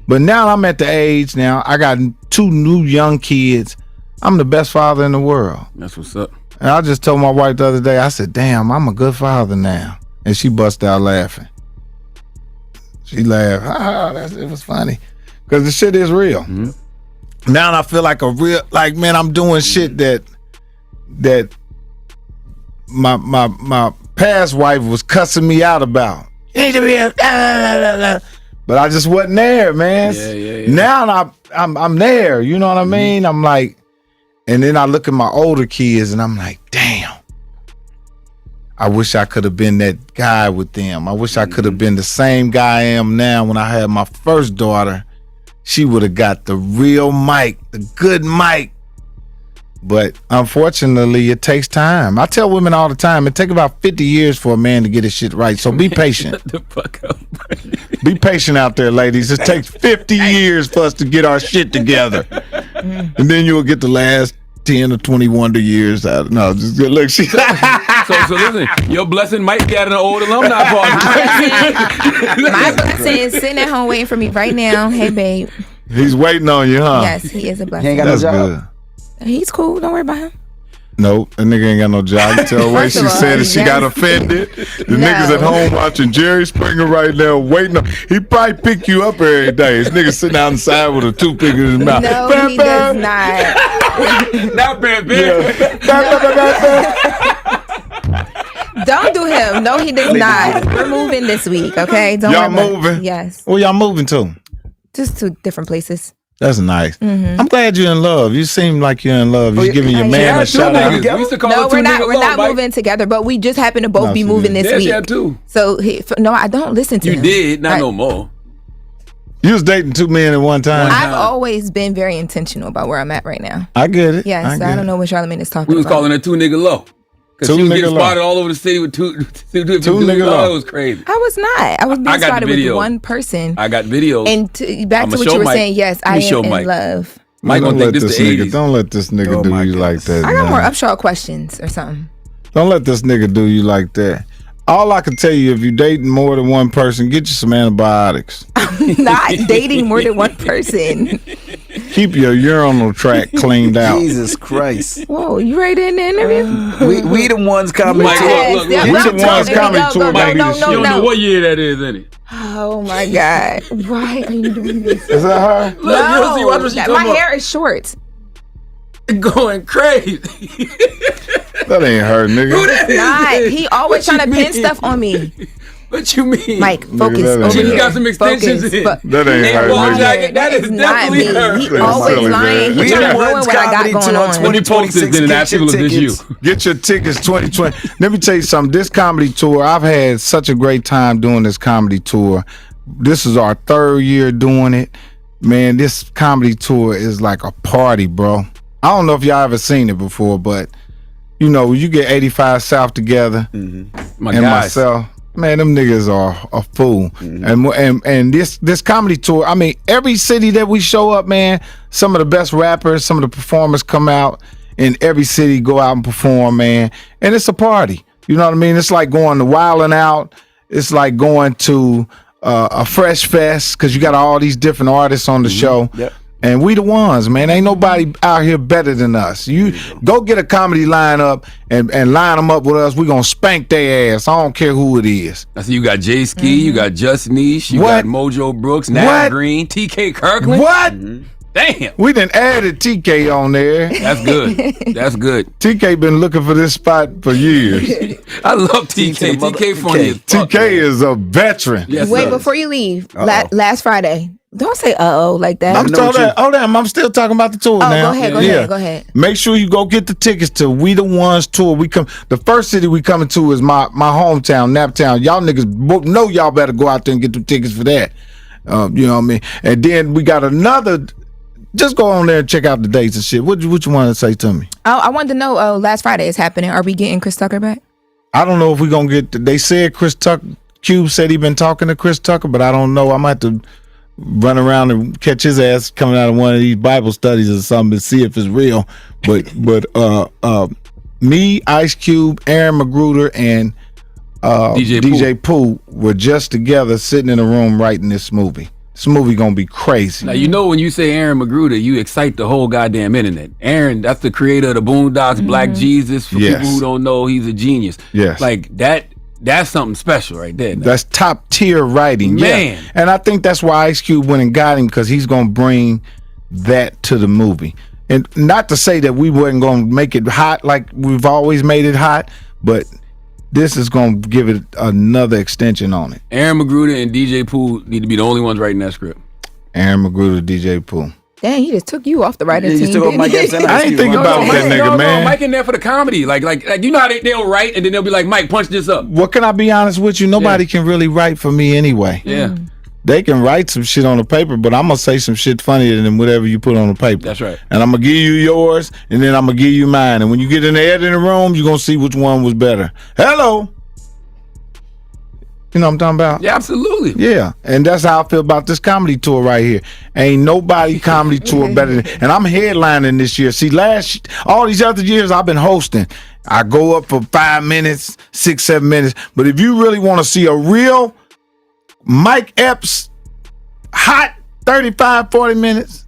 But now I'm at the age now, I got 2 new young kids. I'm the best father in the world. That's what's up. And I just told my wife the other day, I said, damn, I'm a good father now. And she bust out laughing. She laughed. It was funny. Because the shit is real. Now I feel like man, I'm doing shit that my past wife was cussing me out about. You need to be but I just wasn't there, man. Yeah. Now I'm there. You know what I mean? I'm like, and then I look at my older kids and I'm like, damn. I wish I could have been that guy with them. I wish I could have been the same guy I am now when I had my first daughter. She would have got the real Mike, the good Mike. But unfortunately, it takes time. I tell women all the time, it takes about 50 years for a man to get his shit right. So be patient. Shut the fuck up. Be patient out there, ladies. It takes 50 years for us to get our shit together. And then you'll get the last 10 or 20 wonder years out. No, just good look. So listen, your blessing might get an old alumni party. My blessing is sitting at home waiting for me right now. Hey, babe. He's waiting on you, huh? Yes, he is a blessing. He ain't got no job. Good. He's cool. Don't worry about him. Nope, that nigga ain't got no job. You tell the way she said it, she got offended. The niggas at home watching Jerry Springer right now, waiting. He probably pick you up every day. This nigga sitting out inside with a toothpick in his mouth. No, he does not. Not bad, man. Don't do him. No, he does not. We're moving this week, okay? Don't Y'all worry about it. moving? Yes. Where y'all moving to? Just to different places. That's nice. Mhm. I'm glad you're in love. You seem like you're in love. You're giving your man a shout out. No, we're not moving together, but we just happen to both be moving this week. Yeah, too. So no, I don't listen to You him. did, not no more. You was dating 2 men at one time. I've always been very intentional about where I'm at right now. I get it. Yes, I don't know what Charlamagne is talking We was about. calling her 2 nigga low. Cause Two she was nigga getting low. spotted all over the city with two different Two dudes. nigga Oh, low. it was crazy. I was not. I was being I got the spotted with video. one person. I got videos. And back I'ma to what show you were Mike. saying, yes, Let I me show am in Mike. love. Mike don't gonna think let this this the nigga. 80s. Don't let this nigga do you like that. I got man. more upshot questions or something. Don't let this nigga do you like that. All I can tell you, if you dating more than one person, get you some antibiotics. Not dating more than one person. Keep your urinal tract cleaned out. Jesus Christ. Whoa, you ready to end the interview? We the ones coming. Mike, look. We the ones coming to Mike, it. you don't know what year that is, any. Oh my God. Why are you doing this? Is that her? Look, you don't see watch what she My talking about. hair is short. Going crazy. That ain't her, nigga. Who that is? Not. He always What trying to you pin mean? stuff on me. What you mean? Mike, focus that ain't over She her. here. got some extensions Focus. in. That ain't her, Ball nigga. jacket. That is not definitely me. her. He That's always silly, lying. man. He We trying the to ruin ones what I got comedy going tour on. Let me post this, 2026. then Get after your this you. tickets. Get your tickets 2020. Let me tell you something. This comedy tour, I've had such a great time doing this comedy tour. This is our 3rd year doing it. Man, this comedy tour is like a party, bro. I don't know if y'all ever seen it before, but you know, you get 85 South together My and guys. myself. Man, them niggas are a fool. And this comedy tour, I mean, every city that we show up, man, some of the best rappers, some of the performers come out in every city, go out and perform, man. And it's a party. You know what I mean? It's like going to Wildin' Out. It's like going to a Fresh Fest because you got all these different artists on the show. Yep. And we the ones, man. Ain't nobody out here better than us. You go get a comedy lineup and line them up with us. We gonna spank their ass. I don't care who it is. I see you got Jay Ski, you got Just Niche, you What? got Mojo Brooks, Nat What? Green, TK Kirkland. What? Damn. We done added TK on there. That's good. That's good. TK been looking for this spot for years. I love TK. TK funny as fuck. TK is a veteran. Yes, Wait, sir. before you leave, Uh-oh. last Friday, don't say like that. I'm still there. Oh damn, I'm still talking about the tour now. Go ahead. Make sure you go get the tickets to We the Ones tour. We come. The first city we coming to is my hometown, Naptown. Y'all niggas know y'all better go out there and get the tickets for that. You know what I mean? And then we got another. Just go on there and check out the dates and shit. What you want to say to me? I wanted to know. Last Friday is happening. Are we getting Chris Tucker back? I don't know if we're gonna get. They said Chris Tucker. Cube said he been talking to Chris Tucker, but I don't know. I might have to run around and catch his ass coming out of one of these Bible studies or something to see if it's real. But me, Ice Cube, Aaron Magruder, and DJ Pooh were just together sitting in a room writing this movie. This movie gonna be crazy. Now, you know when you say Aaron Magruder, you excite the whole goddamn internet. Aaron, that's the creator of the Boondocks, Black Jesus. For Yes. people who don't know, he's a genius. Yes. Like that's something special right there. That's top tier writing, Man. Yeah. And I think that's why Ice Cube went and got him, because he's gonna bring that to the movie. And not to say that we wasn't gonna make it hot like we've always made it hot, but this is gonna give it another extension on it. Aaron Magruder and DJ Pooh need to be the only ones writing that script. Aaron Magruder, DJ Pooh. Dang, he just took you off the writing Yeah, you team. took off Mike didn't Epps he? and I ain't thinking about that nigga, man. Mike in there for the comedy. Like you know how they'll write and then they'll be like, Mike, punch this up. What can I be honest with you? Nobody can really write for me anyway. Yeah. They can write some shit on the paper, but I'm gonna say some shit funnier than whatever you put on the paper. That's right. And I'm gonna give you yours, and then I'm gonna give you mine. And when you get in the editing room, you're gonna see which one was better. Hello. You know what I'm talking about? Yeah, absolutely. Yeah. And that's how I feel about this comedy tour right here. Ain't nobody comedy tour better than, and I'm headlining this year. See, all these other years I've been hosting. I go up for 5 minutes, 6, 7 minutes. But if you really want to see a real Mike Epps hot 35, 40 minutes,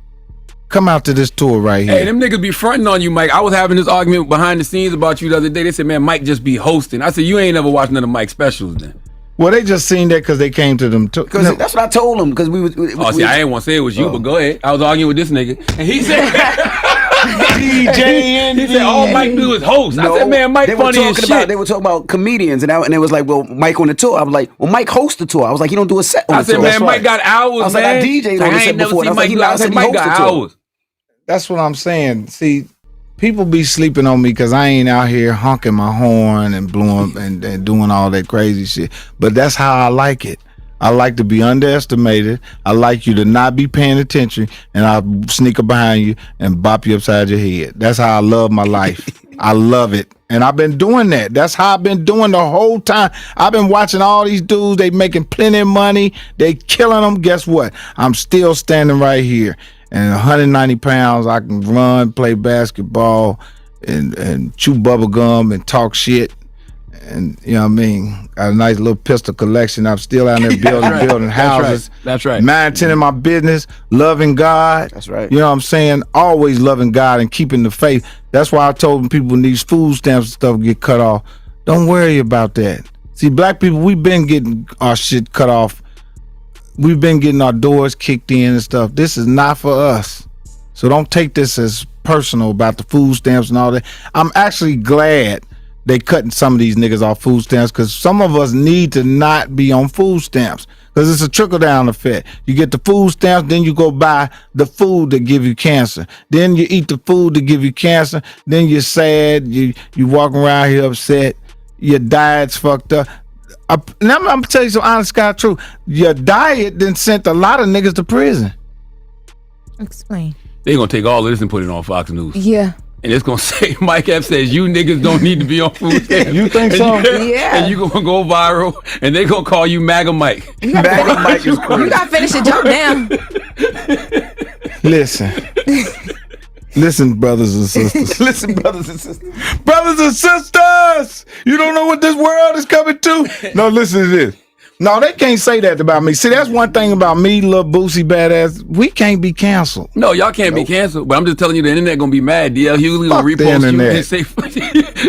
Come out to this tour right here. Hey, them niggas be fronting on you, Mike. I was having this argument behind the scenes about you the other day. They said, man, Mike just be hosting. I said, you ain't never watched none of Mike's specials then. Well, they just seen that because they came to them. Because that's what I told them. Because I ain't want to say it was you, but go ahead. I was arguing with this nigga, and he said, DJ he said, all Mike do is host. I said, man, Mike funny as shit. They were talking about comedians, and it was like, well, Mike on the tour. I was like, well, Mike hosts the tour. I was like, he don't do a set on the tour. I said, man, Mike got hours, I was like, I DJ'd on the set before. I was like, I said, Mike got hours. That's what I'm saying. See, people be sleeping on me because I ain't out here honking my horn and blowing and doing all that crazy shit. But that's how I like it. I like to be underestimated. I like you to not be paying attention, and I'll sneak up behind you and bop you upside your head. That's how I love my life. I love it. And I've been doing that. That's how I've been doing the whole time. I've been watching all these dudes. They making plenty of money. They killing them. Guess what? I'm still standing right here. And 190 pounds, I can run, play basketball, and chew bubble gum and talk shit. And you know what I mean? Got a nice little pistol collection. I'm still out there building houses. That's right. Minding my business, loving God. That's right. You know what I'm saying? Always loving God and keeping the faith. That's why I told people when these food stamps and stuff get cut off, don't worry about that. See, black people, we've been getting our shit cut off. We've been getting our doors kicked in and stuff. This is not for us. So don't take this as personal about the food stamps and all that. I'm actually glad they cutting some of these niggas off food stamps because some of us need to not be on food stamps because it's a trickle-down effect. You get the food stamps, then you go buy the food that give you cancer. Then you eat the food that give you cancer. Then you're sad. You walking around here upset. Your diet's fucked up. Now I'm gonna tell you some honest God truth. Your diet then sent a lot of niggas to prison. Explain. They gonna take all of this and put it on Fox News. Yeah. And it's gonna say Mike Epps says you niggas don't need to be on food stamps. You think so? Yeah. And you gonna go viral, and they gonna call you MAGA Mike. MAGA Mike is crazy. You gotta finish your joke now. Listen, brothers and sisters. Listen, brothers and sisters. Brothers and sisters! You don't know what this world is coming to? No, listen to this. No, they can't say that about me. See, that's one thing about me, little Boosie badass. We can't be canceled. No, y'all can't be canceled. But I'm just telling you, the internet gonna be mad. DL Hughley gonna repost you and say,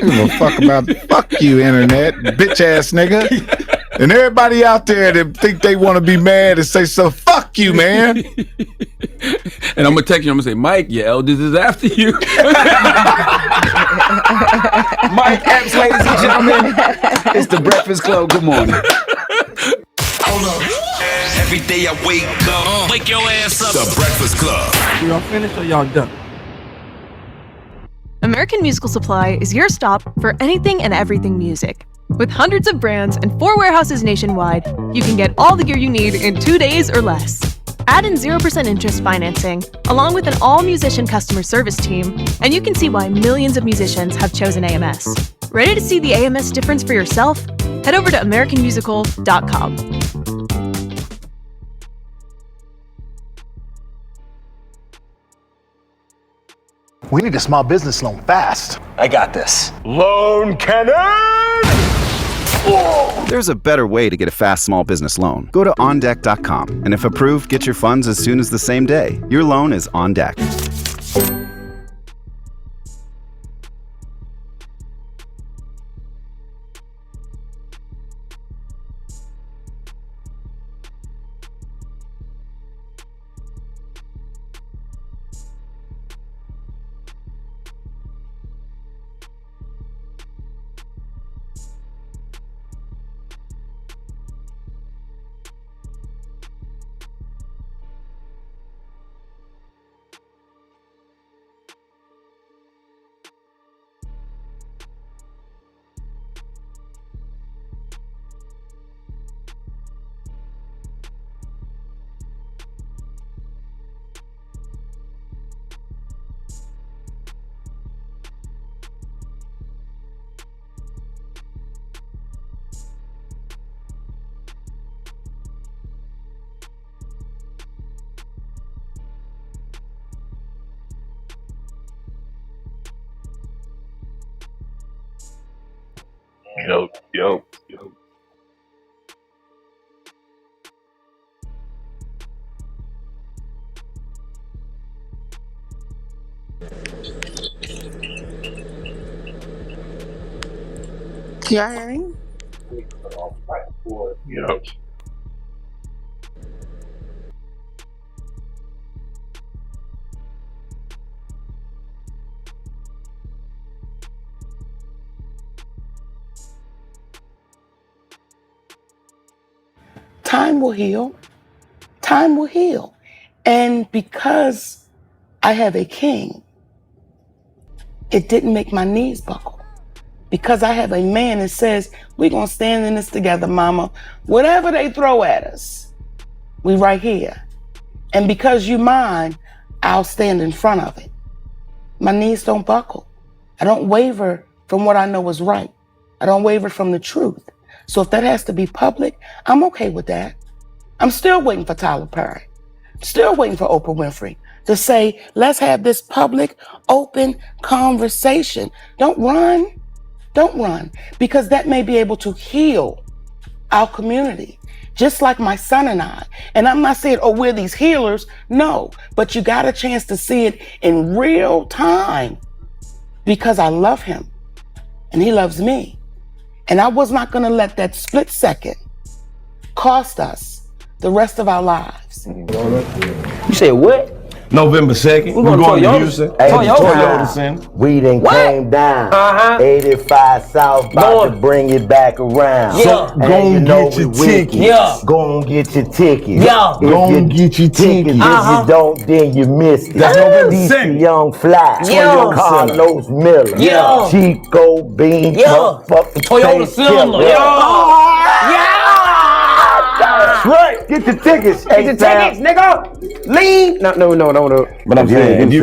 "Give a fuck about fuck you, internet, bitch ass nigga." And everybody out there that think they want to be mad and say so, fuck you, man. And I'm gonna text you. I'm gonna say, Mike, your elders is after you. Mike Epps, ladies and gentlemen, it's the Breakfast Club. Good morning. Hold up. Every day I wake up, wake your ass up. The Breakfast Club. Y'all finished or y'all done? American Musical Supply is your stop for anything and everything music. With hundreds of brands and 4 warehouses nationwide, you can get all the gear you need in 2 days or less. Add in 0% interest financing, along with an all-musician customer service team, and you can see why millions of musicians have chosen AMS. Ready to see the AMS difference for yourself? Head over to AmericanMusical.com. We need a small business loan fast. I got this. Loan cannon! There's a better way to get a fast small business loan. Go to OnDeck.com, and if approved, get your funds as soon as the same day. Your loan is on deck. Yo. Y'all hear me? Yep. Time will heal. Time will heal. And because I have a king, it didn't make my knees buckle. Because I have a man that says, we're going to stand in this together, mama. Whatever they throw at us, we right here. And because you mine, I'll stand in front of it. My knees don't buckle. I don't waver from what I know is right. I don't waver from the truth. So if that has to be public, I'm okay with that. I'm still waiting for Tyler Perry. Still waiting for Oprah Winfrey to say, let's have this public, open conversation. Don't run. Don't run. Because that may be able to heal our community. Just like my son and I. And I'm not saying, oh, we're these healers. No, but you got a chance to see it in real time because I love him and he loves me. And I was not going to let that split second cost us the rest of our lives. You said what? November 2nd, we're going to Houston. Toyota Center. We done came down. 85 South, about to bring it back around. So go and get your tickets. Yeah. Go and get your tickets. Yeah. Go and get your tickets. If you don't, then you missed it. That's November DC 2nd. Young Fly. Yeah. Carlos Miller. Yeah. Chico Bean. Yeah. Motherfucking Toyota Face Center. Killer. Yeah. That's right. Get your tickets. Get your tickets, nigga. Lean. No. But I'm saying, if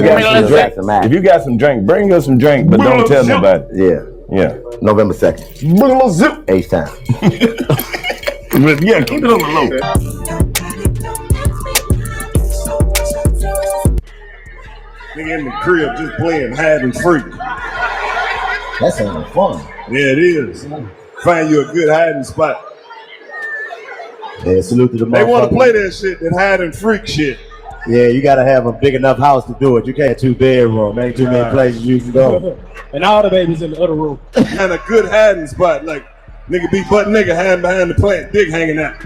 you got some drink, bring us some drink, but don't tell nobody. Yeah. November 2nd. H-Town. Yeah, keep it on the low. Nigga in the crib just playing hide and freak. That sounds fun. Yeah, it is. Find you a good hiding spot. Yeah, salute to the They want to play that shit, that hide and freak shit. Yeah, you gotta have a big enough house to do it. You can't 2-bedroom. Ain't too many places you can go. And all the babies in the other room. And a good hiding spot, like nigga be butt nigga hiding behind the plant, dick hanging out.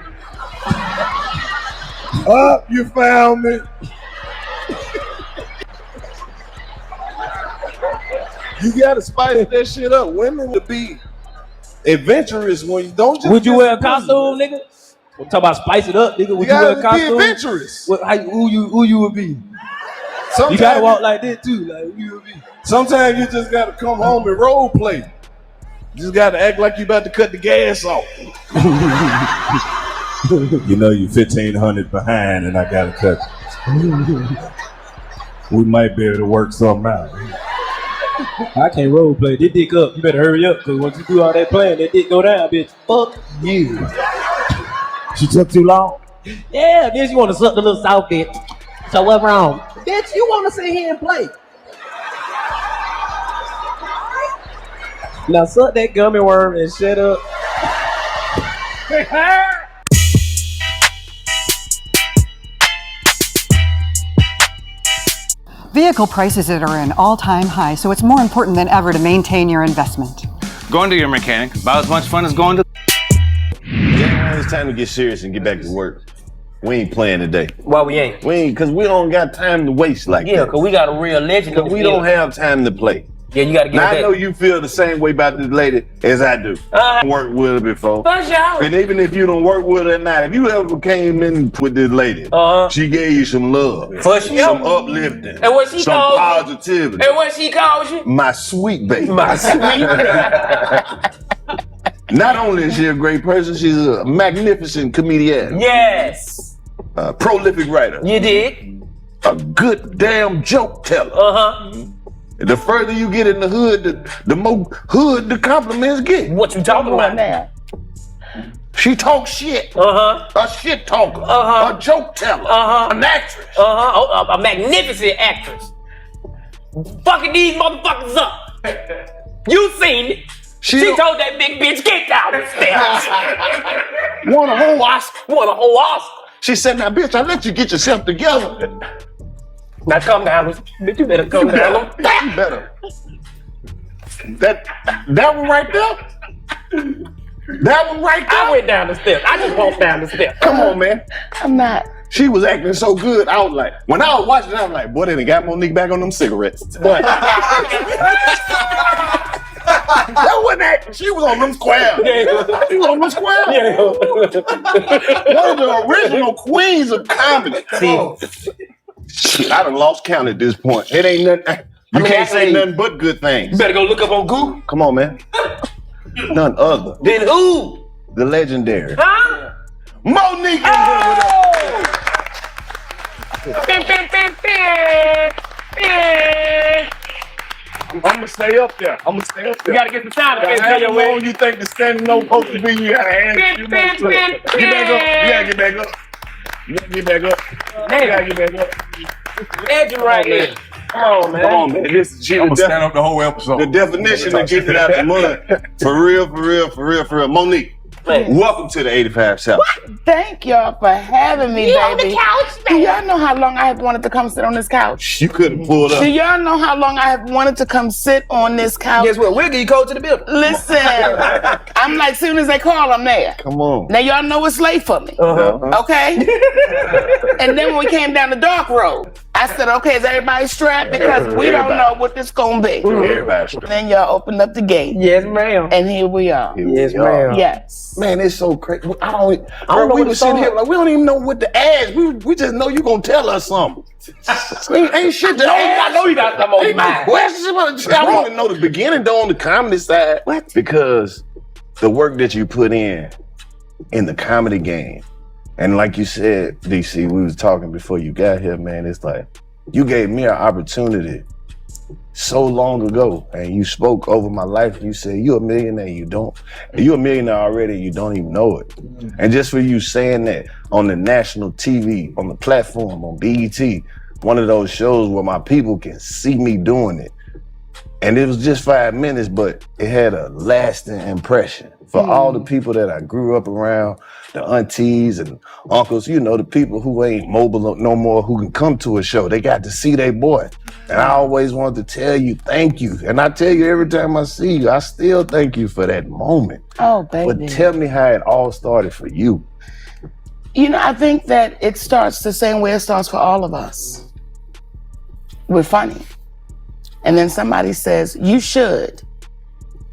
Up, you found me. You gotta spice that shit up. Women would be adventurous when you don't just. Would you wear a costume, nigga? We're talking about spice it up, nigga. Would you wear a costume? Be adventurous. Who you would be? Sometimes you gotta walk like this too, like who you would be. Sometimes you just gotta come home and role play. You just gotta act like you about to cut the gas off. You know you 1,500 behind and I gotta cut. We might be able to work something out. I can't role play. This dick up. You better hurry up, cause once you do all that playing, that dick go down, bitch. Fuck you. She took too long? Yeah, bitch, you wanna suck the little south bitch. So what wrong? Bitch, you wanna sit here and play. Now suck that gummy worm and shut up. Vehicle prices are at an all-time high, so it's more important than ever to maintain your investment. Going to your mechanic, about as much fun as going to. Yeah, it's time to get serious and get back to work. We ain't playing today. Why we ain't? We ain't, cause we don't got time to waste like that. Yeah, cause we got a real legend. Cause we don't have time to play. Yeah, you gotta get now, back. I know you feel the same way about this lady as I do. I worked with her before. For sure. And even if you don't work with her now, if you ever came in with this lady, she gave you some love. For sure. Some uplifting. And what she some called positivity. You? And what she called you? My sweet baby. My sweet baby. Not only is she a great person, she's a magnificent comedian. Yes. A prolific writer. You did. A good damn joke teller. The further you get in the hood, the more hood the compliments get. What you talking about now? She talks shit. A shit talker. A joke teller. An actress. A magnificent actress. Fucking these motherfuckers up. You seen it. She told that big bitch, get down the steps. Want a whole Oscar. Want a whole Oscar. She said, now bitch, I let you get yourself together. Now calm down. Bitch, you better calm down. You better. That one right there? That one right there? I went down the steps. I just walked down the steps. Come on, man. I'm not. She was acting so good. I was like, when I was watching, I was like, boy, they done got Monique back on them cigarettes. But that wasn't acting. She was on them squares. Yeah. She was on them squares. Yeah. One of the original queens of comedy. Shit, I done lost count at this point. It ain't nothing. You can't say nothing but good things. You better go look up on Google. Come on, man. None other. Then who? The legendary. Huh? Monique in here with us. I'm gonna stay up there. You gotta get the sound effects. How long you think the standing no supposed to be? You gotta ask you more to it. Get back up. You gotta get back up. You gotta get back up. You gotta get back up. Legend right here. Come on, man. Come on, man. This I'm gonna stand up the whole episode. The definition of getting it out the mud. For real. Monique, welcome to the 85 South. Thank y'all for having me, You baby. on the couch, Do y'all know how long I have wanted to come sit on this couch? You couldn't pull up. Do y'all know how long I have wanted to come sit on this couch? Guess what? We'll get you code to the building. Listen, I'm like, soon as they call, I'm there. Come on. Now y'all know it's late for me. Okay? And then when we came down the dark road, I said, okay, is everybody strapped? Because we don't know what this gonna be. Everybody's strapped. Then y'all opened up the gate. Yes, ma'am. And here we are. Yes, ma'am. Yes. Man, it's so crazy. I don't know we what was the sitting song- here like we don't even know what to ask. We just know you gonna tell us something. ain't shit to ask. I know you got some on your Ain't no mind. questions. I don't even know the beginning though on the comedy side. What? Because the work that you put in the comedy game, and like you said, DC, we was talking before you got here, man. It's like you gave me an opportunity so long ago, and you spoke over my life. And you said you're a millionaire. You're a millionaire already. You don't even know it. And just for you saying that on the national TV, on the platform, on BET, one of those shows where my people can see me doing it. And it was just 5 minutes, but it had a lasting impression for all the people that I grew up around, the aunties and uncles, the people who ain't mobile no more, who can come to a show. They got to see their boy. And I always wanted to tell you, thank you. And I tell you every time I see you, I still thank you for that moment. Oh, baby. But tell me how it all started for you. I think that it starts the same way it starts for all of us. We're funny. And then somebody says, you should.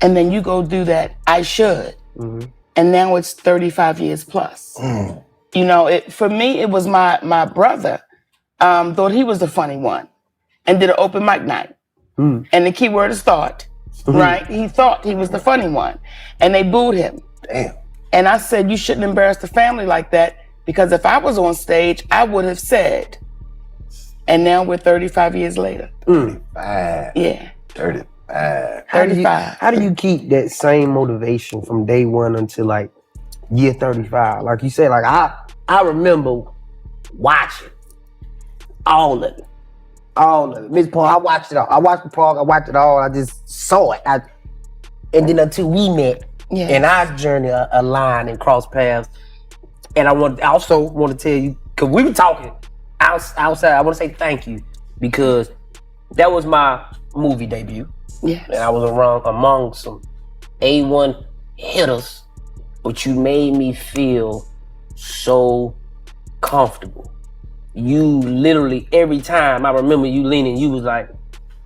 And then you go do that, I should. Mm-hmm. And now it's 35 years plus. For me, it was my brother thought he was the funny one and did an open mic night. And the key word is thought, right? He thought he was the funny one. And they booed him. Damn. And I said, you shouldn't embarrass the family like that, because if I was on stage, I would have said. And now we're 35 years later. 35. Yeah. 35. 35. How do you keep that same motivation from day one until like year 35? Like you said, like I remember watching all of it. All of it. Miss Paul, I watched it all. I watched the Paul, I watched it all. I just saw it. And then until we met and our journey aligned and crossed paths. And I also want to tell you, because we were talking outside, I want to say thank you, because that was my movie debut. Yeah. And I was among some A1 hitters, but you made me feel so comfortable. You literally, every time I remember you leaning, you was like,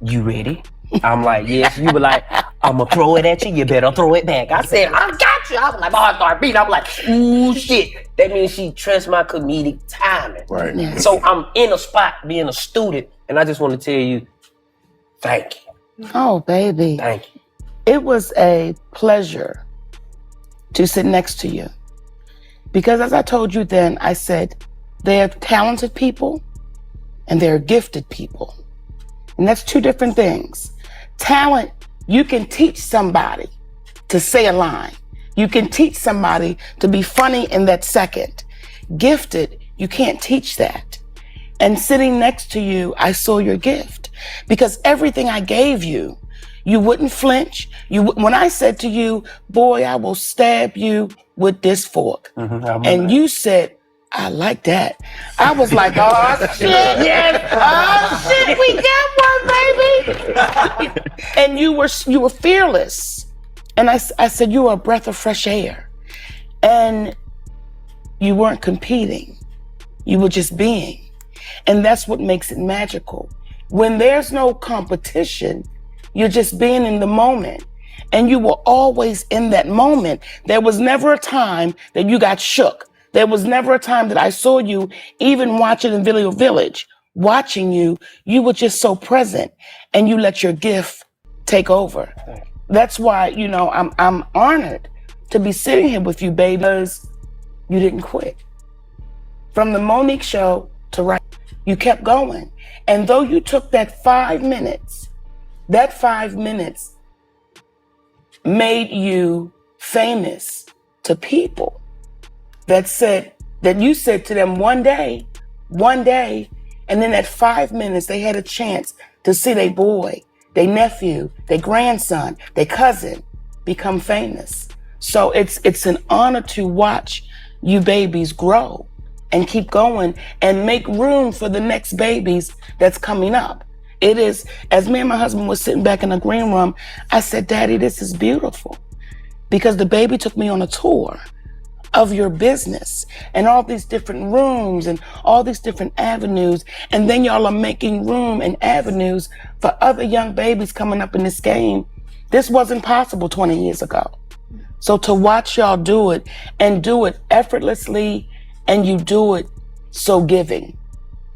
you ready? I'm like, yes. You were like, I'm gonna throw it at you, you better throw it back. I said, I got you. I was like, my heart started beating. I'm like, ooh, shit. That means she trusts my comedic timing. Right. Yeah. So I'm in a spot being a student, and I just want to tell you, thank you. Oh, baby. Thank you. It was a pleasure to sit next to you. Because as I told you then, I said, they're talented people and they're gifted people. And that's two different things. Talent, you can teach somebody to say a line. You can teach somebody to be funny in that second. Gifted, you can't teach that. And sitting next to you, I saw your gift. Because everything I gave you, you wouldn't flinch. When I said to you, boy, I will stab you with this fork. And you said, I like that. I was like, oh shit, yes, oh shit, we got one, baby. And you were fearless. And I said, you were a breath of fresh air. And you weren't competing. You were just being. And that's what makes it magical. When there's no competition, you're just being in the moment. And you were always in that moment. There was never a time that you got shook. There was never a time that I saw you, even watching in Video Village, watching you were just so present and you let your gift take over. That's why, you know, I'm honored to be sitting here with you, baby, because you didn't quit. From the Monique show to right, you kept going. And though you took that 5 minutes made you famous to people that you said to them one day, and then at 5 minutes, they had a chance to see their boy, their nephew, their grandson, their cousin become famous. So it's an honor to watch you babies grow and keep going and make room for the next babies that's coming up. It is, as me and my husband was sitting back in the green room, I said, Daddy, this is beautiful. Because the baby took me on a tour of your business and all these different rooms and all these different avenues. And then y'all are making room and avenues for other young babies coming up in this game. This wasn't possible 20 years ago. So to watch y'all do it and do it effortlessly and you do it so giving.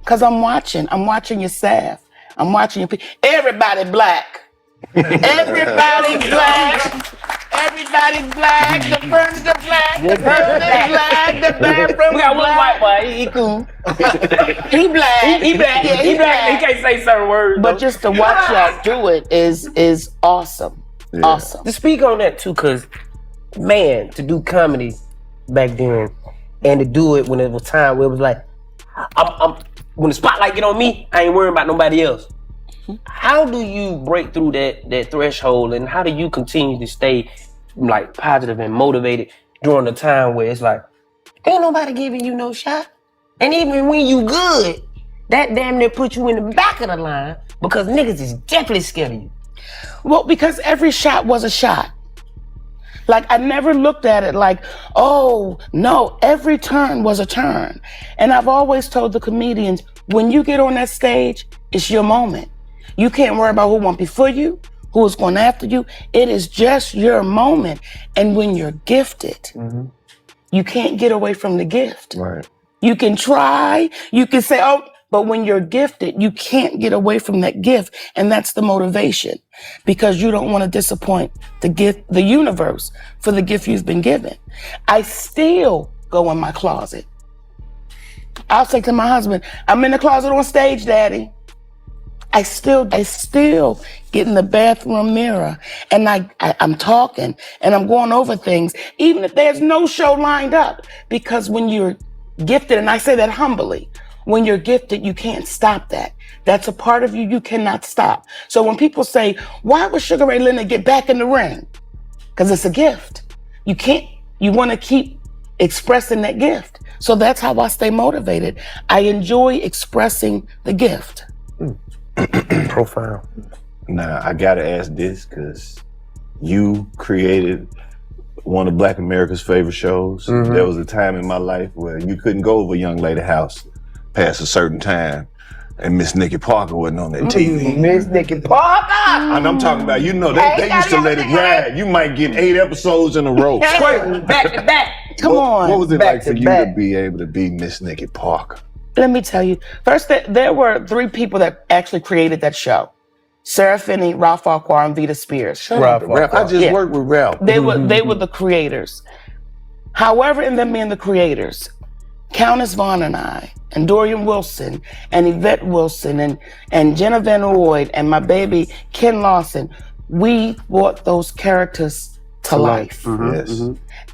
Cause I'm watching your staff. I'm watching your people. Everybody black. Everybody black. Everybody's black, the furniture black, the furniture black, the bathroom We got one black. white boy, he cool. He black. He black. Yeah, He black. He can't say certain words. But just to watch y'all do it is awesome. Yeah. Awesome. To speak on that too, cause man, to do comedy back then and to do it when it was time where it was like, I'm when the spotlight get on me, I ain't worrying about nobody else. How do you break through that threshold, and how do you continue to stay like positive and motivated during the time where it's like, ain't nobody giving you no shot? And even when you good, that damn near put you in the back of the line because niggas is definitely scared of you. Well, because every shot was a shot. Like, I never looked at it like, oh, no, every turn was a turn. And I've always told the comedians, when you get on that stage, it's your moment. You can't worry about who went before you, who is going after you. It is just your moment. And when you're gifted, you can't get away from the gift. Right. You can try, you can say, oh, but when you're gifted, you can't get away from that gift. And that's the motivation, because you don't want to disappoint the gift, the universe, for the gift you've been given. I still go in my closet. I'll say to my husband, I'm in the closet on stage, Daddy. I still get in the bathroom mirror and I'm talking and I'm going over things, even if there's no show lined up. Because when you're gifted, and I say that humbly, when you're gifted, you can't stop that. That's a part of you you cannot stop. So when people say, why would Sugar Ray Leonard get back in the ring? Because it's a gift. You want to keep expressing that gift. So that's how I stay motivated. I enjoy expressing the gift. Profound. Now, I gotta ask this, because you created one of Black America's favorite shows. There was a time in my life where you couldn't go over a young lady's house past a certain time, and Miss Nikki Parker wasn't on that TV. Miss Nikki Parker! And I'm talking about, you know, they used to let it ride. You might get 8 episodes in a row. Back to back. Come on. What was it Back like for to you back. to be able to be Miss Nikki Parker? Let me tell you. First, there were 3 people that actually created that show. Sarah Finney, Ralph Farquhar, and Vita Spears. Ralph, I just worked with Ralph. They were the creators. However, in them being the creators, Countess Vaughn and I, and Dorian Wilson, and Yvette Wilson, and Jenna Van Ooy, and my baby Ken Lawson, we brought those characters to life. Yes.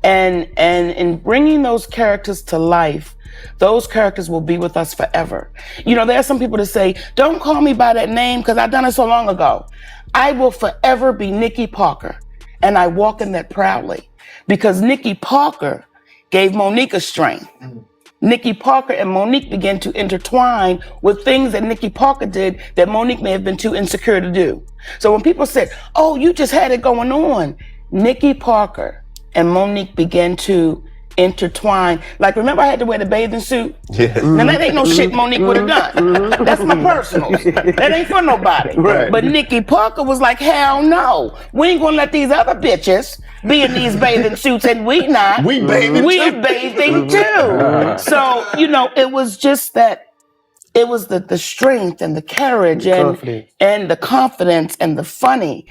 And in bringing those characters to life, those characters will be with us forever. You know, there are some people that say, don't call me by that name because I've done it so long ago. I will forever be Nikki Parker, and I walk in that proudly, because Nikki Parker gave Monique a strength. Nikki Parker and Monique began to intertwine with things that Nikki Parker did that Monique may have been too insecure to do. So when people said, oh, you just had it going on, Nikki Parker and Monique began to intertwine. Like, remember I had to wear the bathing suit? Yeah. Now that ain't no shit Monique would have done. That's my personals. That ain't for nobody. Right. But Nikki Parker was like, hell no. We ain't gonna let these other bitches be in these bathing suits, and we not. We bathing We're too. bathing too. So, you know, it was just that, it was the strength and the courage and the confidence and the funny.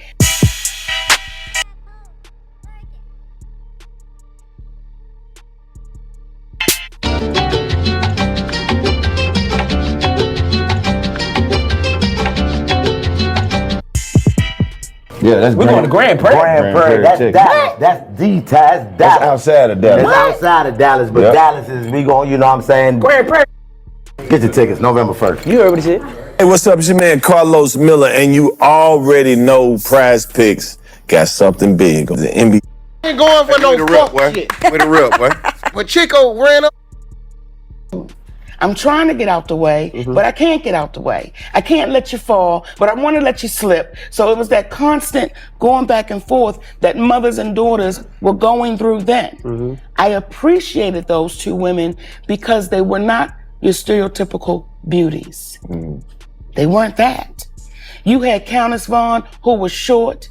Yeah, that's We're going to Grand Prairie. Grand Prairie. That's Texas. Dallas. That's the Dallas. That's outside of Dallas. That's outside of Dallas, but Yep. Dallas is, we going, you know what I'm saying? Grand Prairie. Get your tickets, November 1st. You heard what he said? Hey, what's up? It's your man Carlos Miller, and you already know Prize Picks got something big. The NBA. Ain't going for no fuck shit. With a real boy. When Chico ran up. I'm trying to get out the way, but I can't get out the way. I can't let you fall, but I want to let you slip. So it was that constant going back and forth that mothers and daughters were going through then. I appreciated those two women because they were not your stereotypical beauties. They weren't that. You had Countess Vaughn, who was short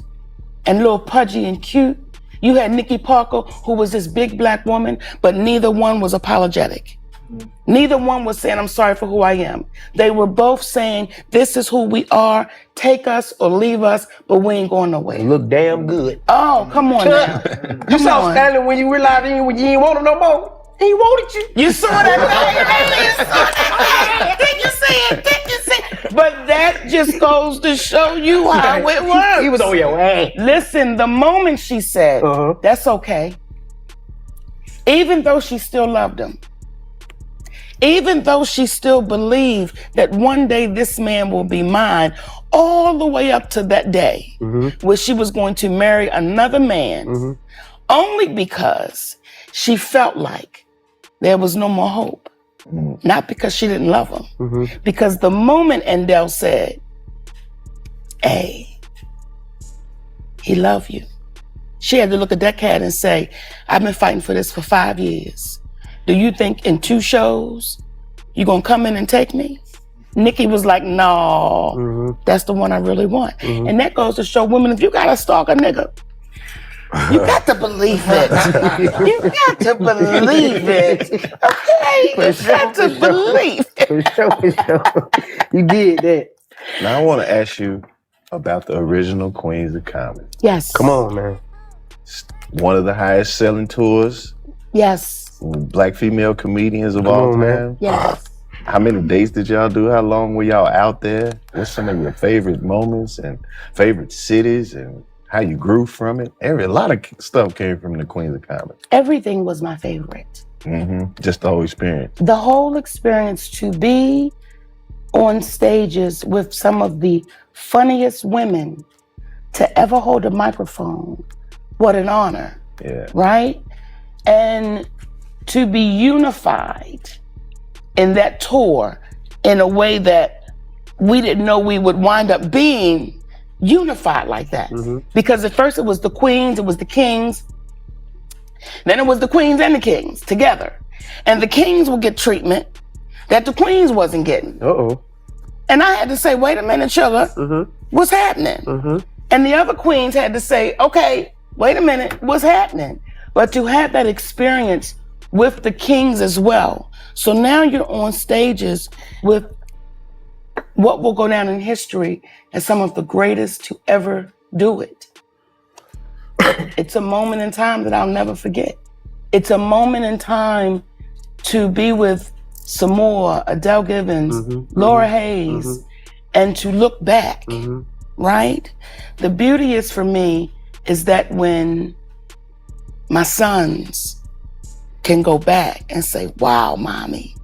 and a little pudgy and cute. You had Nikki Parker, who was this big black woman, but neither one was apologetic. Neither one was saying, I'm sorry for who I am. They were both saying, this is who we are, take us or leave us, but we ain't going nowhere. Look damn good. Oh, come on now. You saw Stanley when you realized you ain't want him no more? He wanted you. You saw that? Did you see it? Did you see it? But that just goes to show you how it works. He was on your ass. Listen, the moment she said, that's okay, even though she still loved him, even though she still believed that one day this man will be mine, all the way up to that day where she was going to marry another man, only because she felt like there was no more hope. Not because she didn't love him. Because the moment Endell said, hey, he loved you, she had to look at that cat and say, I've been fighting for this for 5 years. Do you think in 2 shows, you gonna come in and take me? Nikki was like, no, that's the one I really want. And that goes to show women, if you gotta stalk a nigga, you got to believe it. You got to believe it. Okay? You got to believe it. For sure. You did that. Now I want to ask you about the original Queens of Comedy. Yes. Come on, man. One of the highest selling tours. Yes. Black female comedians of all time. Man. Yes. How many dates did y'all do? How long were y'all out there? What's some of your favorite moments and favorite cities and how you grew from it? A lot of stuff came from the Queens of Comedy. Everything was my favorite. Just the whole experience. The whole experience, to be on stages with some of the funniest women to ever hold a microphone. What an honor. Yeah. Right? And to be unified in that tour in a way that we didn't know we would wind up being unified like that. Because at first it was the queens, it was the kings, then it was the queens and the kings together. And the kings would get treatment that the queens wasn't getting. And I had to say, wait a minute, sugar, what's happening? And the other queens had to say, okay, wait a minute, what's happening? But to have that experience with the kings as well. So now you're on stages with what will go down in history as some of the greatest to ever do it. It's a moment in time that I'll never forget. It's a moment in time to be with Samoa, Adele Givens, Laura Hayes, and to look back, right? The beauty is for me is that when my sons can go back and say, wow, mommy,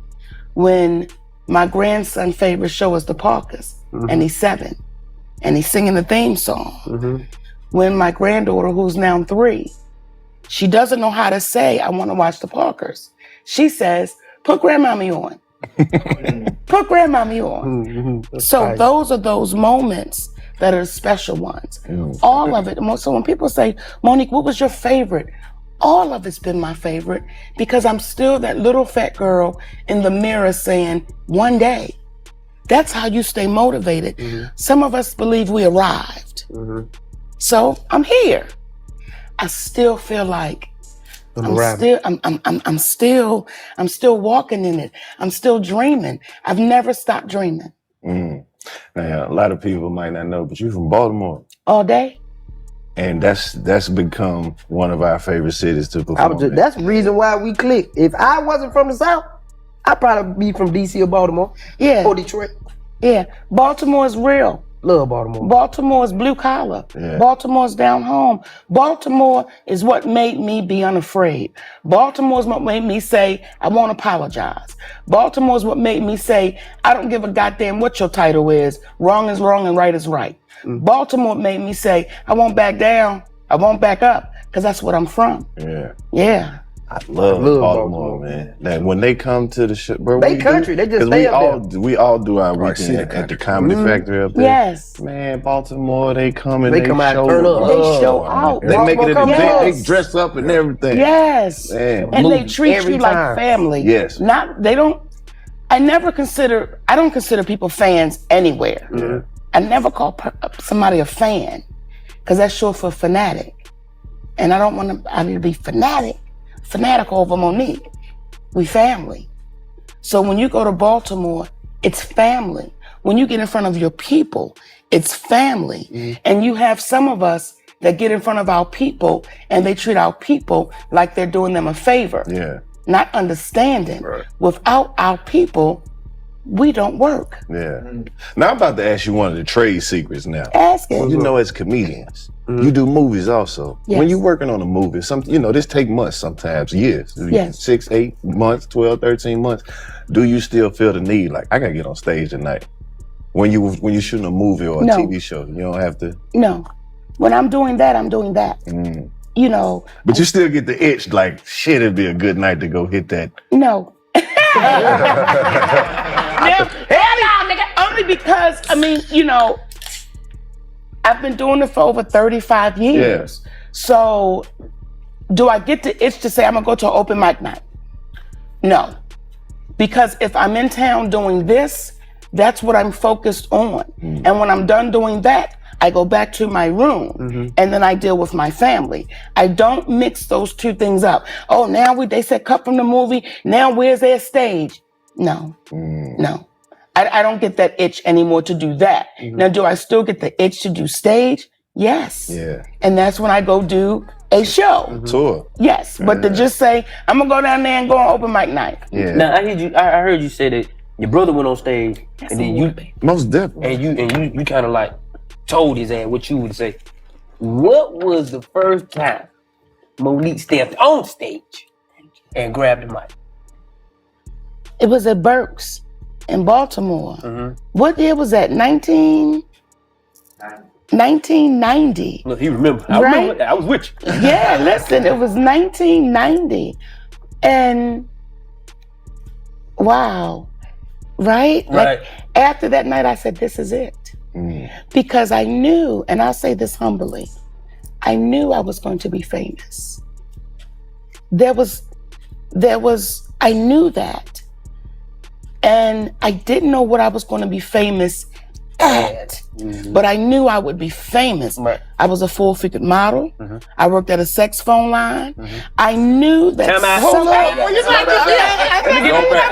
when my grandson favorite show is The Parkers, and he's 7, and he's singing the theme song. When my granddaughter, who's now 3, she doesn't know how to say, I want to watch The Parkers. She says, Put grandmommy on. Put grandmommy on. So right. those are those moments that are special ones. All of it. So when people say, Monique, what was your favorite? All of it's been my favorite because I'm still that little fat girl in the mirror saying, one day. That's how you stay motivated. Some of us believe we arrived. So I'm here. I still feel like I'm still walking in it. I'm still dreaming. I've never stopped dreaming. Now, a lot of people might not know, but you're from Baltimore. All day. And that's become one of our favorite cities to perform in. That's the reason why we clicked. If I wasn't from the South, I'd probably be from DC or Baltimore. Yeah. Or Detroit. Yeah. Baltimore is real. Love Baltimore. Baltimore is blue collar. Yeah. Baltimore's down home. Baltimore is what made me be unafraid. Baltimore is what made me say, I won't apologize. Baltimore is what made me say, I don't give a goddamn what your title is. Wrong is wrong and right is right. Baltimore made me say, I won't back down. I won't back up. Because that's what I'm from. Yeah. Yeah. I love Baltimore, man. Like when they come to the show, bro. They country, they just stay up there. We all do our weekend at the Comedy Factory up there. Yes. Man, Baltimore, they come and They they come out, show turn up. They show out. They make it an Baltimore event. comes. They dress up and everything. Yes. Man, And they movie treat every you time. like family. Yes. I don't consider people fans anywhere. I never call somebody a fan because that's short for fanatic. And I need to be fanatical over Monique. We family. So when you go to Baltimore, it's family. When you get in front of your people, it's family. And you have some of us that get in front of our people and they treat our people like they're doing them a favor. Yeah. Not understanding. Without our people, we don't work. Yeah. Now I'm about to ask you one of the trade secrets now. Ask it. You know, as comedians, you do movies also. Yes. When you're working on a movie, this take months, sometimes years. Yes. 6, 8 months, 12, 13 months. Do you still feel the need, like, I gotta get on stage tonight? When you're shooting a movie or a No. TV show, you don't have to? No. When I'm doing that, I'm doing that. You know. But you still get the itch, like, shit, it'd be a good night to go hit that. No. Only because, I've been doing it for over 35 years. Yeah. So, do I get the itch to say I'm gonna go to an open mic night? No. Because if I'm in town doing this, that's what I'm focused on. And when I'm done doing that, I go back to my room and then I deal with my family. I don't mix those two things up. Oh, now they said cut from the movie. Now where's their stage? No, no. I don't get that itch anymore to do that. Now, do I still get the itch to do stage? Yes. Yeah. And that's when I go do a show. Tour. Yes, but to just say, I'm gonna go down there and go on open mic night. Yeah. Now I heard you say that your brother went on stage and then you most definitely and you kind of like told his ass what you would say. What was the first time Monique stepped on stage and grabbed the mic? It was at Burke's in Baltimore. What year was that? 1990. Look, he remember. I Right? remember. I was with you. Yeah, listen, it was 1990. And wow, right? Right. Like, after that night, I said, this is it. Because I knew, and I'll say this humbly, I knew I was going to be famous. I knew that. And I didn't know what I was going to be famous at, but I knew I would be famous. I was a full-figured model. I worked at a sex phone line. I knew that. Time out. Hold on. Let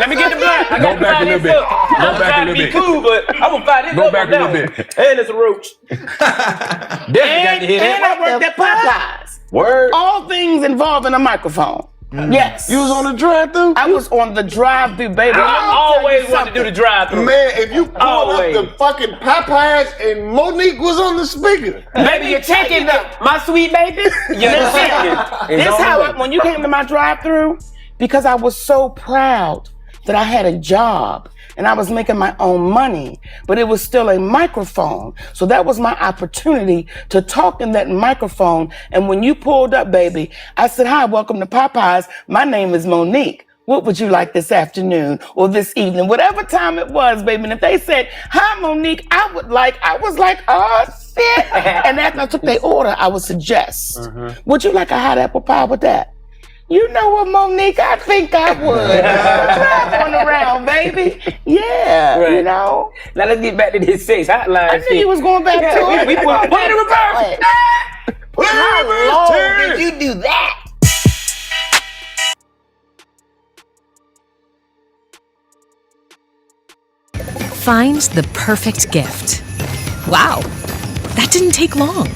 me get the block. I got Go back a little bit. I'm trying to be cool, but I'm gonna fight this. Go back a little bit. And it's a roach. Definitely got to hear that. And I worked at Popeyes. Word. All things involving a microphone. Yes. You was on the drive-thru? I was on the drive-thru, baby. I always wanted to do the drive-thru. Man, if you pulled Always. up the fucking Popeyes and Monique was on the speaker. Baby, you're checking my sweet baby. You're checking. This how when you came to my drive-thru, because I was so proud that I had a job and I was making my own money, but it was still a microphone. So that was my opportunity to talk in that microphone. And when you pulled up, baby, I said, hi, welcome to Popeyes. My name is Monique. what would you like this afternoon or this evening? Whatever time it was, baby. And if they said, hi, Monique, I was like, oh, shit. And after I took their order, I would suggest, would you like a hot apple pie with that? You know what, Monique? I think I would. Try one around, baby. Yeah, Right. you know. Now let's get back to this sex hotline. I knew you was going back to it. We put it in reverse. How long did you do that? Find the perfect gift. Wow, that didn't take long.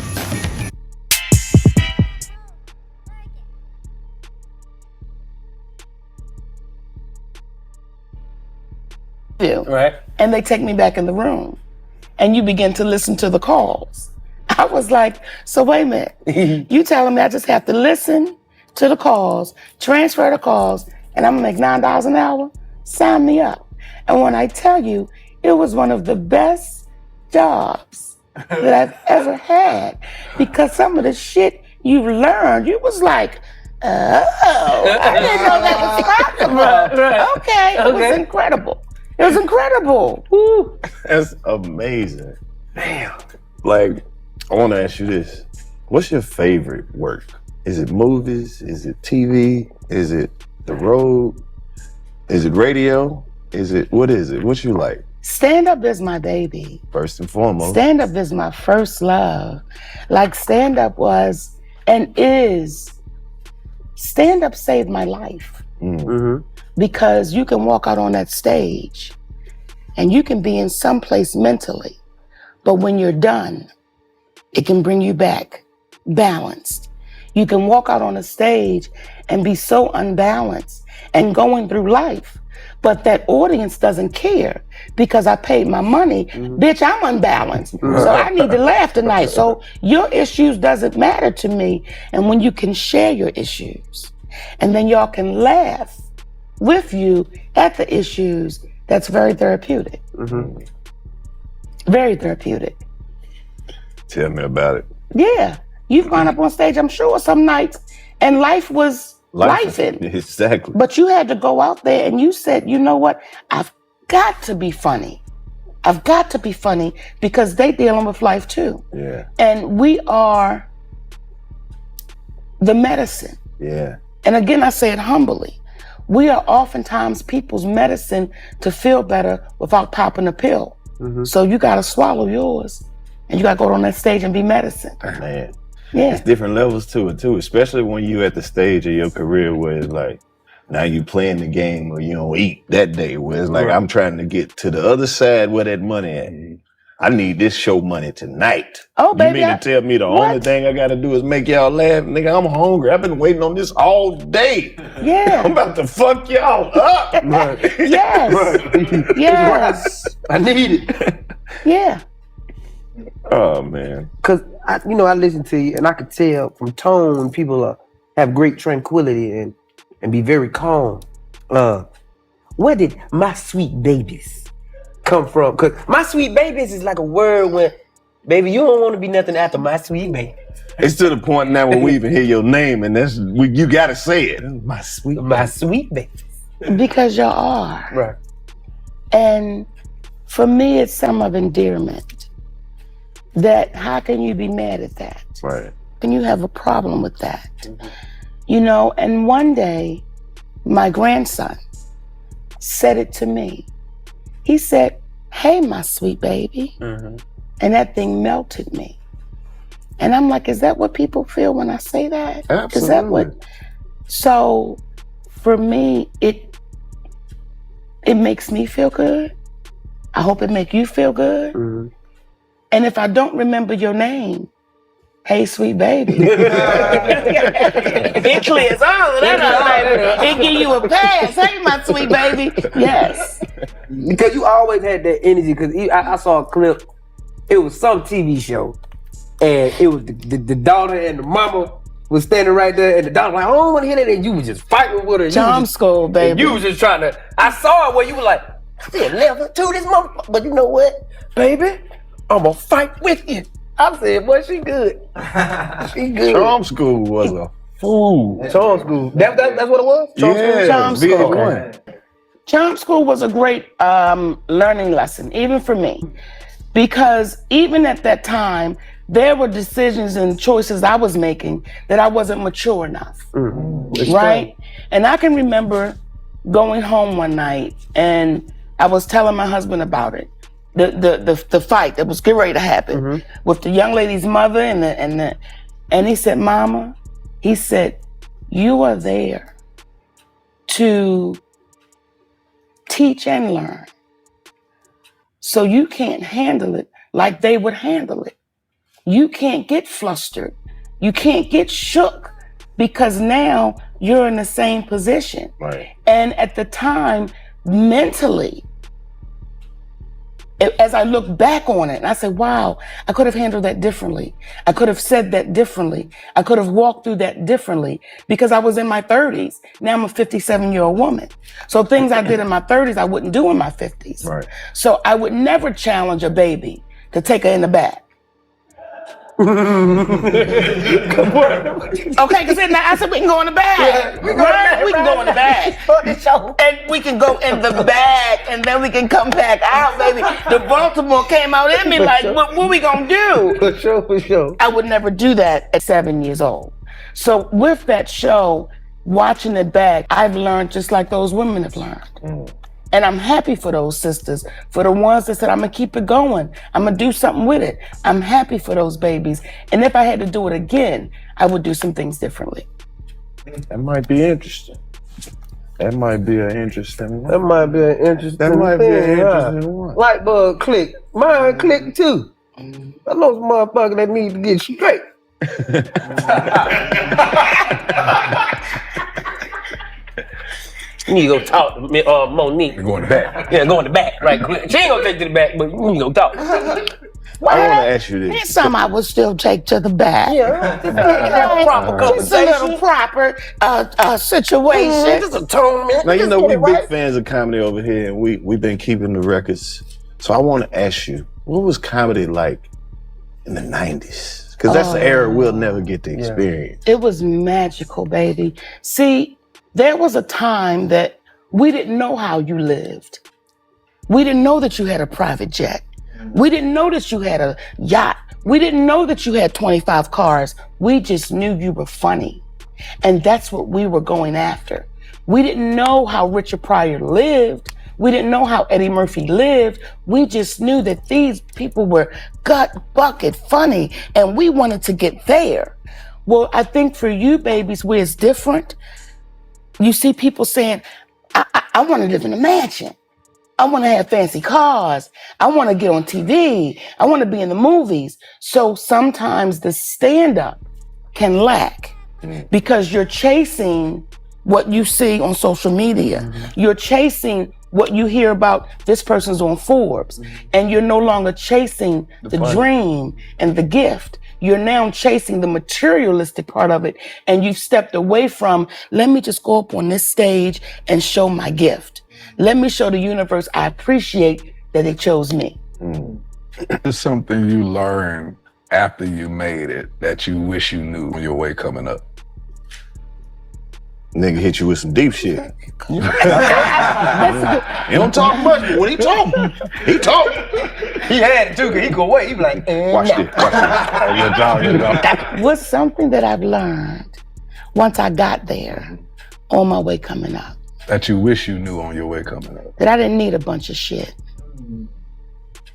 Right. And they take me back in the room and you begin to listen to the calls. I was like, so wait a minute, you telling me I just have to listen to the calls, transfer the calls, and I'm gonna make $9 an hour? Sign me up. And when I tell you, it was one of the best jobs that I've ever had, because some of the shit you learned, you was like, oh, I didn't know that was possible. Right. Okay, it was incredible. It was incredible. Woo. That's amazing. Damn. Like, I want to ask you this. What's your favorite work? Is it movies? Is it TV? Is it the road? Is it radio? What is it? What you like? Stand-up is my baby. First and foremost. Stand-up is my first love. Like, stand-up was and is. Stand-up saved my life. Because you can walk out on that stage and you can be in some place mentally, but when you're done, it can bring you back balanced. You can walk out on a stage and be so unbalanced and going through life, but that audience doesn't care because I paid my money. Bitch, I'm unbalanced, so I need to laugh tonight. So your issues doesn't matter to me. And when you can share your issues and then y'all can laugh with you at the issues, that's very therapeutic. Very therapeutic. Tell me about it. Yeah, you've gone up on stage, I'm sure, some nights, and life was lifing. Exactly. But you had to go out there and you said, you know what? I've got to be funny. I've got to be funny because they dealing with life too. Yeah. And we are the medicine. Yeah. And again, I say it humbly. We are oftentimes people's medicine to feel better without popping a pill. So you gotta swallow yours and you gotta go on that stage and be medicine. Man. Yeah. It's different levels to it too, especially when you at the stage of your career where it's like, now you playing the game or you don't eat that day, where it's like, Right. I'm trying to get to the other side where that money at. I need this show money tonight. Oh, You baby, mean to tell me the only thing I gotta do is make y'all laugh? Nigga, I'm hungry. I've been waiting on this all day. Yeah. I'm about to fuck y'all up. Yes. Yes. I need it. Yeah. Oh, man. Cause I listen to you and I could tell from tone when people have great tranquility and be very calm. Where did my sweet babies come from? Cause my sweet babies is like a word where, baby, you don't want to be nothing after my sweet baby. It's to the point now where we even hear your name and you gotta say it. My sweet baby. Because y'all are. Right. And for me, it's some of endearment. That how can you be mad at that? Right. Can you have a problem with that? You know, and one day, my grandson said it to me. He said, hey, my sweet baby. And that thing melted me. And I'm like, is that what people feel when I say that? Absolutely. Is that what? So for me, it makes me feel good. I hope it make you feel good. And if I don't remember your name, hey, sweet baby. It clears all of that up, baby. It give you a pass. Hey, my sweet baby. Yes. Because you always had that energy. Because I saw a clip. It was some TV show, and it was the daughter and the mama was standing right there, and the daughter like, I don't want to hear that, and you was just fighting with her. Charm school, baby. You was just trying to. I saw it where you were like, I said never to this motherfucker, but you know what, baby, I'm gonna fight with you. I said, boy, she good. She good. Charm School was a Ooh. Charm school. That's what it was? Charm school. VH1. Charm school was a great learning lesson, even for me. Because even at that time, there were decisions and choices I was making that I wasn't mature enough. Right? And I can remember going home one night and I was telling my husband about it. The fight that was getting ready to happen with the young lady's mother and he said, Mama, he said, you are there to teach and learn. So you can't handle it like they would handle it. You can't get flustered. You can't get shook because now you're in the same position. Right. And at the time, mentally, as I look back on it, and I said, wow, I could have handled that differently. I could have said that differently. I could have walked through that differently because I was in my 30s. Now I'm a 57-year-old woman. So things I did in my 30s, I wouldn't do in my 50s. Right. So I would never challenge a baby to take her in the back. Okay, because then I said we can go in the bag. We can go in the bag. And we can go in the bag and then we can come back out, baby. The Baltimore came out in me like, what we gonna do? For sure. I would never do that at 7 years old. So with that show, watching it back, I've learned just like those women have learned. And I'm happy for those sisters, for the ones that said, I'm gonna keep it going. I'm gonna do something with it. I'm happy for those babies. And if I had to do it again, I would do some things differently. That might be interesting. That might be an interesting one. That might be an interesting That might be an thing, interesting one. Light bulb click. Mine click too. I know some motherfucker that need to get straight. You need to go talk to Monique. Go in the back. Yeah, go in the back, right quick. She ain't gonna take you to the back, but you need to go talk. I want to ask you this. There's some I would still take to the back. Yeah, have a proper Just a little proper situation. Just a tournament. Now, you Just know, get we it right. big fans of comedy over here, and we've been keeping the records. So I want to ask you, what was comedy like in the 90s? Because that's the era we'll never get to experience. It was magical, baby. See, there was a time that we didn't know how you lived. We didn't know that you had a private jet. We didn't know that you had a yacht. We didn't know that you had 25 cars. We just knew you were funny. And that's what we were going after. We didn't know how Richard Pryor lived. We didn't know how Eddie Murphy lived. We just knew that these people were gut bucket funny and we wanted to get there. Well, I think for you babies, where it's different, you see people saying, I want to live in a mansion. I want to have fancy cars. I want to get on TV. I want to be in the movies. So sometimes the stand-up can lack because you're chasing what you see on social media. You're chasing what you hear about this person's on Forbes. And you're no longer chasing the dream and the gift. You're now chasing the materialistic part of it. And you've stepped away from, let me just go up on this stage and show my gift. Let me show the universe I appreciate that they chose me. It's something you learned after you made it that you wish you knew on your way coming up. Nigga hit you with some deep shit. He don't talk much, but when he talk, he talk. He had it too, cause he go away. He be like, Watch this. Oh, your dog. That was something that I've learned once I got there on my way coming up. That you wish you knew on your way coming up. That I didn't need a bunch of shit.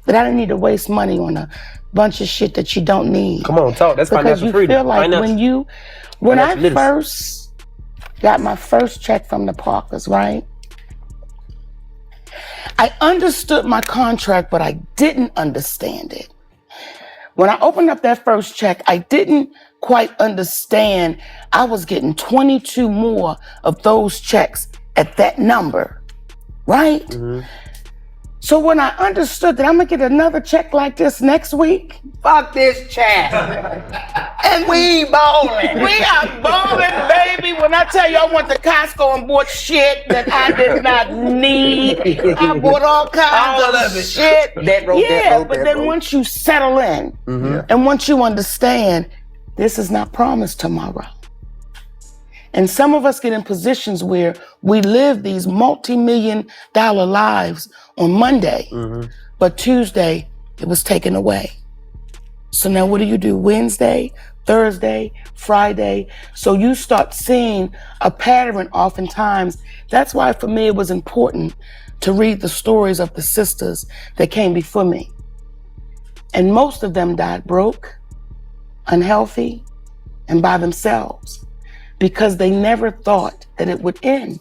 That I didn't need to waste money on a bunch of shit that you don't need. Come on, talk. That's because financial you freedom. feel like when I Financial first got my first check from the Parkers, right? I understood my contract, but I didn't understand it. When I opened up that first check, I didn't quite understand I was getting 22 more of those checks at that number, right? So when I understood that I'm gonna get another check like this next week, fuck this check. And we ballin'. We are ballin', baby. When I tell you I went to Costco and bought shit that I did not need. I bought all kinds of shit. But then once you settle in and once you understand, this is not promised tomorrow. And some of us get in positions where we live these multi-million-dollar lives on Monday, but Tuesday, it was taken away. So now what do? Wednesday, Thursday, Friday. So you start seeing a pattern oftentimes. That's why for me it was important to read the stories of the sisters that came before me. And most of them died broke, unhealthy, and by themselves because they never thought that it would end.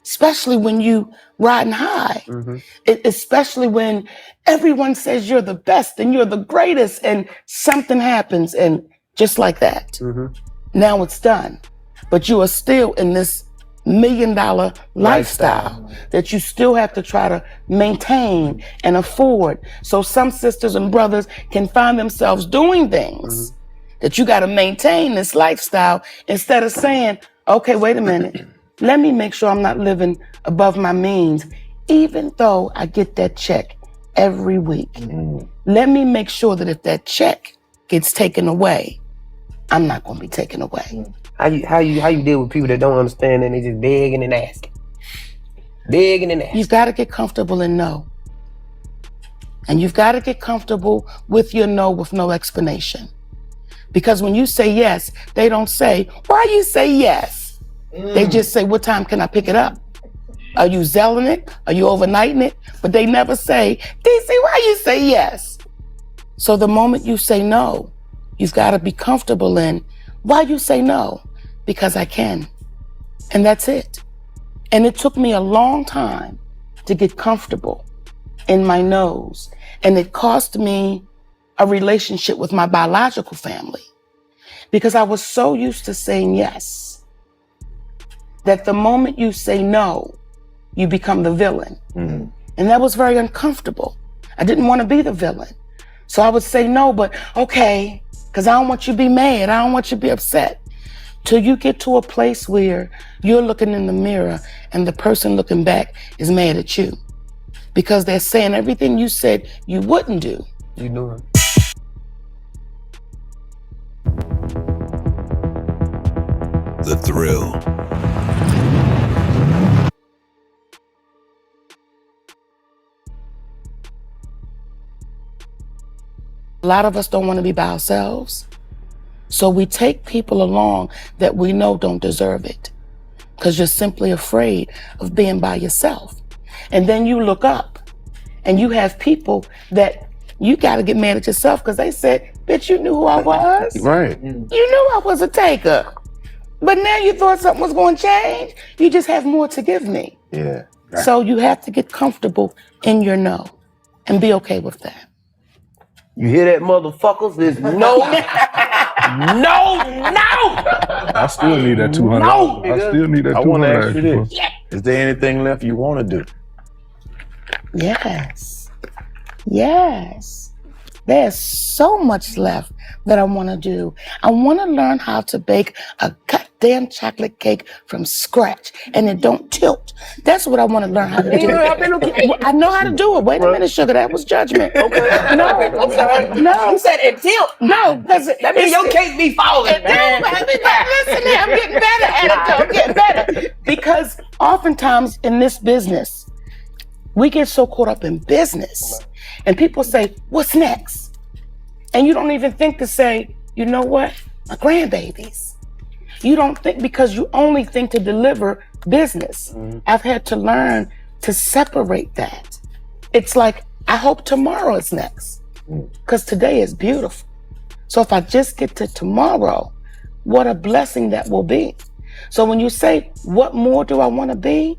Especially when you riding high, especially when everyone says you're the best and you're the greatest and something happens and just like that. Now it's done. But you are still in this $1 million lifestyle that you still have to try to maintain and afford. So some sisters and brothers can find themselves doing things that you got to maintain this lifestyle instead of saying, okay, wait a minute. Let me make sure I'm not living above my means, even though I get that check every week. Let me make sure that if that check gets taken away, I'm not going to be taken away. How you deal with people that don't understand and they just begging and asking? Begging and asking. You've got to get comfortable and know. And you've got to get comfortable with your no with no explanation. Because when you say yes, they don't say, why you say yes? They just say, what time can I pick it up? Are you zelling it? Are you overnighting it? But they never say, DC, why you say yes? So the moment you say no, you've got to be comfortable in, why you say no? Because I can. And that's it. And it took me a long time to get comfortable in my no's. And it cost me a relationship with my biological family because I was so used to saying yes that the moment you say no, you become the villain. And that was very uncomfortable. I didn't want to be the villain. So I would say no, but okay, because I don't want you to be mad. I don't want you to be upset. Till you get to a place where you're looking in the mirror and the person looking back is mad at you because they're saying everything you said you wouldn't do. You doing? The thrill. A lot of us don't want to be by ourselves. So we take people along that we know don't deserve it because you're simply afraid of being by yourself. And then you look up and you have people that you got to get mad at yourself because they said, bitch, you knew who I was. Right. You knew I was a taker. But now you thought something was going to change. You just have more to give me. Yeah. So you have to get comfortable in your no and be okay with that. You hear that, motherfuckers? There's no, no. I still need that 200. No, I still need that 200. I want to ask you this. Yeah. Is there anything left you want to do? Yes. Yes. There's so much left that I want to do. I want to learn how to bake a goddamn chocolate cake from scratch and it don't tilt. That's what I want to learn how to do. I know how to do it. Wait a minute, sugar. That was judgment. Okay. No. I'm sorry. No. You said it tilt. No. That means your cake be falling. Listen here, I'm getting better at it. I'm getting better. Because oftentimes in this business, we get so caught up in business and people say, what's next? And you don't even think to say, you know what? My grandbabies. You don't think because you only think to deliver business. I've had to learn to separate that. It's like, I hope tomorrow is next because today is beautiful. So if I just get to tomorrow, what a blessing that will be. So when you say, what more do I want to be?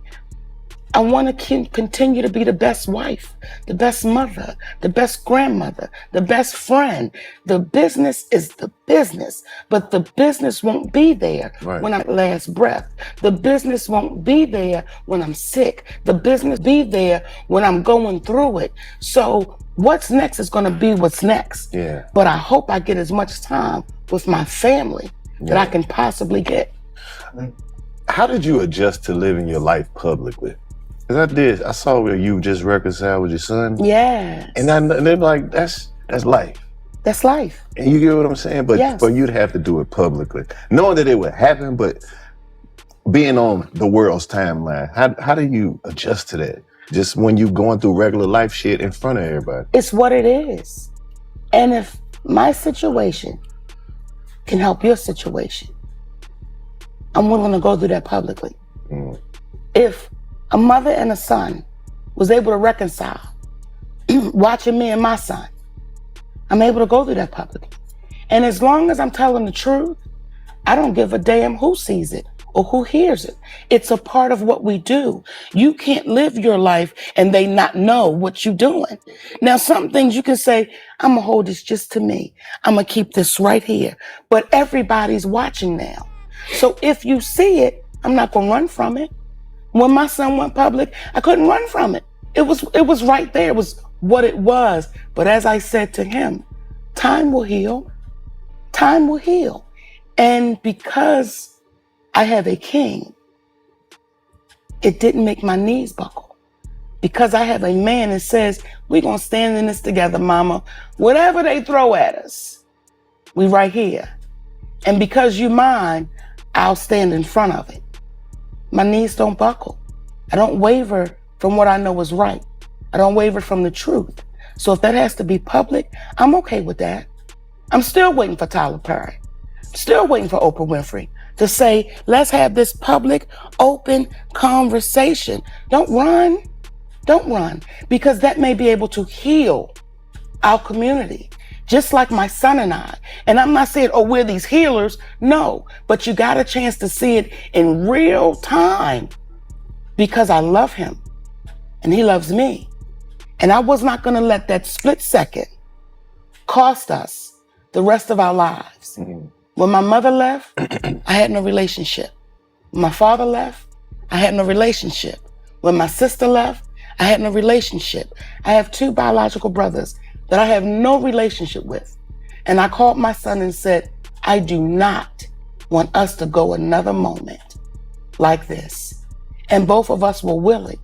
I want to continue to be the best wife, the best mother, the best grandmother, the best friend. The business is the business, but the business won't be there when I'm at last breath. The business won't be there when I'm sick. The business be there when I'm going through it. So what's next is going to be what's next. Yeah. But I hope I get as much time with my family that I can possibly get. How did you adjust to living your life publicly? Because I saw where you just reconciled with your son. Yeah. And they're like, that's life. That's life. And you get what I'm saying? But Yes. you'd have to do it publicly. Knowing that it would happen, but being on the world's timeline, how do you adjust to that? Just when you going through regular life shit in front of everybody. It's what it is. And if my situation can help your situation, I'm willing to go through that publicly. If a mother and a son was able to reconcile watching me and my son, I'm able to go through that publicly. And as long as I'm telling the truth, I don't give a damn who sees it or who hears it. It's a part of what we do. You can't live your life and they not know what you're doing. Now, some things you can say, I'm gonna hold this just to me. I'm gonna keep this right here. But everybody's watching now. So if you see it, I'm not gonna run from it. When my son went public, I couldn't run from it. It was right there. It was what it was. But as I said to him, time will heal. Time will heal. And because I have a king, it didn't make my knees buckle. Because I have a man that says, we're gonna stand in this together, mama. Whatever they throw at us, we right here. And because you mine, I'll stand in front of it. My knees don't buckle. I don't waver from what I know is right. I don't waver from the truth. So if that has to be public, I'm okay with that. I'm still waiting for Tyler Perry. Still waiting for Oprah Winfrey to say, let's have this public, open conversation. Don't run. Don't run. Because that may be able to heal our community. Just like my son and I. And I'm not saying, oh, we're these healers. No, but you got a chance to see it in real time because I love him and he loves me. And I was not gonna let that split second cost us the rest of our lives. When my mother left, I had no relationship. When my father left, I had no relationship. When my sister left, I had no relationship. I have 2 biological brothers that I have no relationship with. And I called my son and said, I do not want us to go another moment like this. And both of us were willing.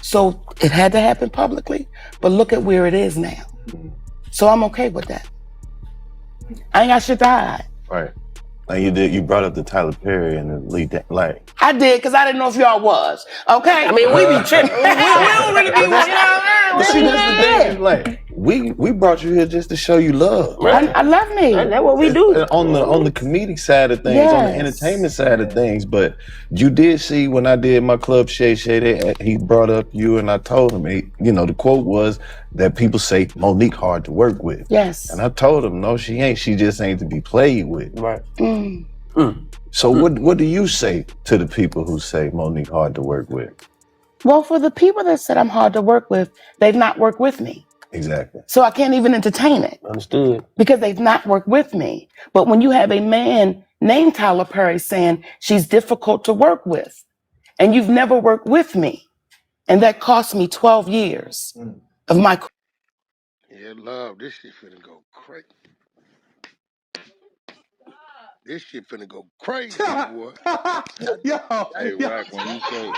So it had to happen publicly, but look at where it is now. So I'm okay with that. I ain't got shit to hide. Right. Now you brought up the Tyler Perry and the lead that like. I did, because I didn't know if y'all was. Okay? I mean, we be tripping. we don't really be watching out. But see, that's the thing. Like, we brought you here just to show you love. Right? I love me. That's what we do. On the comedic side of things, on the entertainment side of things. But you did see when I did my Club Shay, he brought up you and I told him, the quote was that people say Monique hard to work with. Yes. And I told him, no, she ain't. She just ain't to be played with. Right. So what do you say to the people who say Monique hard to work with? Well, for the people that said I'm hard to work with, they've not worked with me. Exactly. So I can't even entertain it. Understood. Because they've not worked with me. But when you have a man named Tyler Perry saying she's difficult to work with, and you've never worked with me, and that cost me 12 years of my... Yeah, love, this shit finna go crazy. This shit finna go crazy, boy. Yo, Hey, Wack, when you say...